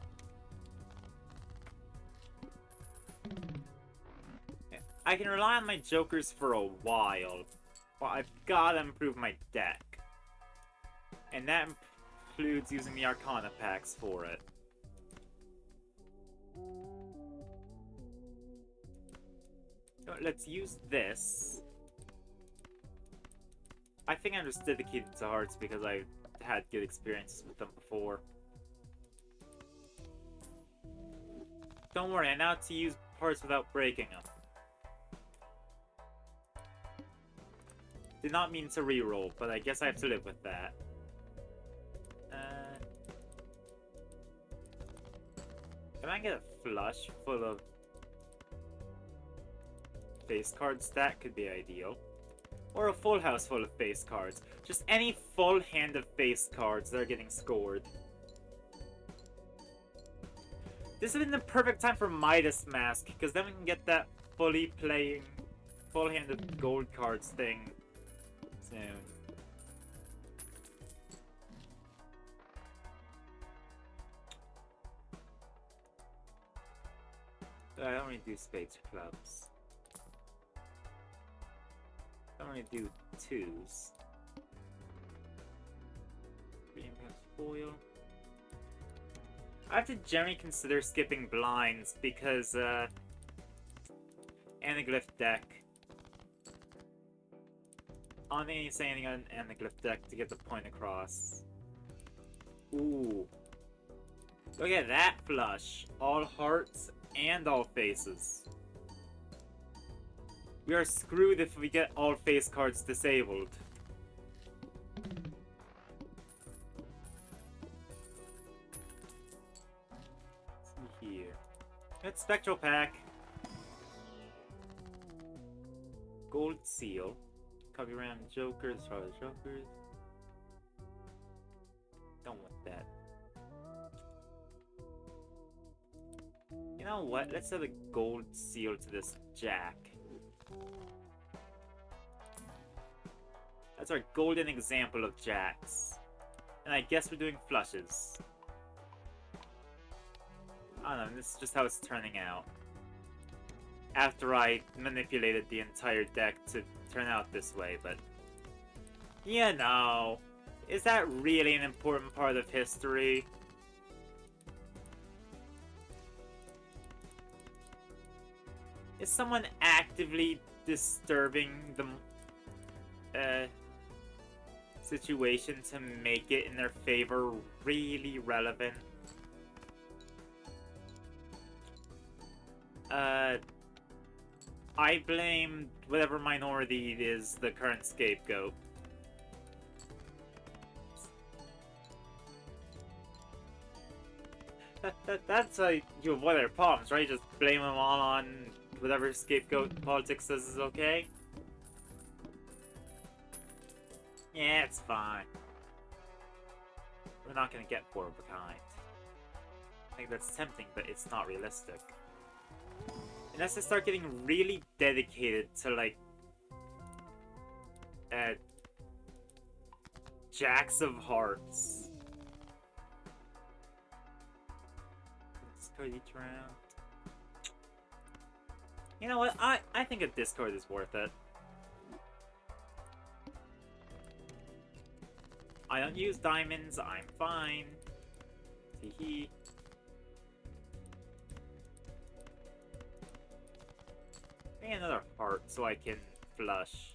Yeah. I can rely on my jokers for a while, but I've gotta improve my deck. And that includes using the Arcana packs for it. So let's use this. I think I'm just dedicated to hearts because I've had good experiences with them before. Don't worry, I know how to use hearts without breaking them. Did not mean to reroll, but I guess I have to live with that. Can I get a flush full of face cards? That could be ideal. Or a full house full of face cards. Just any full hand of face cards that are getting scored. This has been the perfect time for Midas Mask, because then we can get that fully playing, full hand of gold cards thing soon. I don't really do spades or clubs. I don't really do twos. Green foil. I have to generally consider skipping blinds because Anaglyph deck. I don't think I need to say anything on Anaglyph deck to get the point across. Ooh. Look at that flush. All hearts and all faces. We are screwed if we get all face cards disabled. Let's see here. It's Spectral Pack. Gold Seal. Copy random jokers, draw the jokers. Don't want that. You know what? Let's add a gold seal to this jack. That's our golden example of jacks. And I guess we're doing flushes. I don't know, this is just how it's turning out. After I manipulated the entire deck to turn out this way, but... You know, is that really an important part of history? Is someone actively disturbing the situation to make it in their favor really relevant? I blame whatever minority is the current scapegoat. That's how you avoid their problems, right? Just blame them all on whatever scapegoat politics says is okay. Yeah, it's fine. We're not gonna get four of a kind. I think that's tempting, but it's not realistic. Unless I start getting really dedicated to, like, jacks of hearts. Discard each round. You know what? I think a discard is worth it. I don't use diamonds, I'm fine. Teehee. Maybe another heart so I can flush.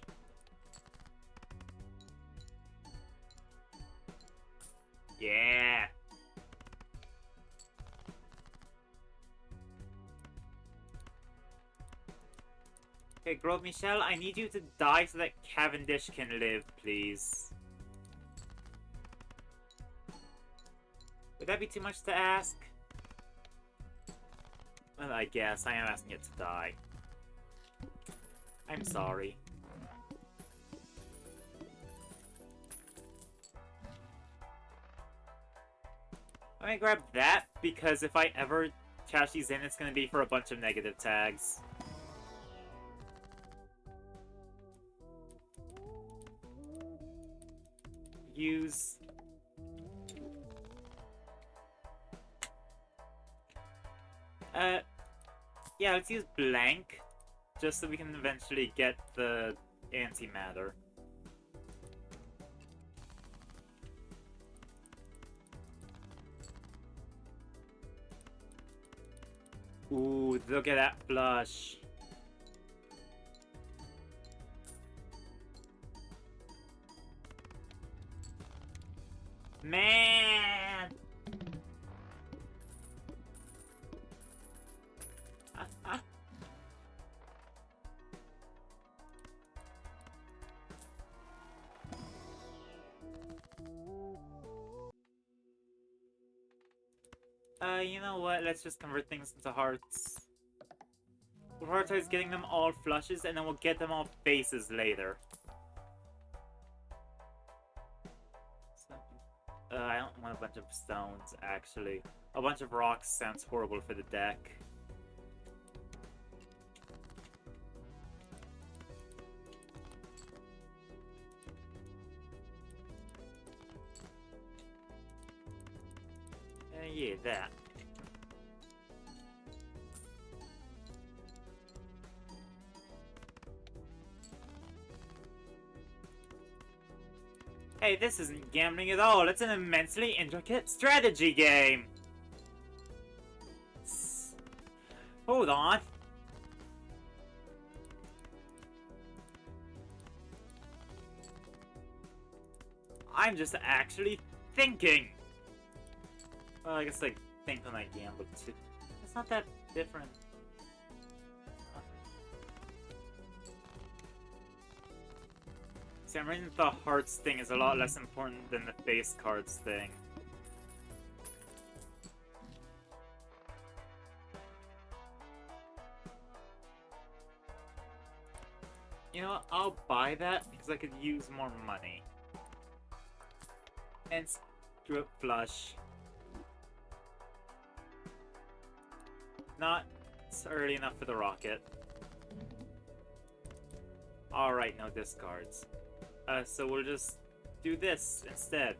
Yeah! Okay, Grove Michelle, I need you to die so that Cavendish can live, please. Would that be too much to ask? Well, I guess I am asking it to die. I'm sorry. Let me grab that, because if I ever cash these in, it's gonna be for a bunch of negative tags. use... Yeah, let's use blank, just so we can eventually get the antimatter. Ooh, look at that flush. Man! You know what? Let's just convert things into hearts. We'll prioritize getting them all flushes, and then we'll get them all faces later. I don't want a bunch of stones, actually. A bunch of rocks sounds horrible for the deck. Yeah, that. Hey, this isn't gambling at all. It's an immensely intricate strategy game. Hold on. I'm just actually thinking. Well, I guess I think when I gamble too. It's not that different. See, I'm reading the hearts thing is a lot less important than the face cards thing. You know what? I'll buy that because I could use more money. And screw it flush. Not early enough for the rocket. Alright, no discards. So we'll just do this instead.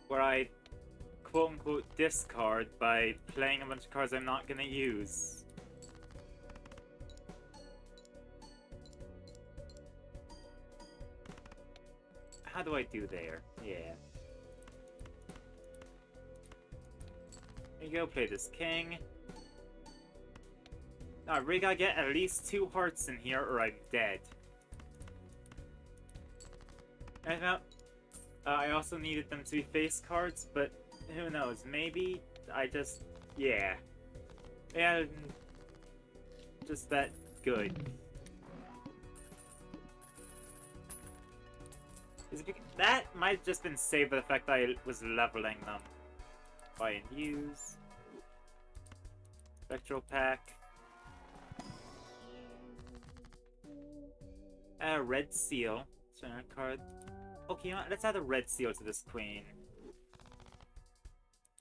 Where I quote-unquote discard by playing a bunch of cards I'm not gonna use. How do I do there? Yeah. There you go, play this king. Now, I really gotta get at least 2 hearts in here or I'm dead. And I also needed them to be face cards, but who knows, maybe I just... yeah. Yeah, just that good. That might have just been saved by the fact that I was leveling them. Buy and use. Spectral pack. Red seal. Center card. Okay, you know what? Let's add a red seal to this queen.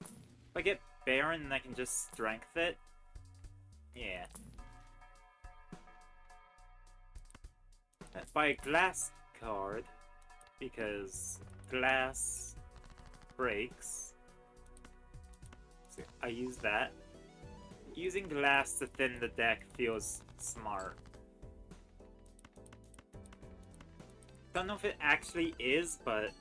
If I get Baron, then I can just strength it. Yeah. Buy a glass card. Because glass breaks. So I use that. Using glass to thin the deck feels smart. Don't know if it actually is, but...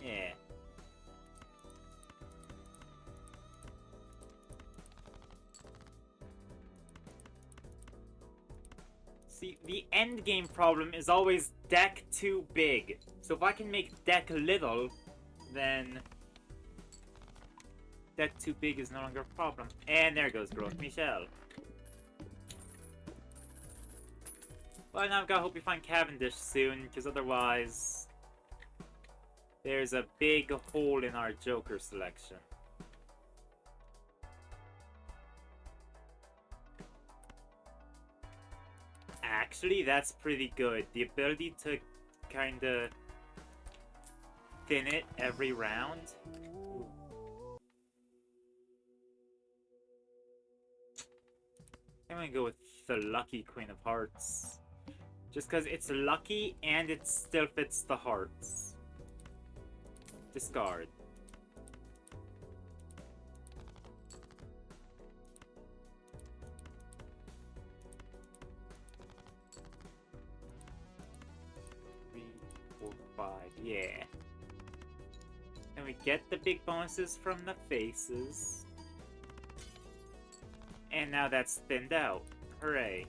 yeah. See, the end game problem is always deck too big. So if I can make deck little, then deck too big is no longer a problem. And there goes Growth Michelle. Well, now I've got to hope we find Cavendish soon, because otherwise there's a big hole in our Joker selection. Actually, that's pretty good. The ability to kinda thin it every round. I'm gonna go with with a lucky Queen of Hearts. Just because it's lucky and it still fits the hearts. Discard. Three, four, five, yeah. And we get the big bonuses from the faces. And now that's thinned out. Hooray.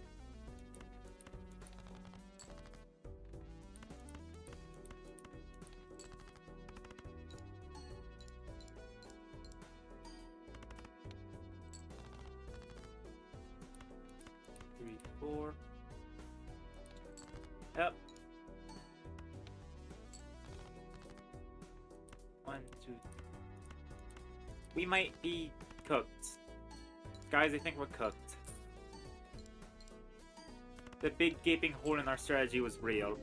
Three, four. Up. 1, 2. We might be cooked. Guys, I think we're cooked. The big gaping hole in our strategy was real.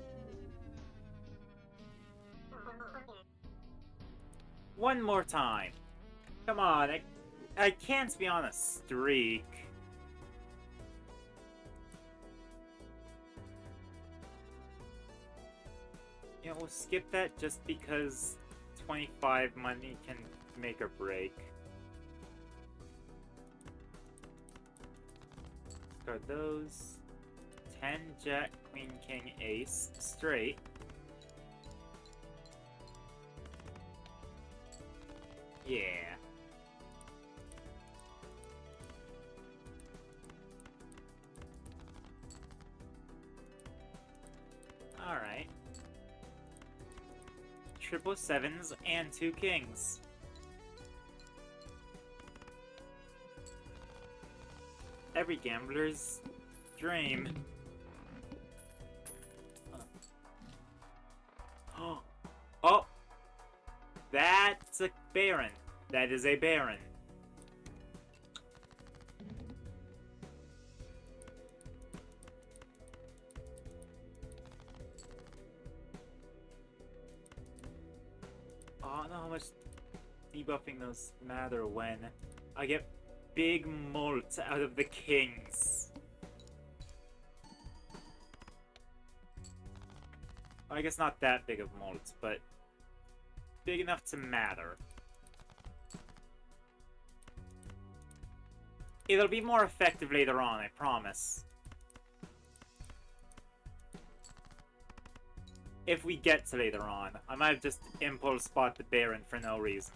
One more time. Come on, I can't be on a streak. You know, we'll skip that just because 25 money can make or break. Discard those. 10, Jack, Queen, King, Ace, straight. Yeah. Alright. Triple sevens and 2 kings. Every gambler's dream. Oh! That's a Baron. That is a Baron. Oh, I don't know how much debuffing those matter when I get big molt out of the kings. I guess not that big of molt, but big enough to matter. It'll be more effective later on, I promise. If we get to later on. I might just impulse spot the Baron for no reason.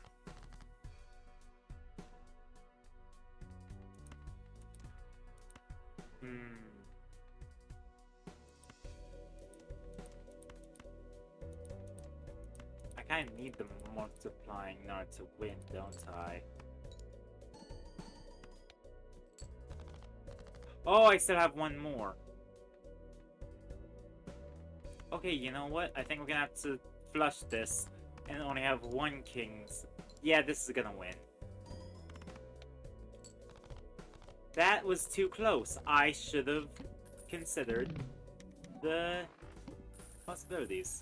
I kinda need the multiplying in order to win, don't I? Oh, I still have one more. Okay, you know what? I think we're gonna have to flush this and only have 1 kings. Yeah, this is gonna win. That was too close. I should have considered the possibilities.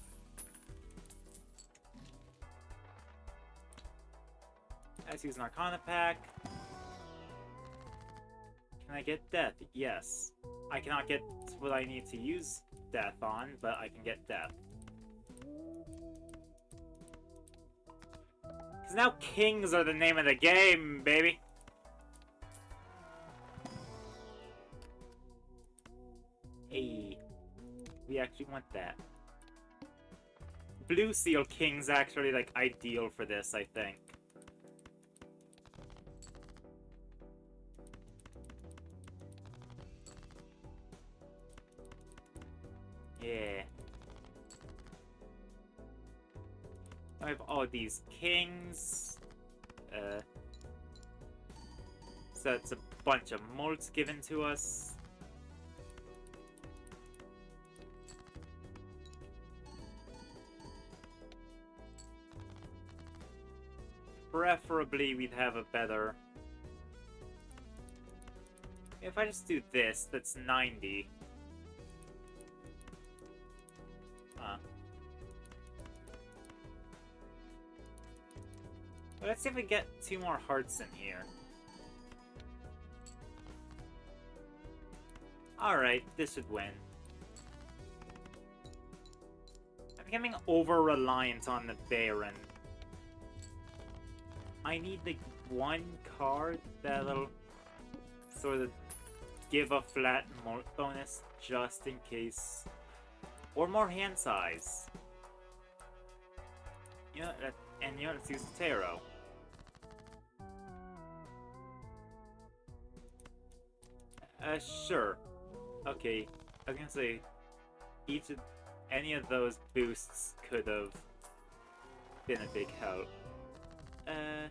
Let's use an Arcana pack. Can I get death? Yes. I cannot get what I need to use death on, but I can get death. Because now kings are the name of the game, baby! Hey, we actually want that. Blue Seal King's actually, like, ideal for this, I think. Yeah. I have all these kings. So it's a bunch of molts given to us. Preferably we'd have a better... If I just do this, that's 90. Well, let's see if we get 2 more hearts in here. Alright, this should win. I'm becoming over-reliant on the Baron. I need the one card that'll sort of give a flat bonus just in case. Or more hand size. You know, and you know, let's use the tarot. Sure. Okay, I was gonna say, any of those boosts could have been a big help. I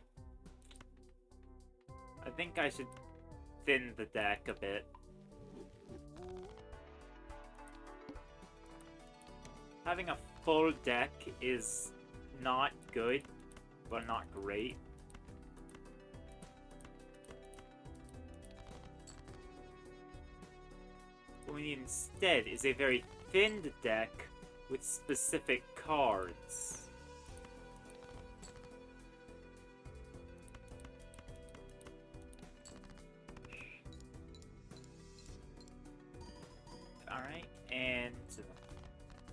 think I should thin the deck a bit. Having a full deck is not good, but not great. What we need instead is a very thinned deck with specific cards. Alright, and...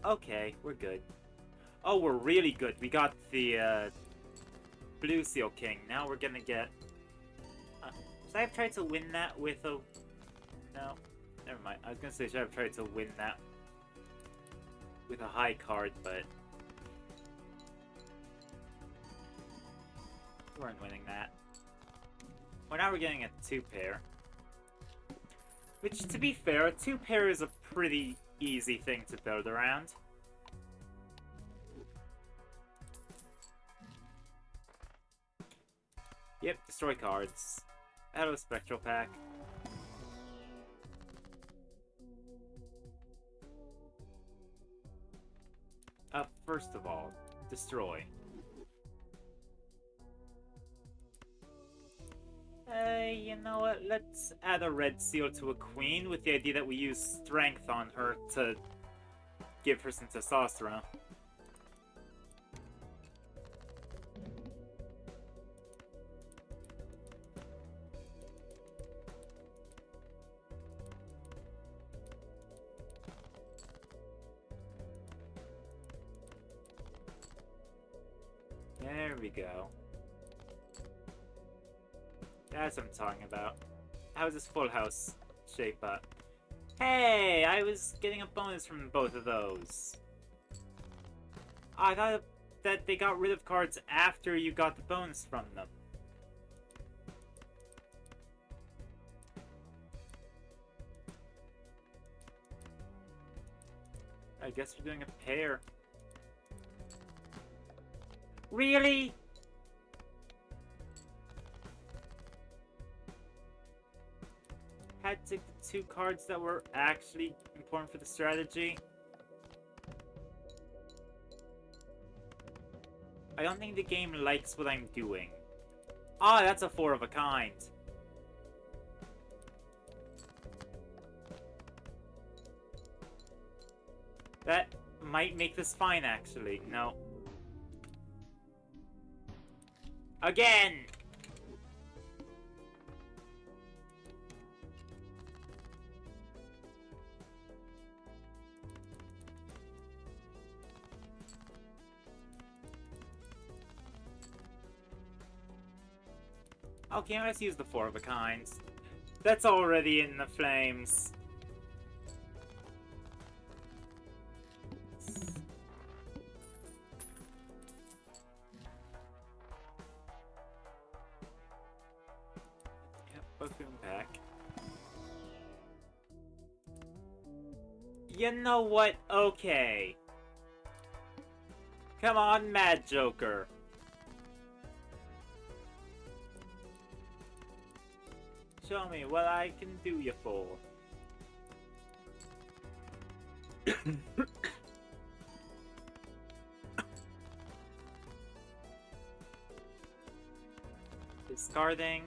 okay, we're good. Oh, we're really good. We got the, Blue Seal King. Now we're gonna get... should I have tried to win that with a... no? Never mind. I was gonna say, should I have tried to win that with a high card, but... we weren't winning that. Well, now we're getting a 2-pair. Which, to be fair, a 2-pair is a pretty easy thing to build around. Yep, destroy cards. Hello, Spectral Pack. First of all, destroy. You know what? Let's add a red seal to a queen with the idea that we use strength on her to give her some testosterone. There we go. That's what I'm talking about. How does this full house shape up? Hey, I was getting a bonus from both of those. I thought that they got rid of cards after you got the bonus from them. I guess we're doing a pair. Really? Had to take the 2 cards that were actually important for the strategy. I don't think the game likes what I'm doing. Ah, that's a 4 of a kind. That might make this fine, actually. No. Again! Okay, let's use the 4 of a kind. That's already in the flames. Yep, both going back. You know what? Okay. Come on, Mad Joker. Show me what I can do you for. Discarding.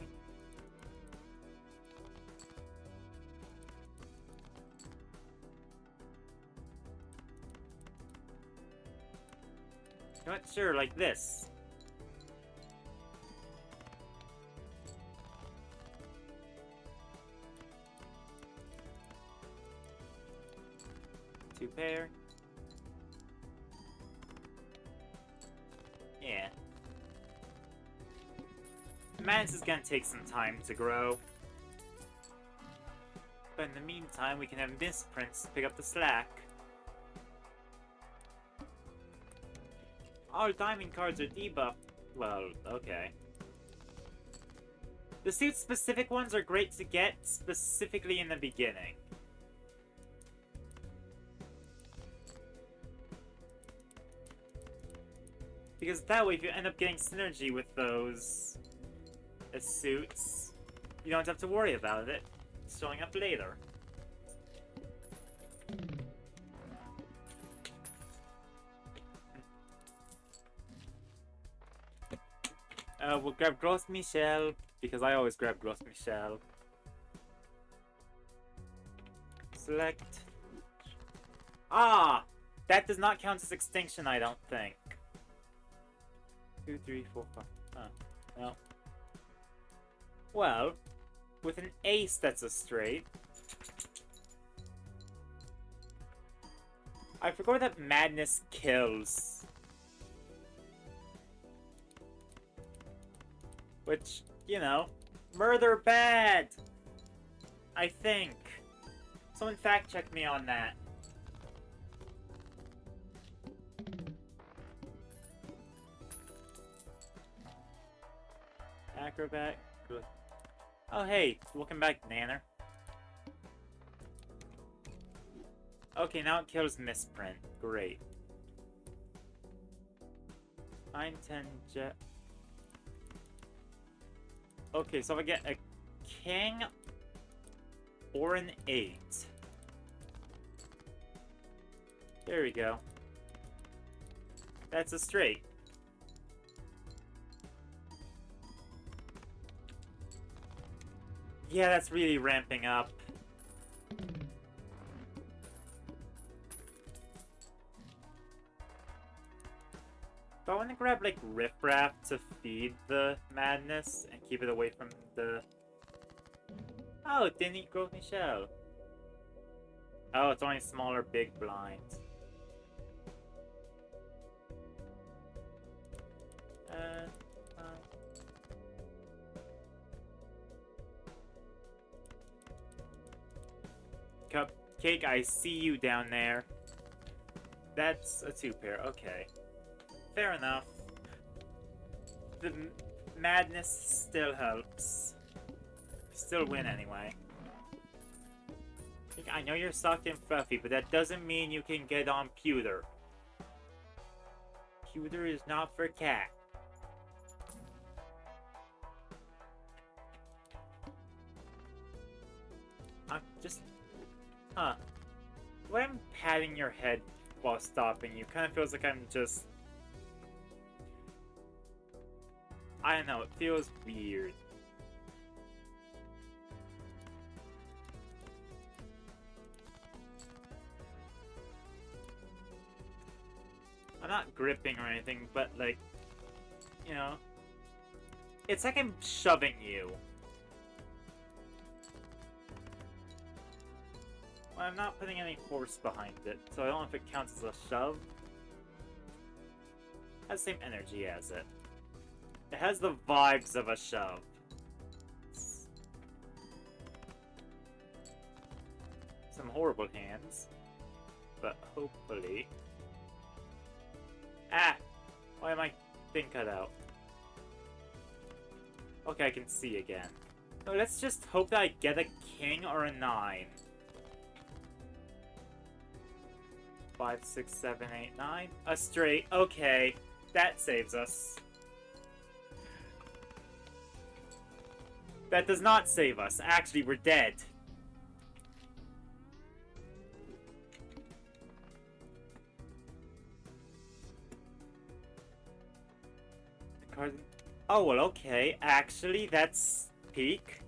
You know what? Sure, like this. 2 pair. Yeah. Madness is gonna take some time to grow. But in the meantime, we can have Misprints pick up the slack. All diamond cards are debuffed. Well, okay. The suit-specific ones are great to get, specifically in the beginning. Because that way, if you end up getting synergy with those suits, you don't have to worry about it showing up later. We'll grab Gros Michel, because I always grab Gros Michel. Select. Ah! That does not count as extinction, I don't think. 2, 3, 4, 5. Oh, no. Well, with an ace that's a straight. I forgot that madness kills. Which, you know, murder bad! I think. Someone fact check me on that. Acrobat. Good. Oh, hey. Welcome back, Nanner. Okay, now it kills Misprint. Great. 9, 10, jet. Okay, so if I get a king or an 8. There we go. That's a straight. Yeah, that's really ramping up. But I want to grab, like, Riffraff to feed the madness and keep it away from the... Oh, it didn't eat Gros Michel. Oh, it's only smaller big blinds. Cupcake, I see you down there. That's a 2 pair, okay. Fair enough. The madness still helps. Still win anyway. I know you're soft and fluffy, but that doesn't mean you can get on pewter. Pewter is not for cat. I'm just... Huh. When I'm patting your head while stopping you, kind of feels like I'm just... I don't know, it feels weird. I'm not gripping or anything, but like, you know, it's like I'm shoving you. Well, I'm not putting any force behind it, so I don't know if it counts as a shove. It has the same energy as it. It has the vibes of a shove. Some horrible hands, but hopefully... Ah! Why am I thing cut out? Okay, I can see again. So let's just hope that I get a king or a 9. 5, 6, 7, 8, 9. A straight. Okay, that saves us. That does not save us. Actually, we're dead. Oh, well, okay. Actually, that's peak.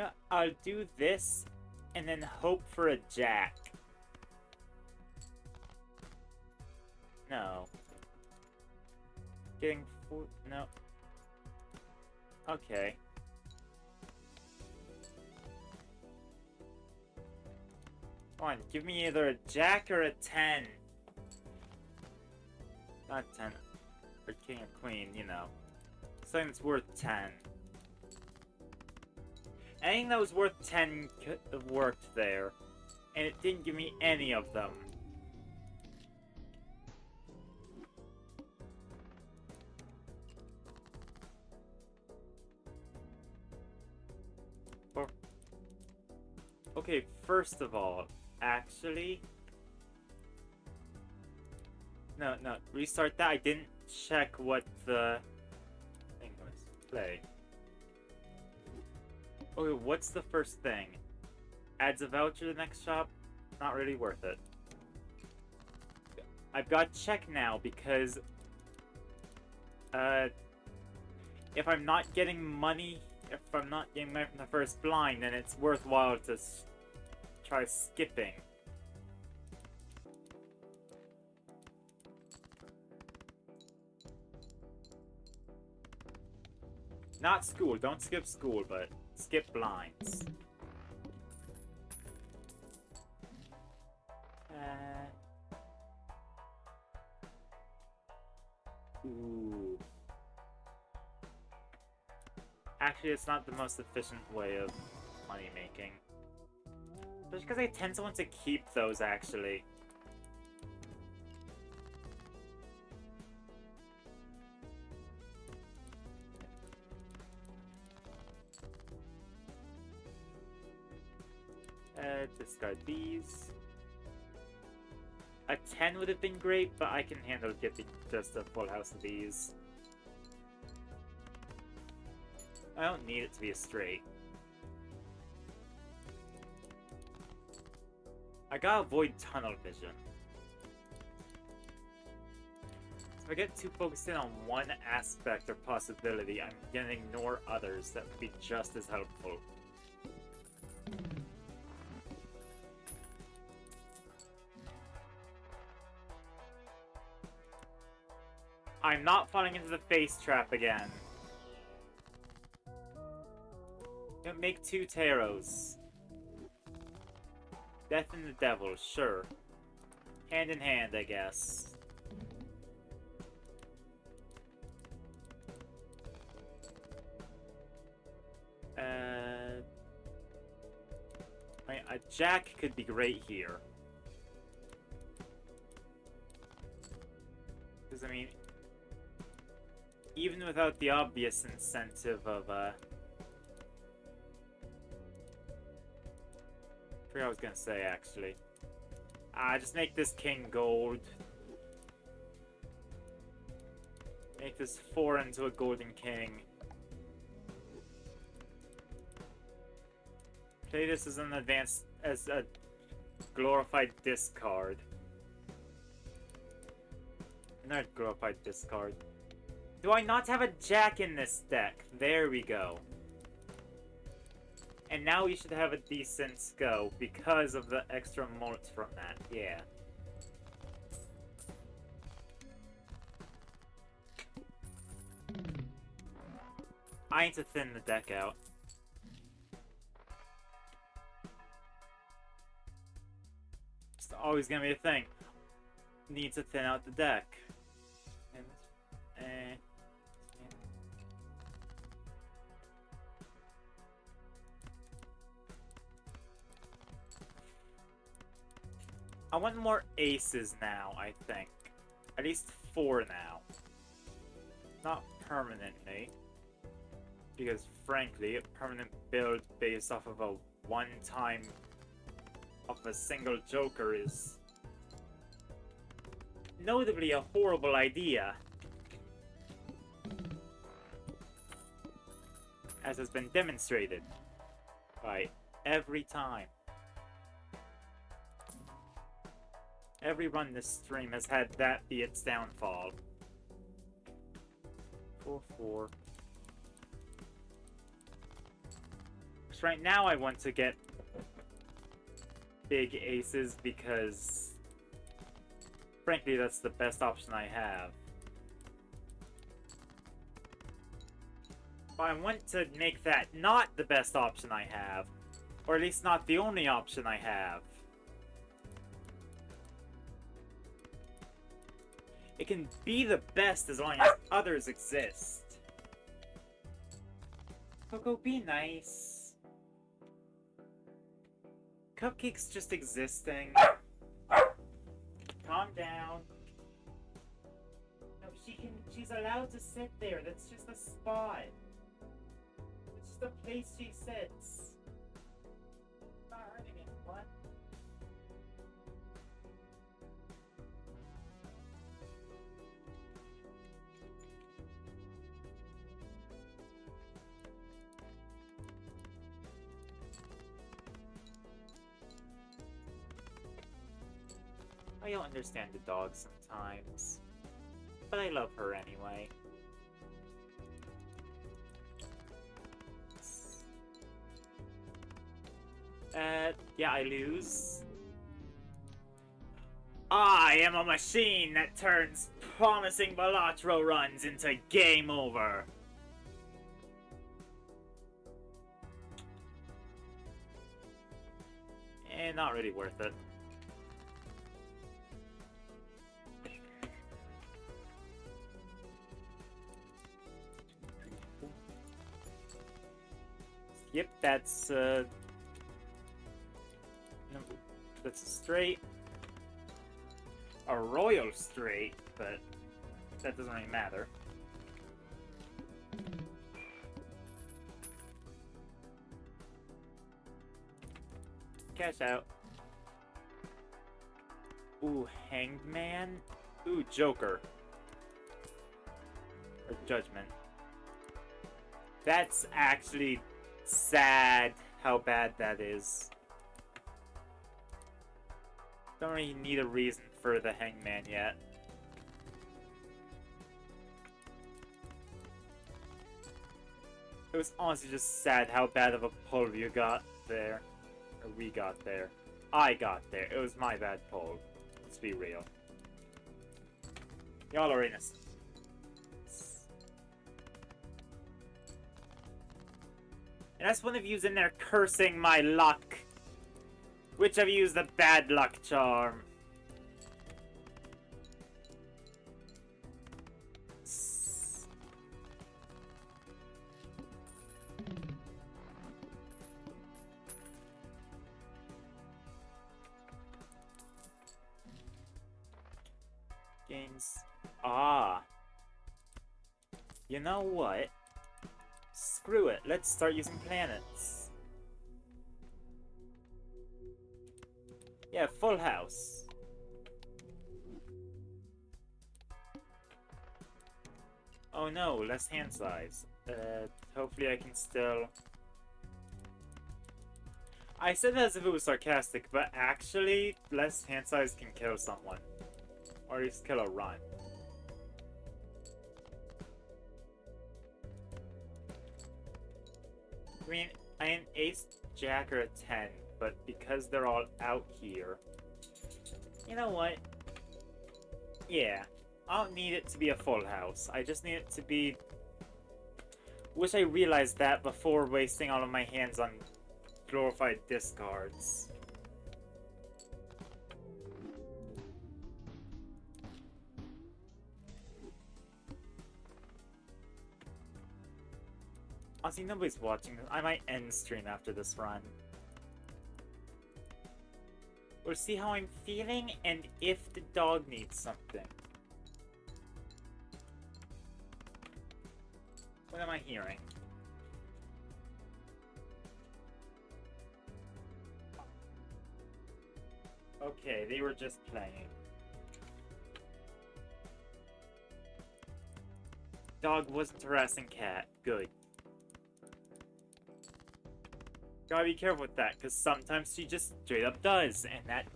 know, I'll do this and then hope for a jack. No. Getting four. No. Okay. Come on, give me either a jack or a 10. Not 10. Or king or queen, you know. Something that's worth 10. Anything that was worth 10 could have worked there. And it didn't give me any of them. Okay, first of all, actually... No, restart that. I didn't check what the thing was. Play. Okay, what's the first thing? Adds a voucher to the next shop? Not really worth it. I've got check now because... if I'm not getting money... If I'm not getting money from the first blind, then it's worthwhile to try skipping. Not school. Don't skip school, but skip blinds. Ooh. Actually, it's not the most efficient way of money making. Just because I tend to want to keep those, actually. Discard these. A 10 would have been great, but I can handle getting just a full house of these. I don't need it to be a straight. I gotta avoid tunnel vision. If I get too focused in on one aspect or possibility, I'm gonna ignore others that would be just as helpful. I'm not falling into the face trap again. Make 2 tarots. Death and the Devil, sure. Hand in hand, I guess. A jack could be great here. Because, I mean, even without the obvious incentive of, I forgot what I was gonna say, actually. Just make this king gold. Make this 4 into a golden king. Play this as an advanced, as a glorified discard. Not glorified discard. Do I not have a jack in this deck? There we go. And now we should have a decent go because of the extra mults from that. Yeah. I need to thin the deck out. It's always gonna be a thing. Need to thin out the deck. And, I want more aces now, I think. At least 4 now. Not permanently. Because, frankly, a permanent build based off of a one-time... of a single joker is... notably a horrible idea. As has been demonstrated. By every time. Every run this stream has had that be its downfall. 4-4. course, right now I want to get big aces because, frankly, that's the best option I have. But I want to make that not the best option I have, or at least not the only option I have. It can be the best as long as others exist. Coco, be nice. Cupcake's just existing. Calm down. No, she's allowed to sit there. That's just a spot. It's just a place she sits. It's not hurting anyone. I don't understand the dog sometimes, but I love her anyway. Yeah, I lose. I am a machine that turns promising Balatro runs into game over. Not really worth it. Yep, that's a straight. A royal straight, but that doesn't really matter. Cash out. Ooh, Hanged Man. Ooh, Joker. Or Judgment. That's actually sad how bad that is. Don't really need a reason for the Hangman yet. It was honestly just sad how bad of a pull you got there. Or we got there. I got there. It was my bad pull. Let's be real. Y'all are innocent. And that's one of you's in there cursing my luck. Which of you's the bad luck charm? Games. Ah. You know what? Screw it. Let's start using planets. Yeah, full house. Oh no, less hand size. Hopefully I can still... I said that as if it was sarcastic, but actually, less hand size can kill someone. Or at least kill a run. I mean, I an ace, jack, or a 10, but because they're all out here... You know what? Yeah, I don't need it to be a full house. I just need it to be... Wish I realized that before wasting all of my hands on glorified discards. Honestly, nobody's watching. I might end stream after this run. We'll see how I'm feeling and if the dog needs something. What am I hearing? Okay, they were just playing. Dog wasn't harassing cat. Good. Gotta be careful with that, because sometimes she just straight up does, and that,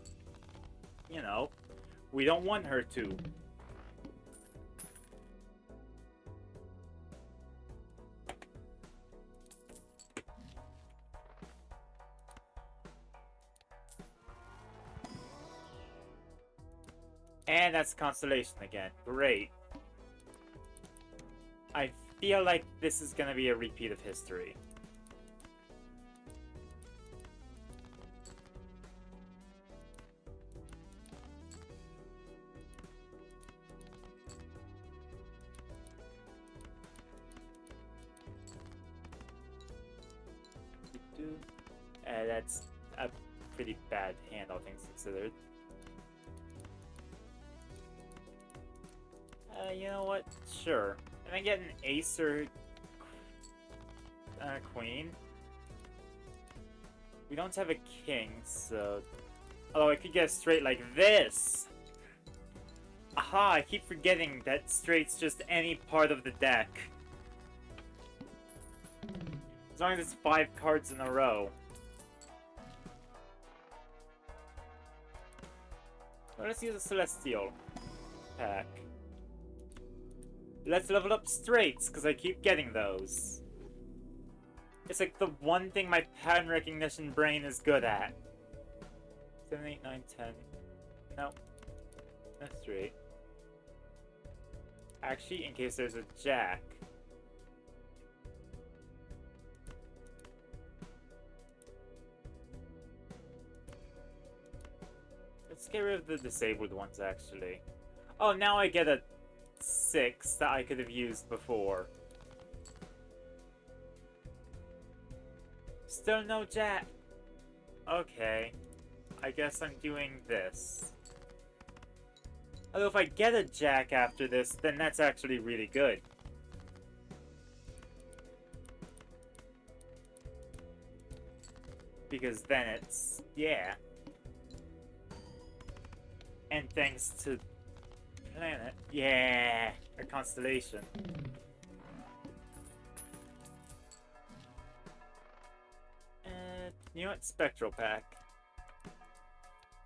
you know, we don't want her to. And that's Constellation again. Great. I feel like this is gonna be a repeat of history. That's a pretty bad hand, all things considered. You know what? Sure. Can I get an ace or queen? We don't have a king, so... Although I could get a straight like this! Aha! I keep forgetting that straight's just any part of the deck. As long as it's 5 cards in a row. Well, let's use a Celestial pack. Let's level up straights, because I keep getting those. It's like the one thing my pattern recognition brain is good at. 7, 8, 9, 10. No. That's straight. Actually, in case there's a jack. Let's get rid of the disabled ones, actually. Oh, now I get a 6 that I could have used before. Still no jack. Okay. I guess I'm doing this. Although if I get a jack after this, then that's actually really good. Because then it's... yeah. And thanks to planet, yeah, a constellation. You know what? Spectral pack.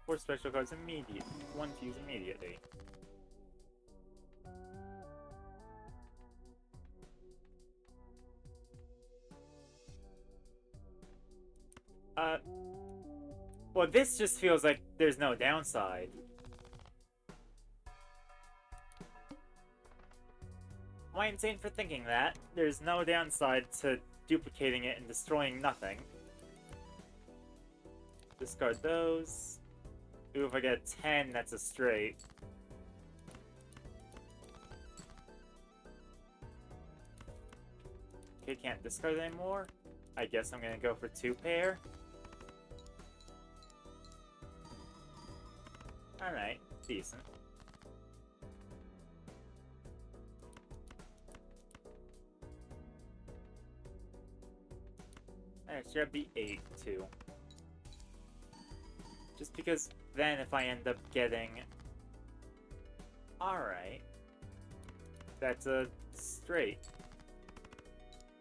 4 spectral cards immediate. 1 to use immediately. Well, this just feels like there's no downside. Am I insane for thinking that? There's no downside to duplicating it and destroying nothing. Discard those. Ooh, if I get a 10, that's a straight. Okay, can't discard anymore. I guess I'm gonna go for 2 pair. Alright, decent. I should have the 8 too. Just because then if I end up getting... Alright. That's a straight.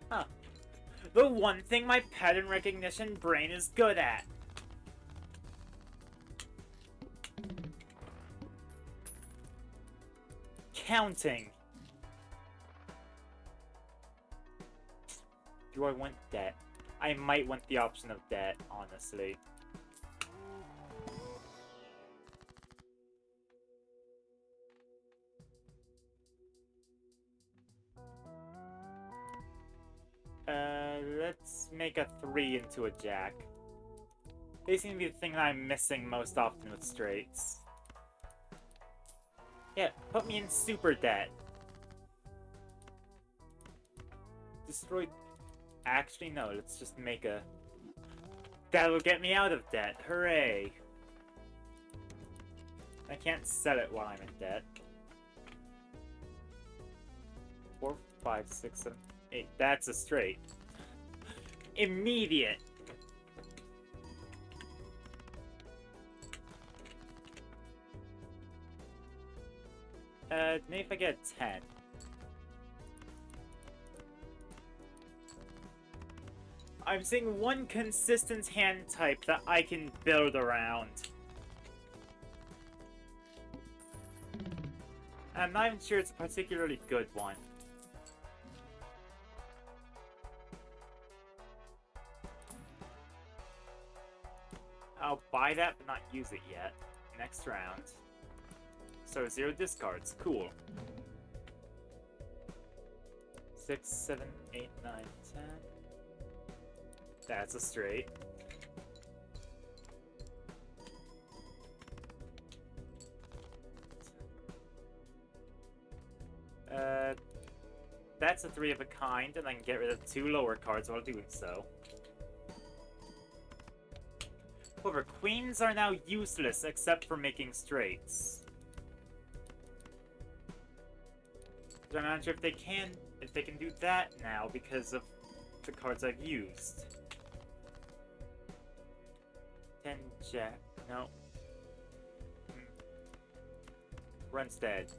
Huh. The one thing my pattern recognition brain is good at. Counting. Do I want debt? I might want the option of debt, honestly. Let's make a 3 into a jack. They seem to be the thing that I'm missing most often with straights. Yeah, put me in super debt. Destroy... Actually, no, let's just make a... That'll get me out of debt, hooray! I can't sell it while I'm in debt. 4, 5, 6, 7, 8. That's a straight. Immediate! Maybe if I get a 10. I'm seeing one consistent hand type that I can build around. I'm not even sure it's a particularly good one. I'll buy that but not use it yet. Next round. So 0 discards. Cool. 6, 7, 8, 9, 10. That's a straight. That's a 3 of a kind, and I can get rid of 2 lower cards while doing so. However, queens are now useless except for making straights. I'm not sure if they can do that now because of the cards I've used. 10 jack. No. Run's dead.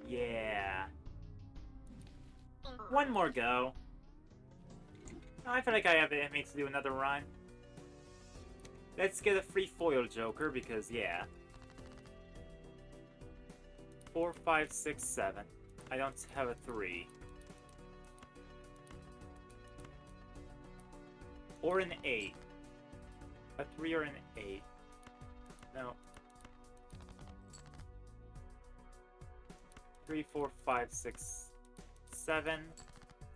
Yeah. One more go. I feel like I have it in me to do another run. Let's get a free foil joker because, yeah. 4, 5, 6, 7. I don't have a 3. Or an 8. A 3 or an 8. No. 3, 4, 5, 6, 7.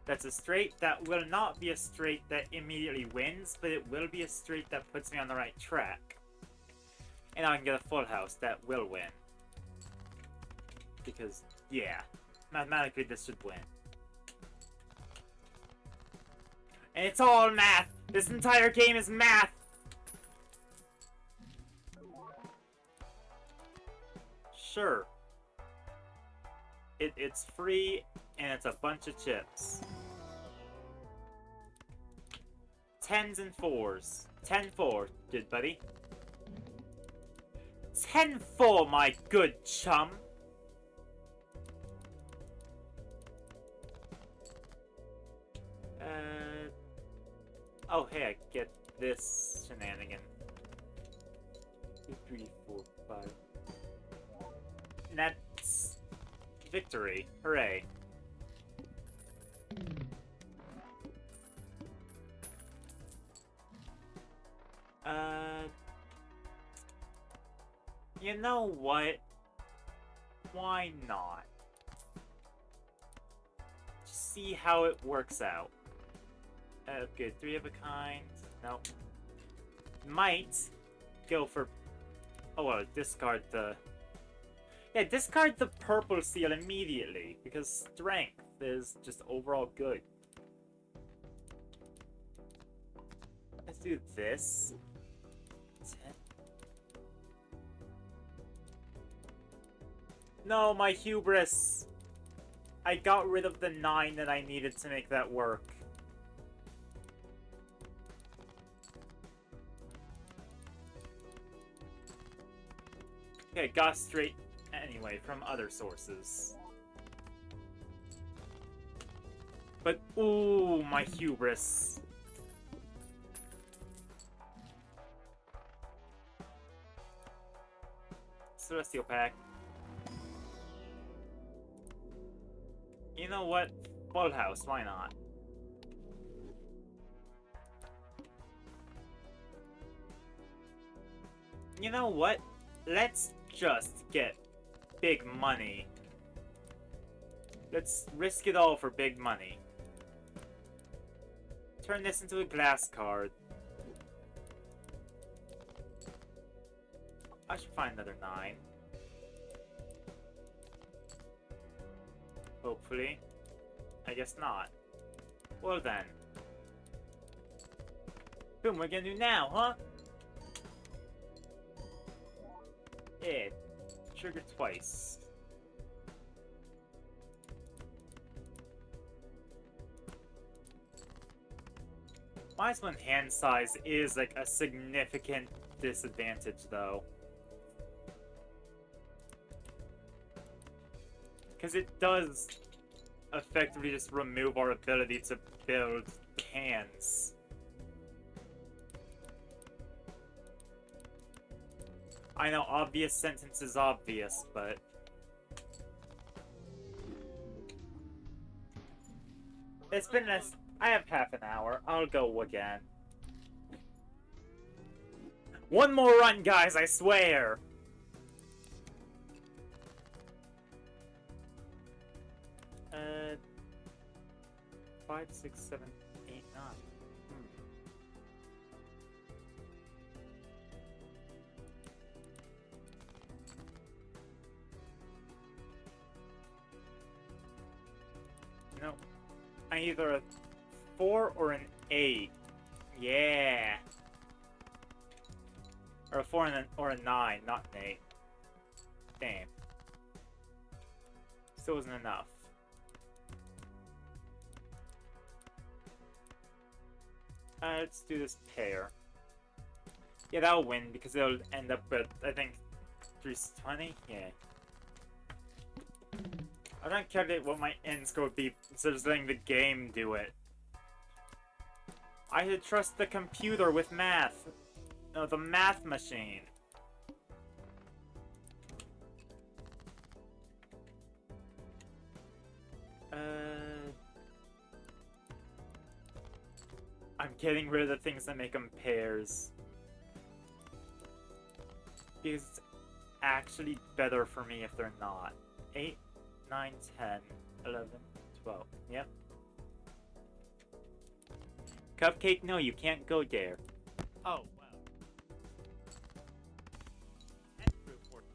That's a straight. That will not be a straight that immediately wins, but it will be a straight that puts me on the right track. And I can get a full house that will win. Because, yeah, mathematically this should win. And it's all math! This entire game is math! Sure. It's free, and it's a bunch of chips. 10s and 4s. 10-4, good buddy. 10-4, my good chum. Oh, hey, I get this shenanigan. 2, 3, 4, 5. And that's victory. Hooray. You know what? Why not? Just see how it works out. Good. 3 of a kind. Nope. Might go for... Oh, well, discard the... Yeah, discard the purple seal immediately, because strength is just overall good. Let's do this. 10. No, my hubris! I got rid of the 9 that I needed to make that work. Okay, got straight anyway from other sources. But, ooh, my hubris. Celestial Pack. You know what? Full house, why not? You know what? Let's just get big money. Let's risk it all for big money. Turn this into a glass card. I should find another 9. Hopefully. I guess not. Well then. Boom, we're gonna do now, huh? Yeah. Trigger twice. -1 hand size is like a significant disadvantage though. Because it does effectively just remove our ability to build hands. I know obvious sentence is obvious, but... It's been I have half an hour. I'll go again. One more run, guys, I swear! 5, 6, 7, 8, 9. No. I'm either a 4 or an 8. Yeah. Or a 4 and or a 9, not an 8. Damn. Still wasn't enough. Let's do this pair. Yeah, that'll win because it'll end up with, I think, 320? Yeah. I'm trying to calculate what my end score would be instead of just letting the game do it. I should trust the computer with math. No, the math machine. I'm getting rid of the things that make them pairs. Because it's actually better for me if they're not. 8, 9, 10, 11, 12. Yep. Cupcake, no, you can't go there. Oh, wow. 10 through 14.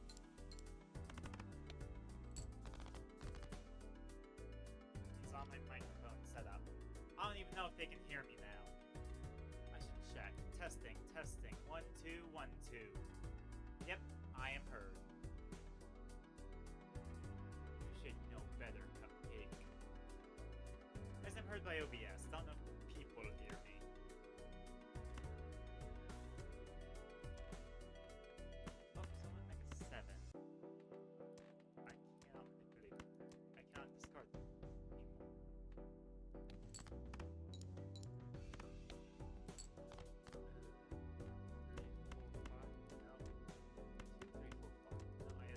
It's on my microphone setup. I don't even know if they can hear me now. I should check. Testing, testing. 1, 2, 1, 2. Yep, I am heard. You should know better, Cupcake. As I'm heard by OBS, don't know if people hear me. Oh, someone make a 7. I cannot manipulate. I cannot discard them anymore.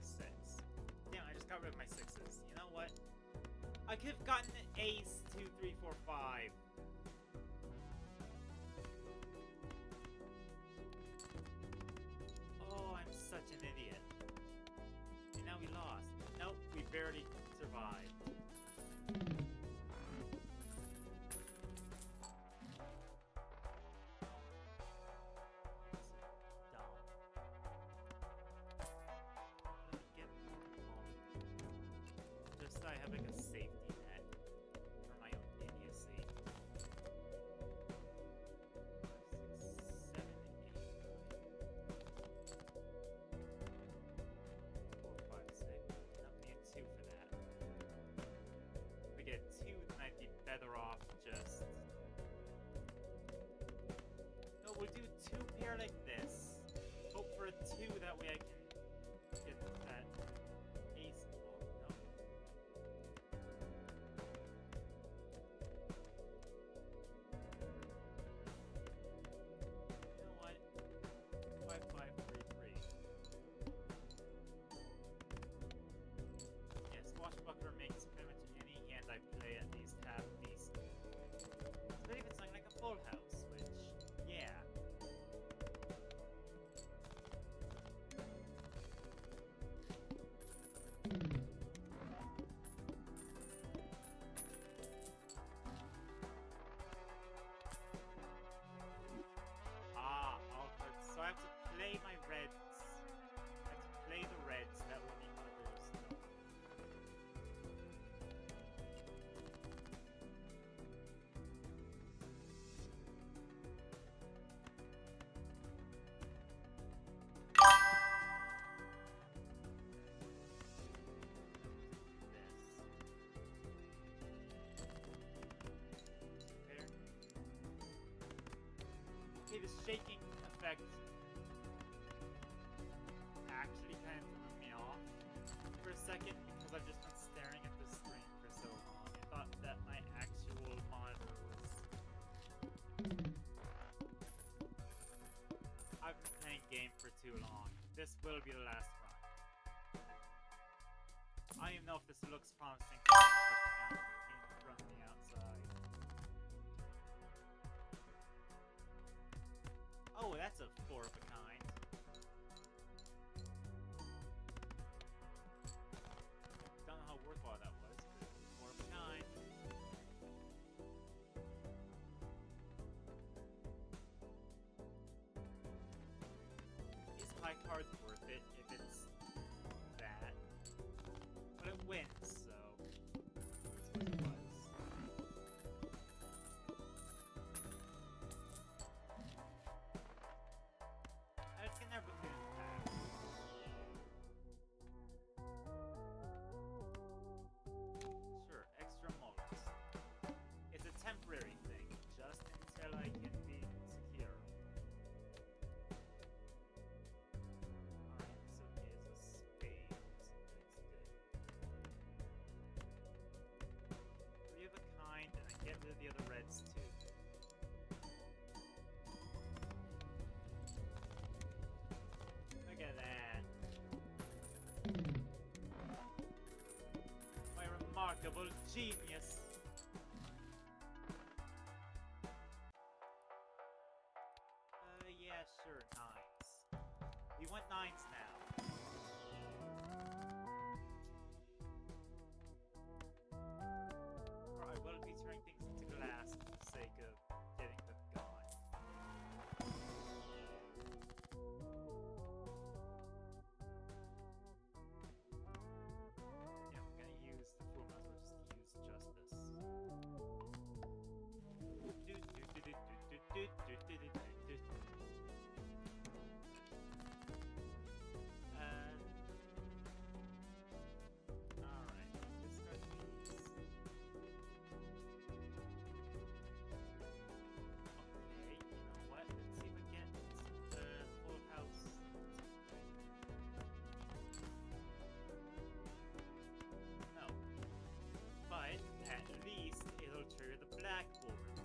6. Damn, I just got rid of my 6s. You know what? I could have gotten an ace 2, 3, 4, 5. Oh, I'm such an idiot. And now we lost. Nope, we barely survived. I have like a safety net for my own idiocy. 5, 6, 7, 8, 9. 4, 5, 6. Nope, need 2 for that. If we get 2, then I'd be better off just. No, we'll do 2 pair like this. Hope for a 2, that way I can get that ace. Swashbuckler makes pretty much any hand I play at least half decent. Especially if it's something like a full house, which, yeah. Ah, altered. So I have to play my reds. I have to play the reds that will be others. Okay, the shaking effect actually kind of threw me off for a second because I've just been staring at the screen for so long. I thought that my actual monitor was... I've been playing game for too long. This will be the last run. I don't even know if this looks promising from the outside. Oh, that's a 4 of a kind. card's worth it if it's that. But it wins, so it's what it was. I can never put it in pack. Sure, extra molars. It's a temporary thing, just until I can be secure. Alright, so here's a spade. That's good. Three of a kind, and I get rid of the other reds too. Look at that. My remarkable genius. Yeah, sure, nines. We want nines now. Or I will be turning things into glass for the sake of getting them gone. Yeah, I'm gonna use the full might as well just use justice. Alright, discard these. Okay, you know what? Let's see if I get the full house. No. But at least it'll trigger the blackboard,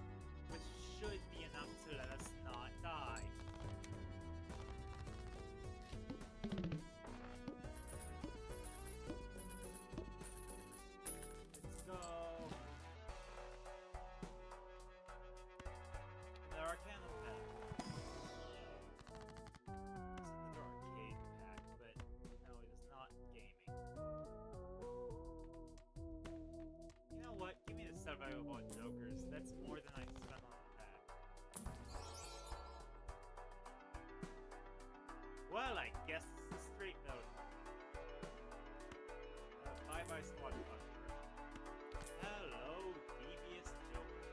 which should be enough to let us not die. Let's go. The Arcana pack. It's another arcade pack, but no, it is not gaming. You know what? Give me the survival mode jokers. That's more than I spent on the pack. Well, I guess it's a straight note. Bye-bye, Squad Buster. Hello, devious joker.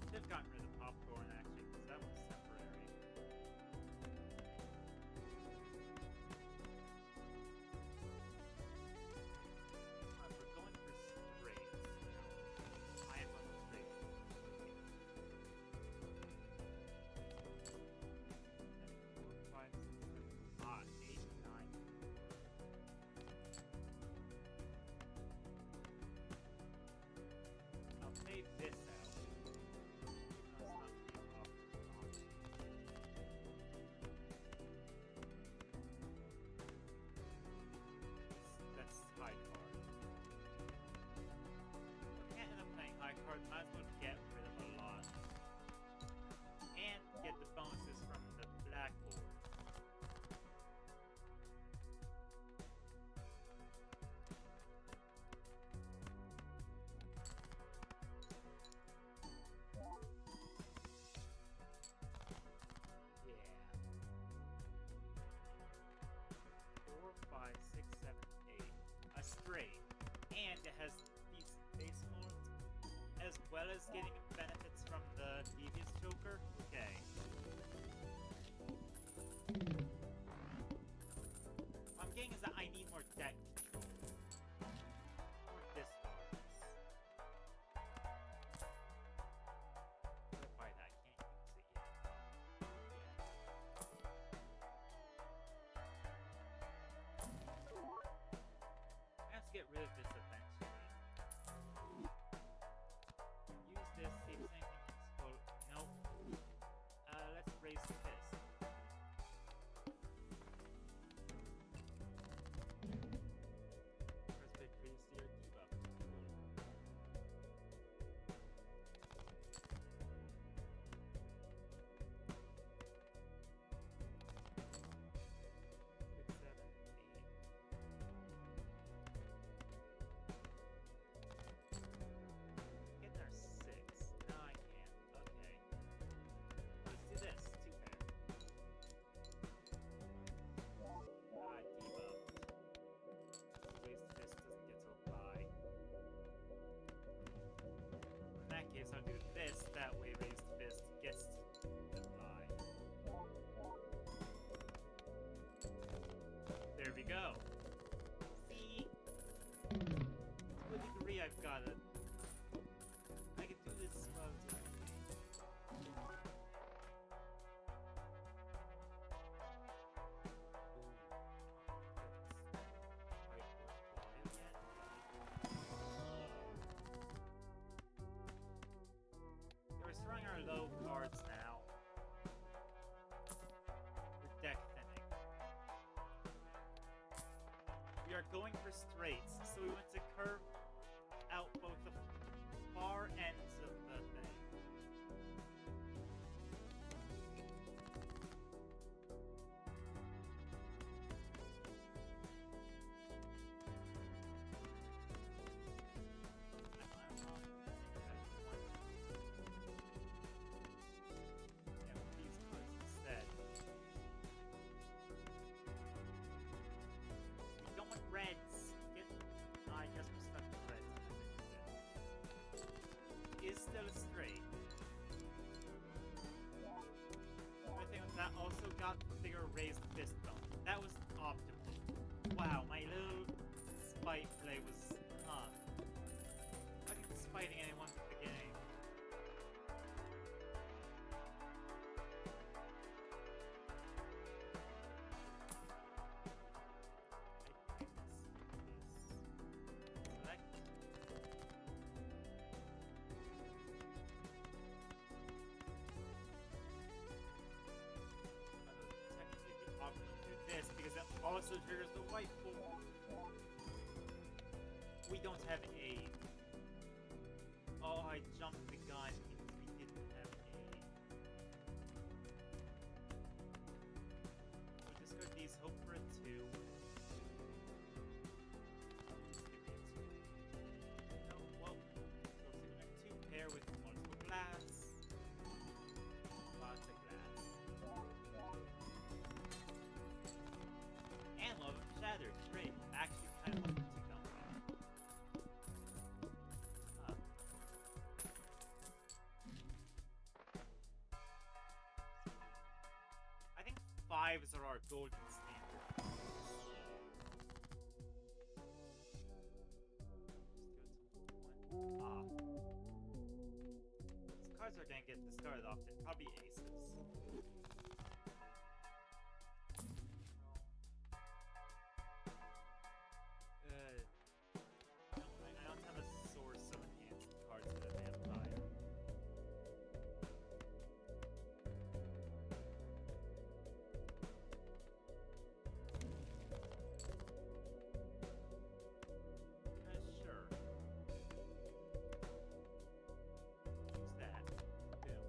Should have gotten rid of the popcorn, actually, because that was temporary. Alright, we're going for straights now. I am going for straights. 4, 5, 6, 7, 8, 9. I'll pay this out. That's not the option. That's high card. I can't end up playing high card. Might as well get rid of a lot. And get the bonuses from the blackboard. Yeah. 4, 5, 6, 7, 8. A straight. And it has these base modes, as well as getting benefits from the devious choker. Okay. What I'm getting is that I need more deck control. More discards. By that, I can't use it yet. I have to get rid of this eventually. Use this, see if there's anything useful. Nope. Let's raise the fist. First bit previously or debuff. Cool. 6, 7, 8. Getting our 6. No, I can't. Okay. Let's do this. 2 pairs. that way raised fist gets to die. There we go. See? To a degree, I've got it. I can do this well too. We're throwing our low cards now. We're deck thinning. We are going for straights, so we want to curve out both the far ends of the thing. Reds. I guess we're stuck with reds. Is still a straight. I think that also got the bigger raised fist bump. That was optimal. Wow, my little spite play was not. I think spiting anyone at the beginning. Because that also triggers the white pool. We don't have aid. Oh, I jumped the gun because we didn't have aid. We discard these, hope for a 2. Just give me a 2. No, well, so we have 2 pair with multiple glass. Lots of glass. And love of shattered. Great. Actually, kind of looking to come from. Huh. I think 5s are our golden standard. Ah. These cards are gonna get discarded often. Probably aces. I don't have a source of enhanced cards for the vampire. Sure. Use that. Boom.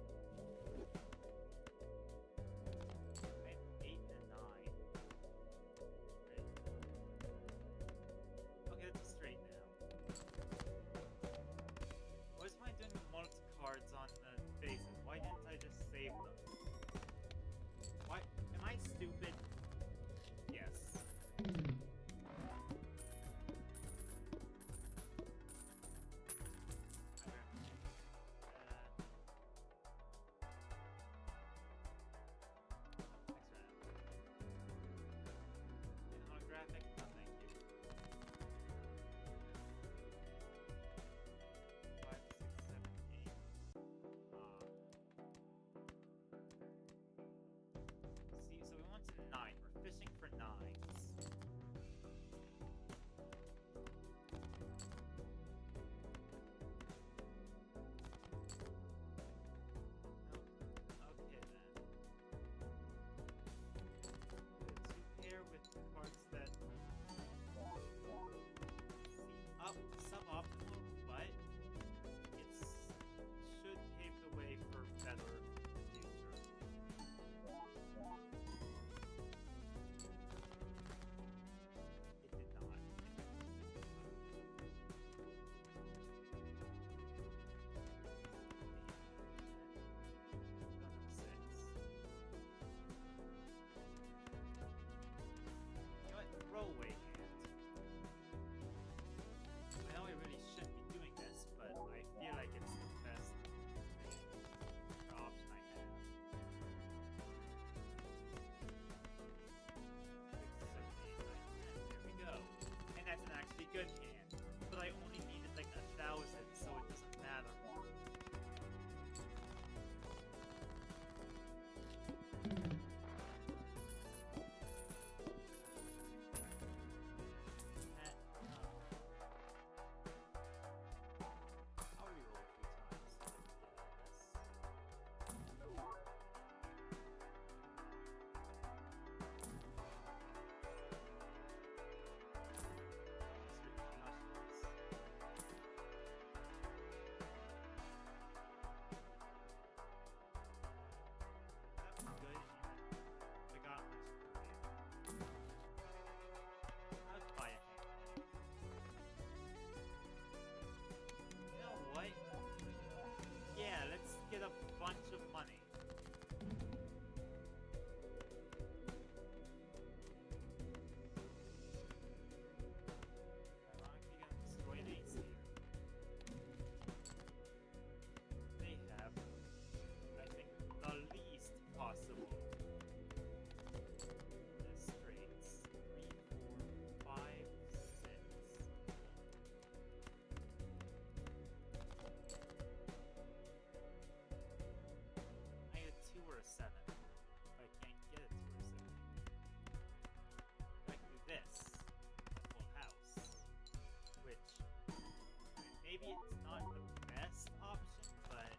maybe it's not the best option, but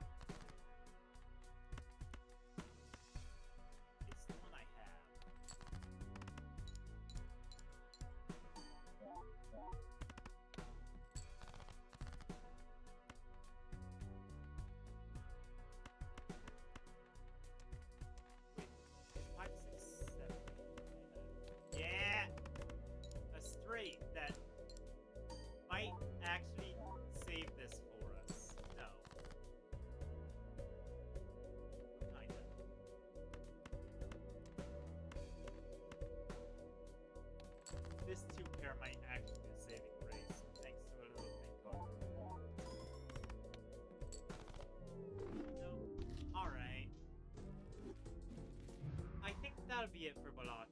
it's the one I have. Wait, 5, 6, 7. Yeah! A straight that might actually save this for us. No. Kinda. This 2 pair might actually be a saving grace, thanks to a little thing called. No. Alright. I think that'll be it for Balala.